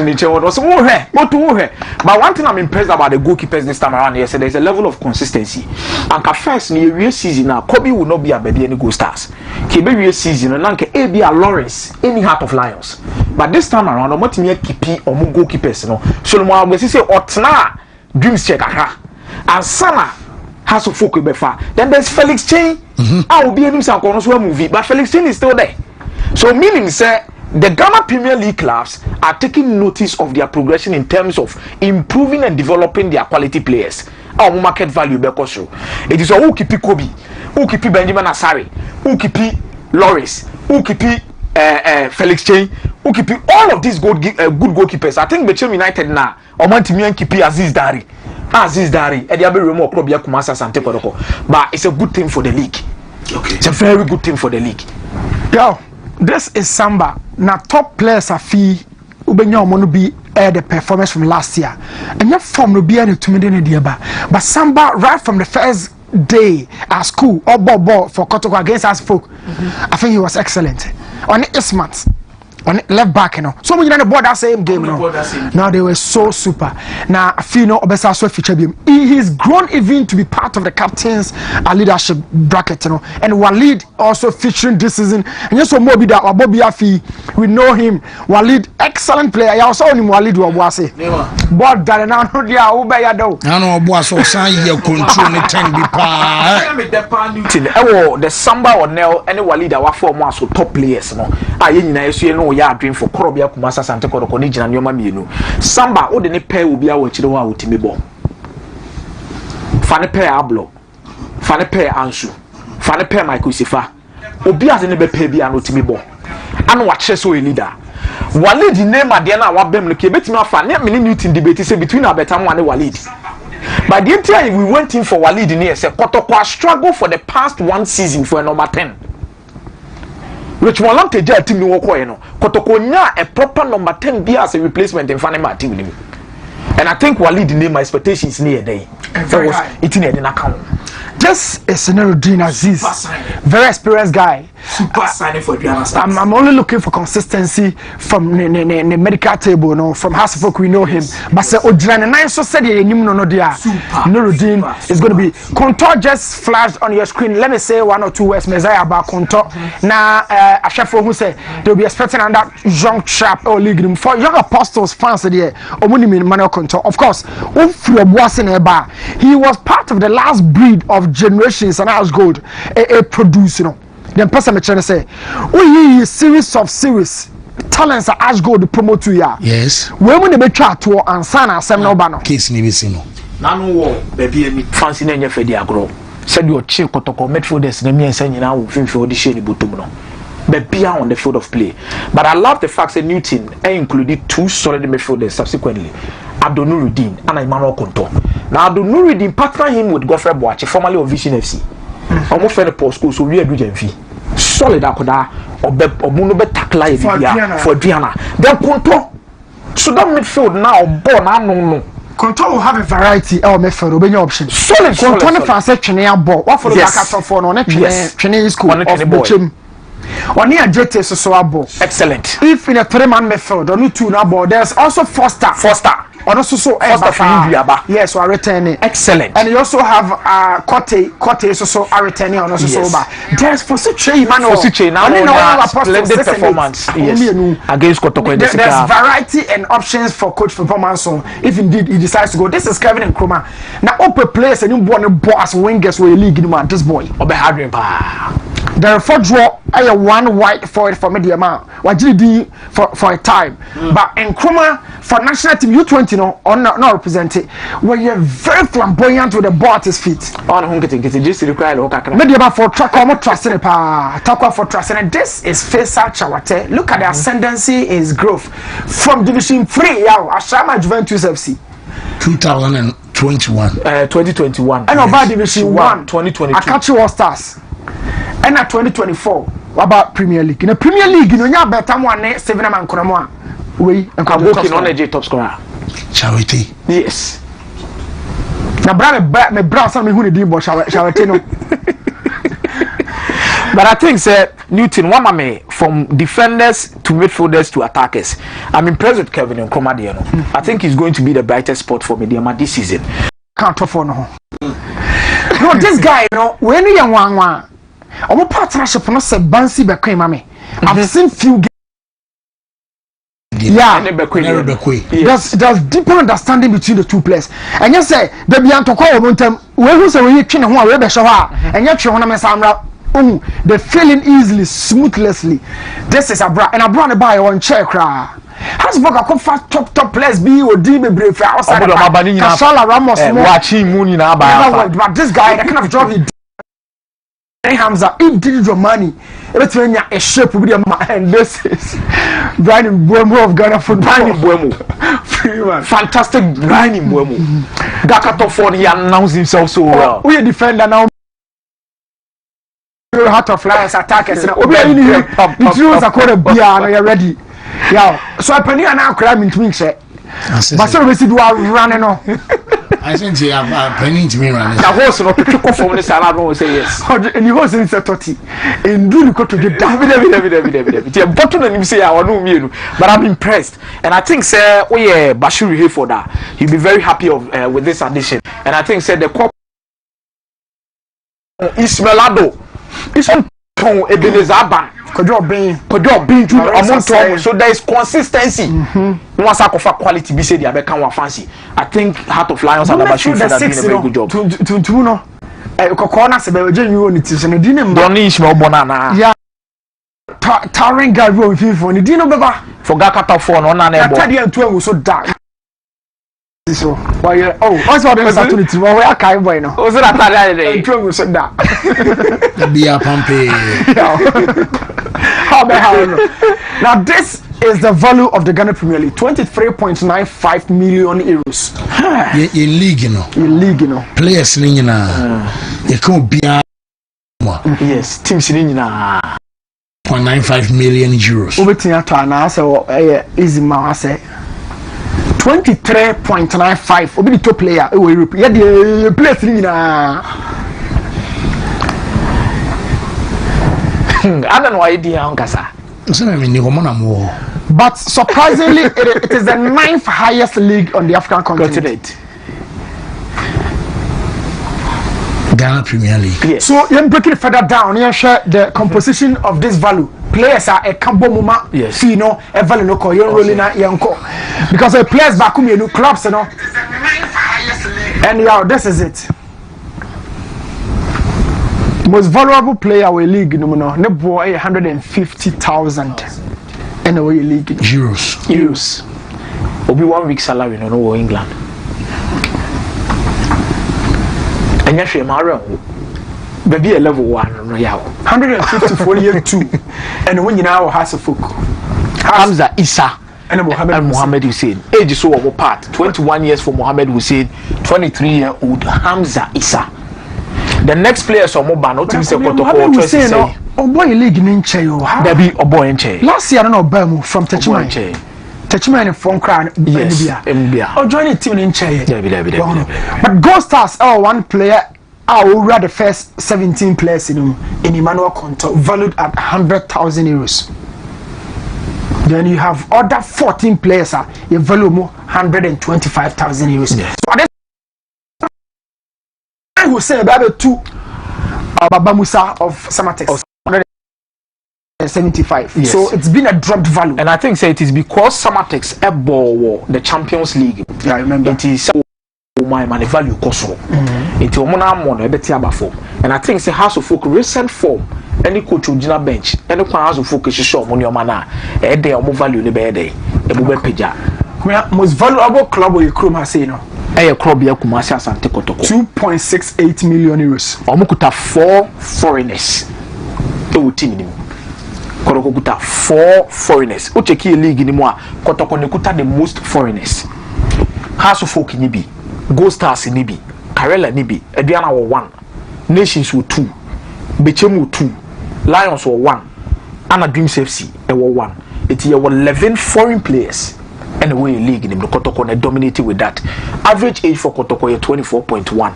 ni chewo so wo hwe but one thing I'm impressed about the goalkeepers this time around here, there's a level of consistency. And first ni every season now Kobe will not be a baby any goal stars ke be season and nanke e be a Lawrence any Heart of Lions, but this time around omotimi keepy omo goalkeepers no so mo agbe say otna dreams check aha and Sana has a focus befa. Then there's Felix Chain. I will be in some movie, but Felix Chain is still there. So meaning say the Ghana Premier League clubs are taking notice of their progression in terms of improving and developing their quality players. Our market value because it is who keep Kobe, who keep Benjamin Asari, who keep Loris, who keep Felix Chain, who keep all of these good goalkeepers. I think Manchester United now or Mantimian keep Aziz Dari. Aziz Dari, but it's a good thing for the league. Okay. It's a very good thing for the league. Yo, this is Samba. Now top players are fee ubenya omono be the performance from last year. And your form will be any 2 million diaba. But Samba right from the first day at school or ball for Kotoko against us folk. I think he was excellent. On Ismat. On left back, you know. So many on the board that same game, you know. Now they were so super. Now I feel no Obesa so feature him. He's grown even to be part of the captain's leadership bracket, you know. And Walid also featuring this season. And yes, so Mobi that Bobby Afi, we know him. Walid, excellent player. I also know him Walid Wabwase. But that now no dia Ubaya do. I know Wabwase sign your control me 10 be pa. The Samba or Nel any Walid that were four so top players, you know. You know ya dream for Korobia Kumasa Sante Koroko ni jina nyoma mienu. Samba o de ne pair will be our chile wa utimi bo. Fane pair Ablo. Fane pair Ansu. Fane pair Michael Sifa. Obi as ne be pair bi an utimi bo. Ano wache so a leader. Walid name adiana wa bem no ke betimi afa ne me Newton debate say between Abetam and Walid. By the time we went in for Walid in here say Kotoko struggle for the past one season for a number 10. Which one long team ni woko no Kotoko nya a proper number 10 be as a replacement in Fanema team. And I think Walid name my expectations near day. That was it in the account. This is Nuruddin Aziz, very experienced guy. Super signing for Diana. I'm only looking for consistency from the medical table, you know, from Hasselfolk we know him. But say Odran and I so said no dia. Nuruddin is going to be Contour just flashed on your screen. Let me say one or two words Messiah about Contour. Now a chef who said they'll be expecting on that young chap or league for young apostles fans there. Omuni Manuel Contour. Of course, he was part of the last breed of generations and as gold a produce, you know. Then person me trying to say we series of series talents are as gold promote to ya. Yes. When we be try to answer na sem no ba no. Case ni be sino. Na no wo baby any fancy na nya fedi agro. Said your chief Kotoko midfielders na me ensa nyina wo finfi odi share ni botom no. Baby on the field of play. But I love the fact that Newton included 2 solid midfielders subsequently. Abdul Nuruddin and Emmanuel Konto. Now Abdul Nuruddin partnered him with Godfrey Boache, formerly of Vision FC. Almost friend of Post School, so we are doing fee. Solid akoda or Munobe tackle for Diana. Then Konto. So that midfield now born no. Control will have a variety of midfield obey options. Solid Control France Chinese ball. What for the back for no Chinese school of Bochim. On here JT so ball. Excellent. If in a 3-man midfield or 2 now ball, there's also Foster. Or also so yes, so are returning. Excellent. And you also have Kote so are returning on also so ba. There's for such a man for such a now splendid performance. Yes. Against Kotoko. There's variety and options for coach performance. So if indeed he decides to go, this is Kevin Nkrumah. Now open players and you born as wingers where league in man this boy. Obe Hadrian pa. There are 4 draw. I have 1 white for it for media man. What did he for a time? But Nkrumah for national team U20 no or not represented. Where you're very flamboyant with the ball at his feet. On home getting just required media for track or trust in pa. Talk for trust and this is Faisal Chawate. Look at the ascendancy is growth from Division 3 Ashama Juventus FC 2021 2021 and about Division 1 2022 Akachi All Stars. And at 2024, what about Premier League? In the Premier League, you know, you have better one, 7 man Konamwa. We and I'm working on a top scorer. Charity. Yes. Now, brother, me brother, me who did but Charity no. But I think say Newton Wamame from defenders to midfielders to attackers. I'm impressed with Kevin Nkrumah there. I think he's going to be the brightest spot for me this season. Can't afford no. No, this guy, when you one. Our partnership no say Bansi Bekwe mame. I've seen few there's deeper understanding between the two players. And you say they be to call one time we say we twin ho we be show and you twe ho na me samra they feeling easily smoothly. This is a bra and a bra ne buy one chair cra. Has Boga come fast top players be odi bebre for outside. Kasala Ramos watching Muni na ba. But this guy that kind of job he Hamza individual money everything a shape with your and this is Brian Mbuemo of Ghana football. Fantastic Brian Mbuemo. Dakato for he announced himself so well. We defender now heart of lions attackers now obi any the dreams are called bia now you ready. Yeah, so I penny and now cry me to say but so we see do running no I think you have penny to me running. The horse not to kick from the salad will say yes. And the horse in 30 and do go to get down. The bottom and you say I want no but I'm impressed and I think say oh yeah Bashir here for that he'll be very happy of with this addition and I think say the corp Ismailado Ismail Ebenezer Ban Kodo being so there is consistency. Once I offer quality, be said, I can fancy. I think Heart of Lions and Bashir for that doing a very good job. To no, Kokona said, "Genuine it is and didn't Donny Ishmael Bonana." Yeah, Tarring Garo if you for the dinner baba for Gakata for no none. And 12 was so dark. So why? Oh, what's what the opportunity? Well, I can't buy no. Was it that day? 12 was so dark. Be a pumpy. Now this is the value of the Ghana Premier League 23.95 million euros. In league, you know. In league, you know. Players, you know. They can't be yes, teams in 0.95 million euros. Over to now, so easy man, I say 23.95. Obi the top player. Yeah, the players in I don't know idea on Kasa. But surprisingly, it is the 9th highest league on the African continent. Ghana Premier League. Yes. So you're breaking it further down. You share the composition of this value. Players are a Cambo Muma, yes. Fino, Evalino, you're rolling out Yanko. Because the players back home, you know, clubs, you know. And yeah, this is it. Most valuable player we league no ne boy 150,000 and away league euros obi 1 week salary no England and you share baby a level 1 no yawo 150 for year 2 and when you now has a folk Hamza Issa and Mohammed Hussein age so over part 21 years for Mohammed Hussein 23-year-old Hamza Issa. The next player so mo ban no team say protocol to say oh boy league nin che yo there be oh boy nche last year no Bamu from Techman from Crown Mbia oh join the team nin che there be but Gold Stars one player read the first 17 players in Emmanuel Konto valued at 100,000 euros. Then you have other 14 players you value more 125,000 euros. Yes. So I will say about two Baba Musa of Samatex 175. Yes. So it's been a dropped value. And I think say it is because Samatex ebor the Champions League. Yeah, I remember. It is my money value koso. It omona mo no ebeti abafo. And I think say House of Folk recent form any coach ojina bench any House of Folk show money omana e dey omo value ne be dey e bo be peja. Most valuable club we Chrome has say no. Club ya Kumasi Asante Kotoko 2.68 million euros. Omukuta 4 foreigners. Team ni. Kotoko kuta 4 foreigners. O check league ni mo a Kotoko ne kuta the most foreigners. House of Folk ni bi, Gold Stars ni bi, Karela ni bi, Ediana were 1, Nations were 2, Bechemu 2, Lions were 1, Anna Dreams FC were 1. It here were 11 foreign players. Anyway, league in the Kotoko dominated with that. Average age for Kotoko is 24.1.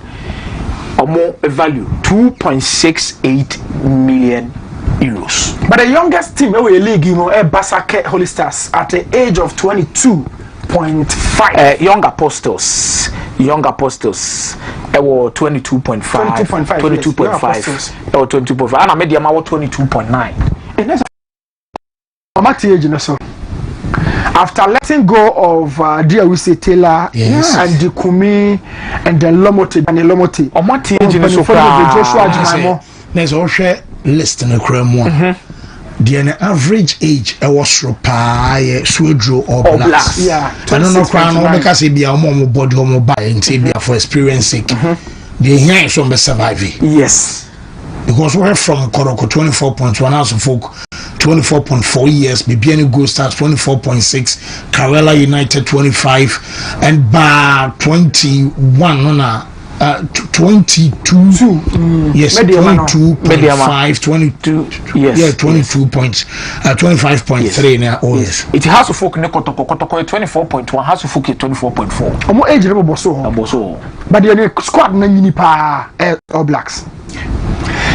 Or more value 2.68 million euros. But the youngest team in the league, you know, Basake Holy Stars at the age of 22.5. Young Apostles, were 22.5, 22.5, or 22.5, and I made the amount 22.9. And that's after letting go of dear we say Taylor and the Kumi and the Lomote and the Lomote. There's also list in the crème. The average age was Swedro or Blacks. Yeah, I don't know because it be a more body or buy and say for experience sake. The here is on the surviving. Yes. Because we're from Koroko 24.1 hours of folk 24.4 years, Bibiani Gold Stars 24.6, Karela United 25, and Bar 21 on 22. Yes, 22.5, 22. Yes, yeah, 22 points, 25.3 now. Oh yes. It has to folk Nekotoko 24.1, has to folk 24.4. Omo age level boso. But the squad na nyini pa All Blacks.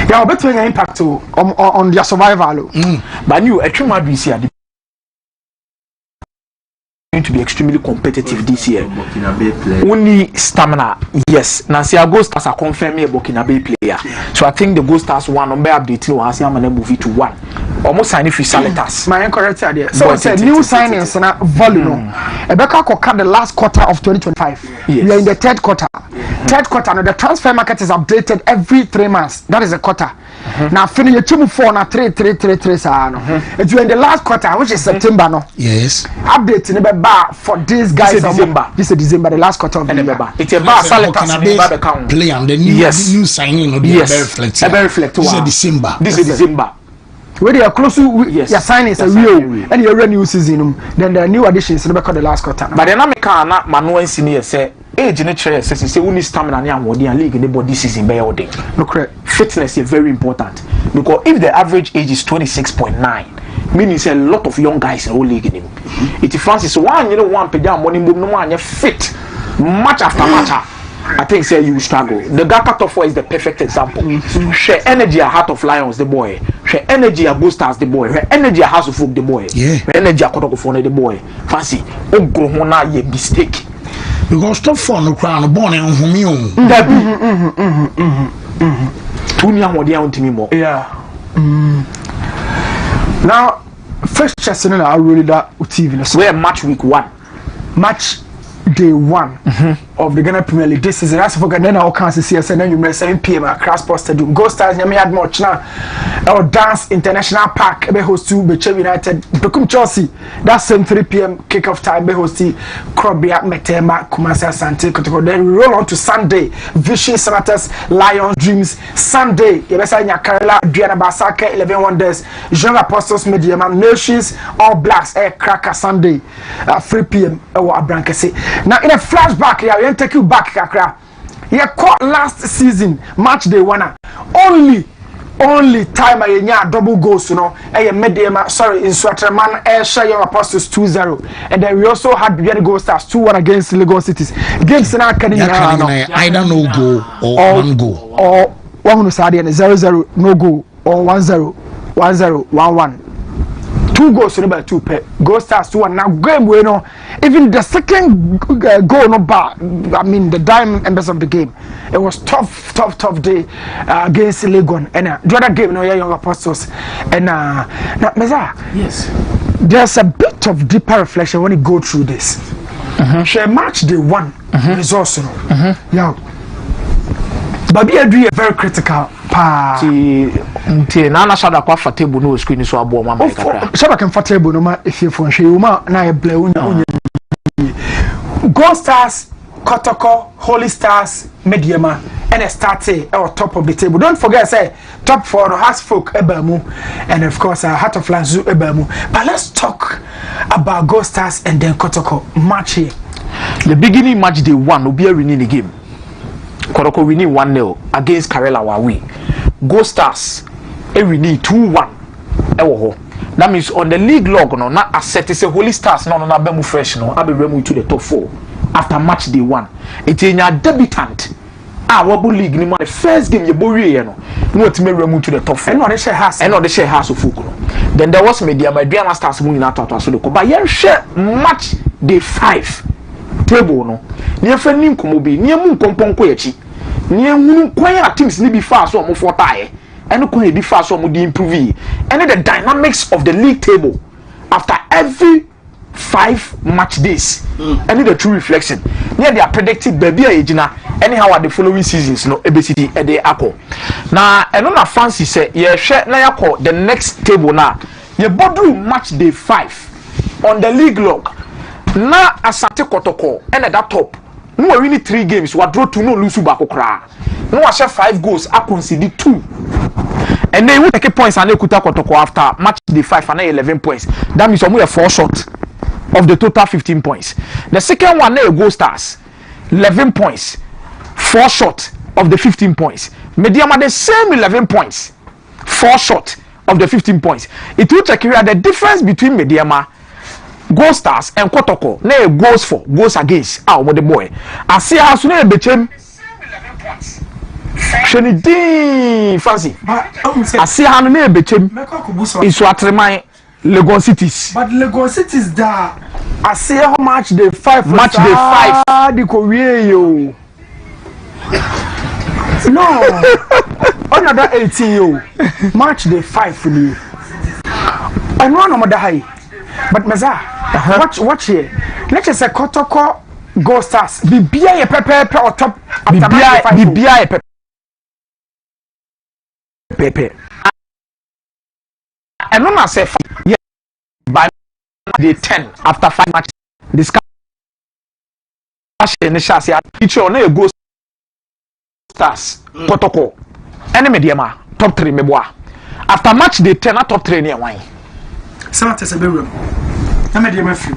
Yeah, I'll bet you an impact on their survival. But you, a true mad this year, going to be extremely competitive this year. Only stamina, yes. Nancy, our Ghost Stars are confirming a Burkina Bay player. So I think the Ghost Stars one number update will have to move it to 1. Almost signing for Salitas. My incorrect idea. So it's a new signings and a volume. Rebecca cut the last quarter of 2025. We are in the third quarter. Third quarter. Now the transfer market is updated every 3 months. That is a quarter. Now finish your 4 now 3. It's in the last quarter, which is September now. Yes. Update in the bar for these guys. This is December, the last quarter of the year. It's a bar Salitas play and the new signing. Yes. Very reflect. This is December. This is December. When you are close to your signing is a real and you're a new season, then the new additions never call the last quarter. But then I'm Manuel Senior say age in the chair says say we need stamina and league in the body season by all day. No correct. Fitness is very important because if the average age is 26.9, meaning a lot of young guys in the whole league in him. It Francis one pay money move no one fit match after match. I think say you struggle. The Gata Top 4 is the perfect example. Share energy at Heart of Lions, the boy. Share energy at Boosters, the boy. Share energy at House of Folk, the boy. Yeah. Share energy at Kotokofone, the boy. Fancy. Oh, go hona ye mistake. Because top 4 no crown born and home. Yeah. Now, first chess in our really that TV. Where match week 1. Match day 1 of the Ghana Premier League this season. As for Ghana, all kinds of CS and then you 7 p.m. at Cross Sports Stadium. Go Stars, you may add much now. Our Dance International Park, be host to Manchester United. Become Chelsea. That's same 3 p.m. kickoff time. Be host to Krobia, Metema, Kumasi Asante. Then we roll on to Sunday. Vision Senators, Lions Dreams. Sunday, Yabesa Nyakarela, Diana Basaka, 11 Wonders, Young Apostles, Mediaman Nations, All Blacks, Cracker Sunday, 3 p.m. Abrankese. Now in a flashback here, we take you back, Kakra. Here caught last season, match day 1. Only time I double goals, you know. In Swaterman, share Young Apostles 2-0. And then we also had Bibiani Gold Stars 2-1 against Lagos Cities. Games in our academy, either no goal or 1 goal. Or 0-0, no goal, or 1-0, 1-0, 1-1. 2 goals in about 2 pair. Gold Stars 2-1. Now game we know even the second goal no bar. I mean the dime embers of the game. It was tough day against Legon. And the other game no Young Apostles. And now Meza. Yes. There's a bit of deeper reflection when you go through this. Share match day 1 results. Yeah. But be a very critical. Nana shada kwa fatable no screen so abo mama kakra. Shada kan fatable no ma efie hwe ma na e bla unya. Gold Stars, Kotoko, Holy Stars, Mediama, and a started at top of the table. Don't forget say top 4 has folk ebamu and of course Heart of Lions ebamu. But let's talk about Gold Stars and then Kotoko match here. The beginning match day 1 will be a winning the game. Kotoko winning 1-0 against Karela Wawi. Gold Stars winning 2-1. That means on the league log no na asset is a Holy Stars no na fresh no abe remu to the top 4 after match day 1. It's in your debutant Wabu league ni the first game you bury no what me remove to the top 4 and not the share house of football. Then there was media my dear masters moving out to so but yen share match day 5 table no near friendly komobi near moon compon koyachi near moon kwaya teams ni be fast so mo for tie and ko be fast so mo di improve and the dynamics of the league table after every 5 match days and the true reflection near they are predicted baby ejina anyhow at the following seasons no ebcd e dey akọ na eno na fancy say ye hwe na yakọ the next table na ye bodu match day 5 on the league log na Asante Kotoko and that top no we win 3 games we draw 2 no lose back kra no we share 5 goals I concede 2 and then we take points and Ekuta Kotoko after match day 5 and 11 points that means we are 4 short of the total 15 points. The second one na Gold Stars 11 points 4 short of the 15 points. Mediama the same 11 points 4 short of the 15 points. It will check here the difference between Mediama, Gold Stars and Kotoko na goals for goals against with the boy. I see how soon they became 11 points. Shenidi fancy. I see how many became is what remind Legon Cities. But Legon Cities da I see how much they 5 match day 5 the Korea yo. No. Another 18 yo. Match day 5 for you. I know no matter high. But Maza, watch here. Let's just say Kotoko Gold Stars. Bibia ye pepe or top Bibia ye pepe. And no na say yeah by day 10 after 5 matches discussion in the chassis each on a Gold Stars Kotoko enemy diema top 3 meboa after match day 10 na top 3 near wine some test a bedroom na me diema free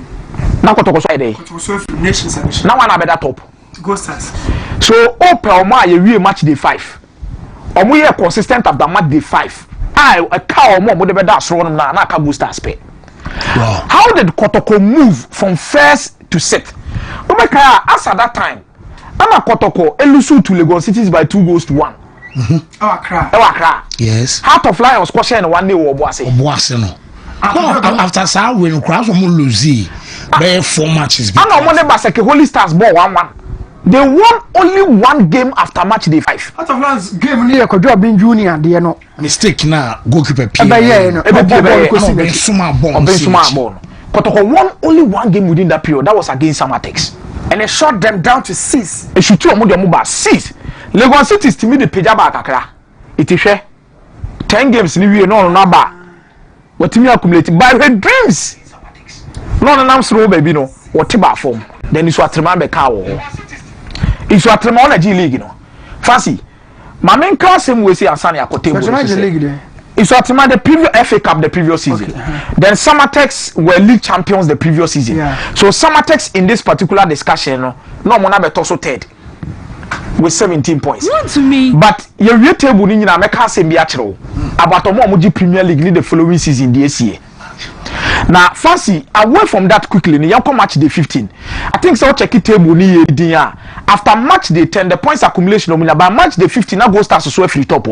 na Kotoko so dey Kotoko so free nations edition na one na better top Gold Stars so open omo aye wie match day 5 omo ye consistent after match day 5 a cow omo de better so na ka Gold Stars pay. Wow. How did Kotoko move from first to sixth? As at that time, Anna Kotoko elusu to Legon Cities by 2-1. Accra. Yes. Heart of Lions question one day Obuase. No. After that, when crowds lose, by 4 matches. Anna Monday Baseke Holy Stars ball 1-1. They won only 1 game after match day 5. Out of Lions game near Kojo being junior, they know. Mistake now, goalkeeper. Kotoko won only 1 game within that period. That was against Samatex. And they shot them down to 6. They shoot 6. Legon Cities to me the Pejaba Kakra. It is 10 games in the no number. What me accumulated by her dreams. No, I'm slow, baby. No, what about form? Then it's what remember cow. It's what remember G League, you know. Fancy. My main class him we say Asani Akote. It's what the previous FA Cup the previous season. Okay. Then Samatex were league champions the previous season. Yeah. So Samatex in this particular discussion, no Mona Betoso third with 17 points. Wontumi. But your real table in America say biachro about Omoji Premier League the following season this year. Now, fancy away from that quickly. Ni yanko match day 15. I think so. Check it table ni yedia. After match day 10, the points accumulation by match day 15 now Gold Stars to sweep free top.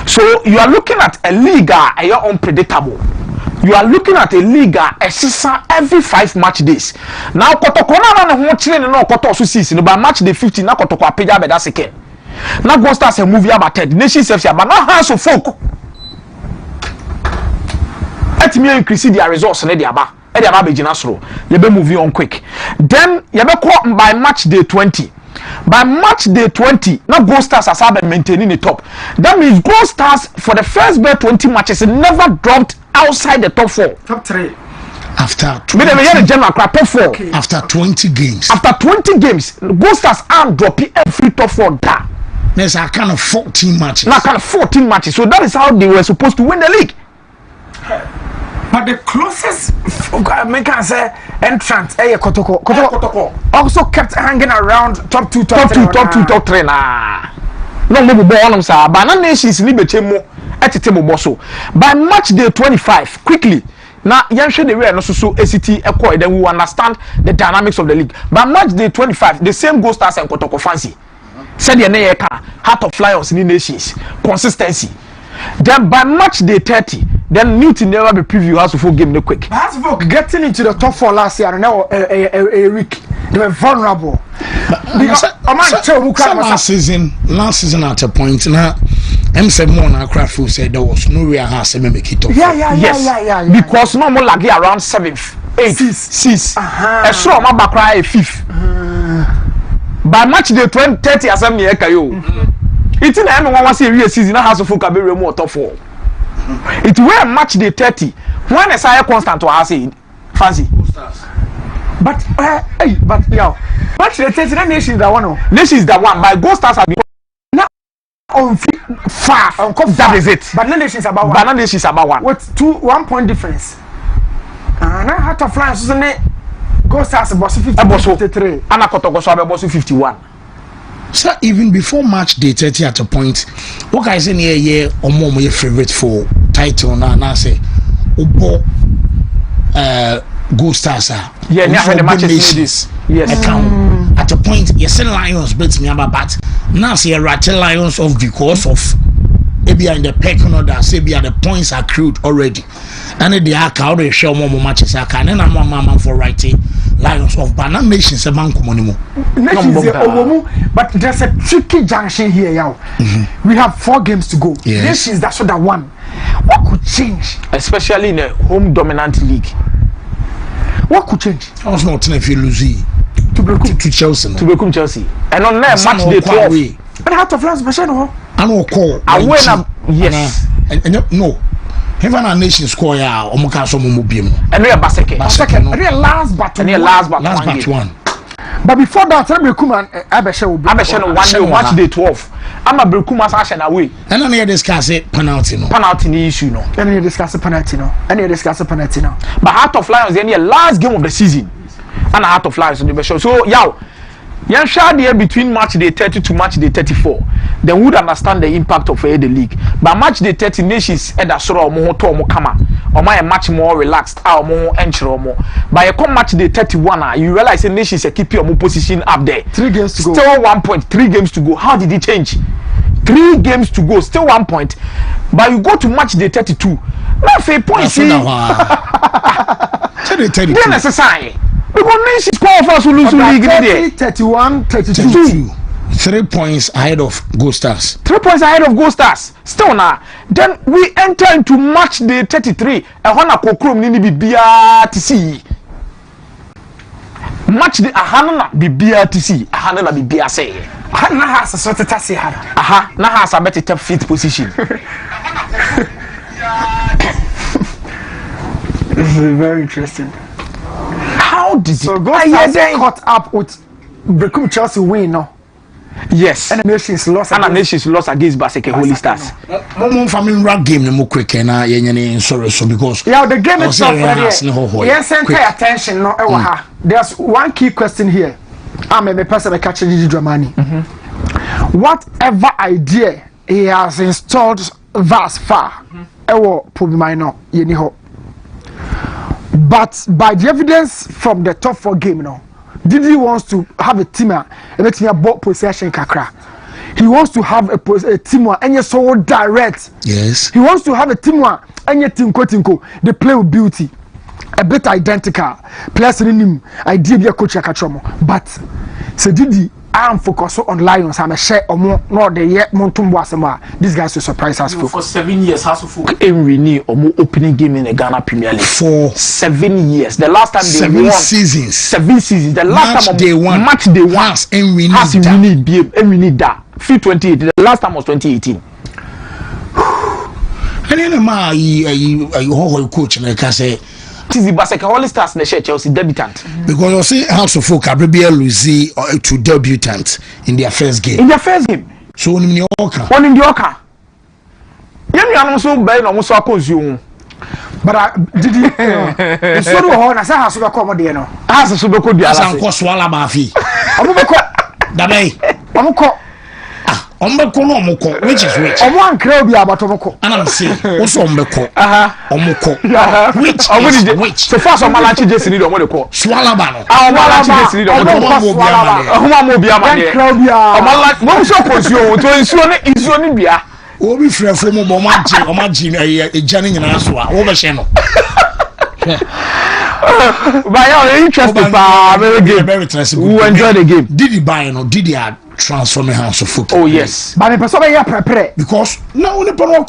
So you are looking at a league unpredictable. You are looking at a league every 5 match days. Now Kotoko na ho chile no Kotoko so season by match day 15 na Kotoko apeja be that second. Now Gold Stars a movie about third. Nation self but now hands of folk. Let me increase their results in the aba. The aba be jinasro. You be moving on quick. Then you be caught by match day 20. By match day 20, now Gold Stars has been maintaining the top. That means Gold Stars for the first 20 matches never dropped outside the top 4. Top 3. After 20, top 4. Okay. After 20 games. After 20 games, Gold Stars aren't dropping every top 4 down. There's a kind of 14 matches. Now kind of 14 matches. So that is how they were supposed to win the league. But the closest I can say entrant Kotoko also kept hanging around top 2, top 3 nah. No more ball sir. Banana Nations ni bechemo etete boso. By match day 25 quickly. Now yanshe the way no so ACT echo then we understand the dynamics of the league. By match day 25 the same Gold Stars and Kotoko fancy. said the name Heart of Lions in nations consistency. Then by match day 30, then Newton never be preview House of Folk game no quick. House of Folk getting into the top 4 last year and now a week they were vulnerable. Last season at a point now. M7 Mona Craft said there was no real house to make it off. Yeah. Because no more like around 7th, 8th, 6th. A straw my back cry 5th. By match day 30 as I'm here kayo. It's in everyone was a real season House of Folk be remote top 4. It were match day 30. When I say constant to us fancy. But yeah, match day 30 that nation is the one. Nation is the one. By Ghost Stars have been on far on cup that is it. But nation is about one. But nation is about one. With 1 point difference. Now Heart of Lions isn't it? Ghost Stars about 53. Anna Kotokoso about 51. So even before match day 30 at a point, what guys in here or more your favorite for title now say Obo Ghost Stars yeah, now the matches yes account at a point you send Lions beats me but now say Rattle Lions of because of maybe in the pecking order say be the points accrued already and the account they show more matches I can and I'm for writing Lions of Banana Nations a man commonimo but there's a tricky junction here y'all. We have 4 games to go. Nations that's what that one. What could change especially in a home dominant league? What could change? I was not if you lose to Chelsea. To become Chelsea. And on that match day 12. But Heart of Lions Bashano. I know call. I win yes. And no. Heaven and Nation score ya Omukaso Mumubim. And we are Baseke. And we are last but one. But before that, Kuman Abesha will be one match day 12. I'm a Berkuma's action away. And then discuss it penalty no. Penalty issue no. And you discuss a penalty no. But Heart of Lions any last game of the season. And Heart of Lions in the show. So yow. Yan share there between match day 30 to match day 34. Then would understand the impact of the league. But match day 30 nations either soro omo to omo kama. Or my match more relaxed or more entry more. But you come match day 31 you realize the nations keep your position up there. 3 games to go. Still 1 point, 3 games to go. How did it change? 3 games to go, still 1 point. But you go to match day 32. Not fair point. See. Then necessary. Because nations call for us to lose the league there. 31, 32. 3 points ahead of Ghost Stars. 3 points ahead of Ghost Stars. Still now. Then we enter into match day 33. And when I kokrom nini bibia to see. Match day ahana bibia to see. Ahana bibia say. Ahana has a sort of tassi hana. Aha. Na has a better top 5th position. This is very interesting. How did so Ghost Stars caught up with Brekum Chelsea win no? Yes. And the nations lost. And the nations lost against Baseke Holy Stars. Mom family rag game no more quick na yenye sorry so because yeah the game itself yes pay attention no there's one key question here. I'm a person catch Gigi Dramani. Whatever idea he has installed thus far ewo probably no yeni ho. But by the evidence from the top 4 game now, Didi wants to have a team ball possession kakra. He wants to have a team and so direct. Yes. He wants to have a team and tinko. They play with beauty. A bit identical. Players in him idea be a coach akachomo. But so Didi I am focused on Lions. I'm a share or more not the yet Montumbo Asema. These guys will surprise us for 7 years. House of Folk renew or more opening game in the Ghana Premier League for 7 years. The last time they 7 won seasons. 7 seasons. The last time they won. Match they won. Has and we need that. 2018. The last time was 2018. And then you coach and I say. The Baseke Holy Stars na Chelsea debutant. Because you see House of Folk Abrebia Lucy to debutant in their first game. So in the Oka. One in the Oka. You are also by no so consume. But did you so do ho na say House of come there no. House of Beko dia. Asa nko swala ma fi. Omubeko. Dabai. Omuko. Ombeko no omoko, which is which? Omo ankra obi abatomoko. And I'm saying, also ombeko. Omoko. Which is which? So fast on Malachi Jesse need omo de ko. Swalabano. Malachi Jesse need omo de ko. Omo mo bia ma de. Omala mo so posio to nsuo ni bia. Obi frefo mo bo ma ji ejane nyina so a wo be hye no. But yeah, interesting. Very interesting. We enjoy the game. Did he buy no? Did he transform the house of football? Oh yes. But the person here prepare because now only people who are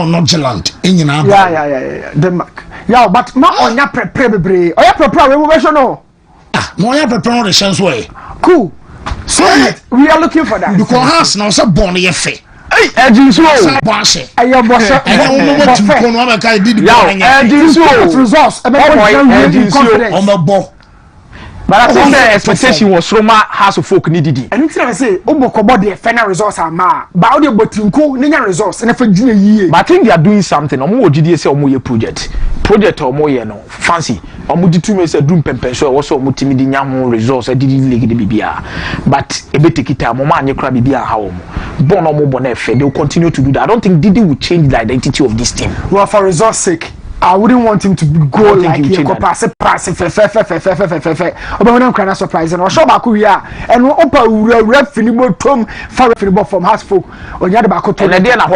not Zealand in yeah. Denmark. Yeah, but not on your prepare bebre. Oh, your prepare we version no. No, your prepare the chance way. Cool. So we are looking for that. Because house now so born ye fe. Hey, Edinson. Ayo boss. Results. But I think the expectation was Roma House of Folk needed. And it's I say, the final results are ma. But audio botinko, ninya results, and if but I think they are doing something. Omo GDS omo project omo ye no fancy. Omo ditu say doom pempen so also omo timi di nya results e didi league de bibia. But e be take time omo anye kra bibia ha omo. Born omo bon efe. They will continue to do that. I don't think Didi will change the identity of this team. Well, for results sake, I wouldn't want him to go like he pass. Oba na surprise and show back here and opa ref Filimo Tom far Filimo from Hasfolk onya de back to and na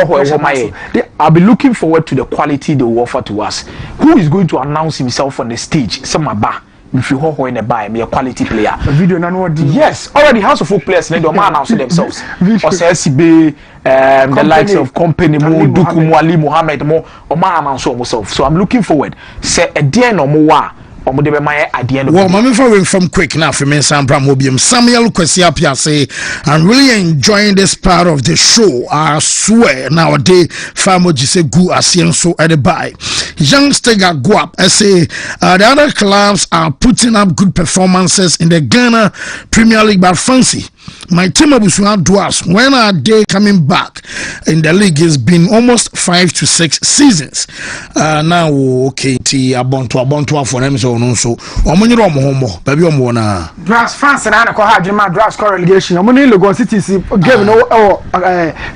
I'll be looking forward to the quality they will offer to us. Who is going to announce himself on the stage? Samaba. If you ho in a buy me a quality player. Video yes, already House of Folk players need to announce themselves. Or SCB, the likes of Company Mo, Duku Ali Mohammed Mo, or man announce themselves. So I'm looking forward. Say a day no more. At the end of well, I'm from quick now for me, Samuel Kwesi say I'm really enjoying this part of the show. I swear nowadays, Famoji say go asienso at the buy. Youngster go up. I say the other clubs are putting up good performances in the Ghana Premier League, but fancy. My team Abusuan Dwarfs, when are they coming back in the league? It's been almost 5 to 6 seasons. Now, okay, Abonto for them so no so. Omuniro Mohomo, baby Omona. Dwarfs fans and Anna Kohajima Dwarfs relegation. Omuni Lagos City game no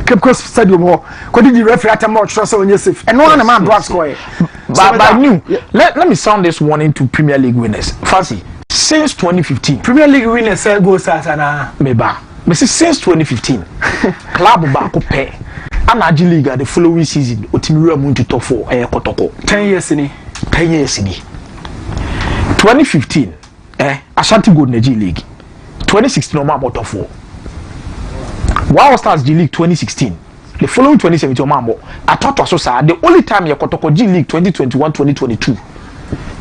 Cape Coast Stadium ho. Could the referee at a match so on Yosef. And one man Dwarfs score. But I knew. Let me sound this warning to Premier League winners. Fancy. Since 2015, Premier League winners go Sasana Meba. Since 2015, club back pay. Anaji League the following season, Otimi Ramu to top 4 Kotoko. 10 years in 10 years in 2015, Ashanti go Naji League. 2016 Omamo top 4. Wow Stars G League 2016. The following 2017 Omamo. I thought was so the only time Kotoko G League 2021-2022.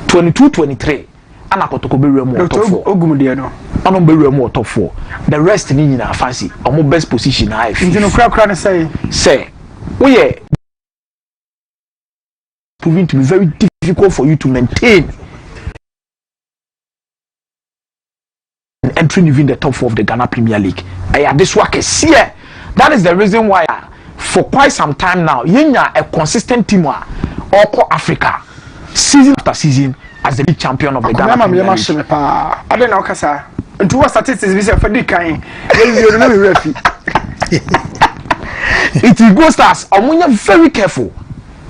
22-23. And I got to be more top 4. I'm be more top 4. The rest in our fancy. I'm best position. I say, we are proving to be very difficult for you to maintain entering within the top 4 of the Ghana Premier League. This work is here. That is the reason why, for quite some time now, you are a consistent team all Africa, season after season. As the league champion of the Ghana Premier League. I don't know, Kasa. And to what statistics we say for the kind, it will go stars. Omunya very careful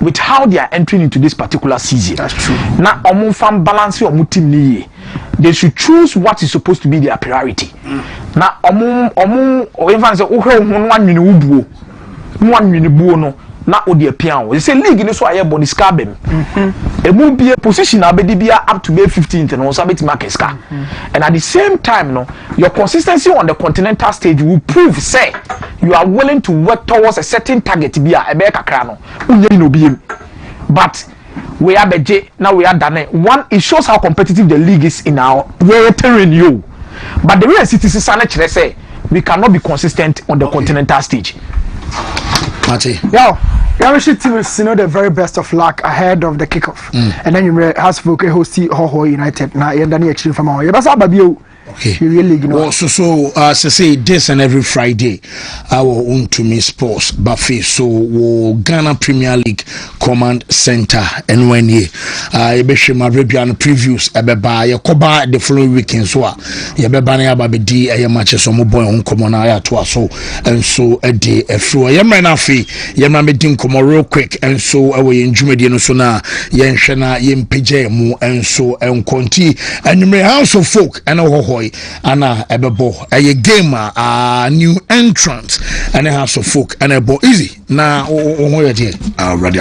with how they are entering into this particular season. That's true. Now, Omun fan balance your team ni. They should choose what is supposed to be their priority. Now, Omun or even say, "Oh, 1 minute ubuo, 1 minute buono." Na odi pian we say league ni so aye bonus carbem e mu be position abedi bia up to be 15th no so abeti market ska and at the same time no your consistency on the continental stage will prove say you are willing to work towards a certain target bia e be kakra no unye no biem but we are beje now we are done one it shows how competitive the league is in our terrain you but the real city sana kire say we cannot be consistent on the continental stage. Mati. Yo, Yamishi team is the very best of luck ahead of the kickoff. And then you have to host Ho United. Now, you're done actually from our Yabasa Babio. Premier League no. Say this and every Friday our Wontumi Sports buffet so wo Ghana Premier League Command Center and when ye Ebeshima Arabian previews ebeba yakoba the following weekend so yebeba na ababedi eye matches omo boy on komo na ya to so and so a day efro yemra na afi yemra medin komo real quick and so awe njumedi no so na yenhwe na yempege mu and so enkonti anwumre House of Folk and hohoi ana ebebo a game new entrant and a House of Folk and a bo easy na ohoye die already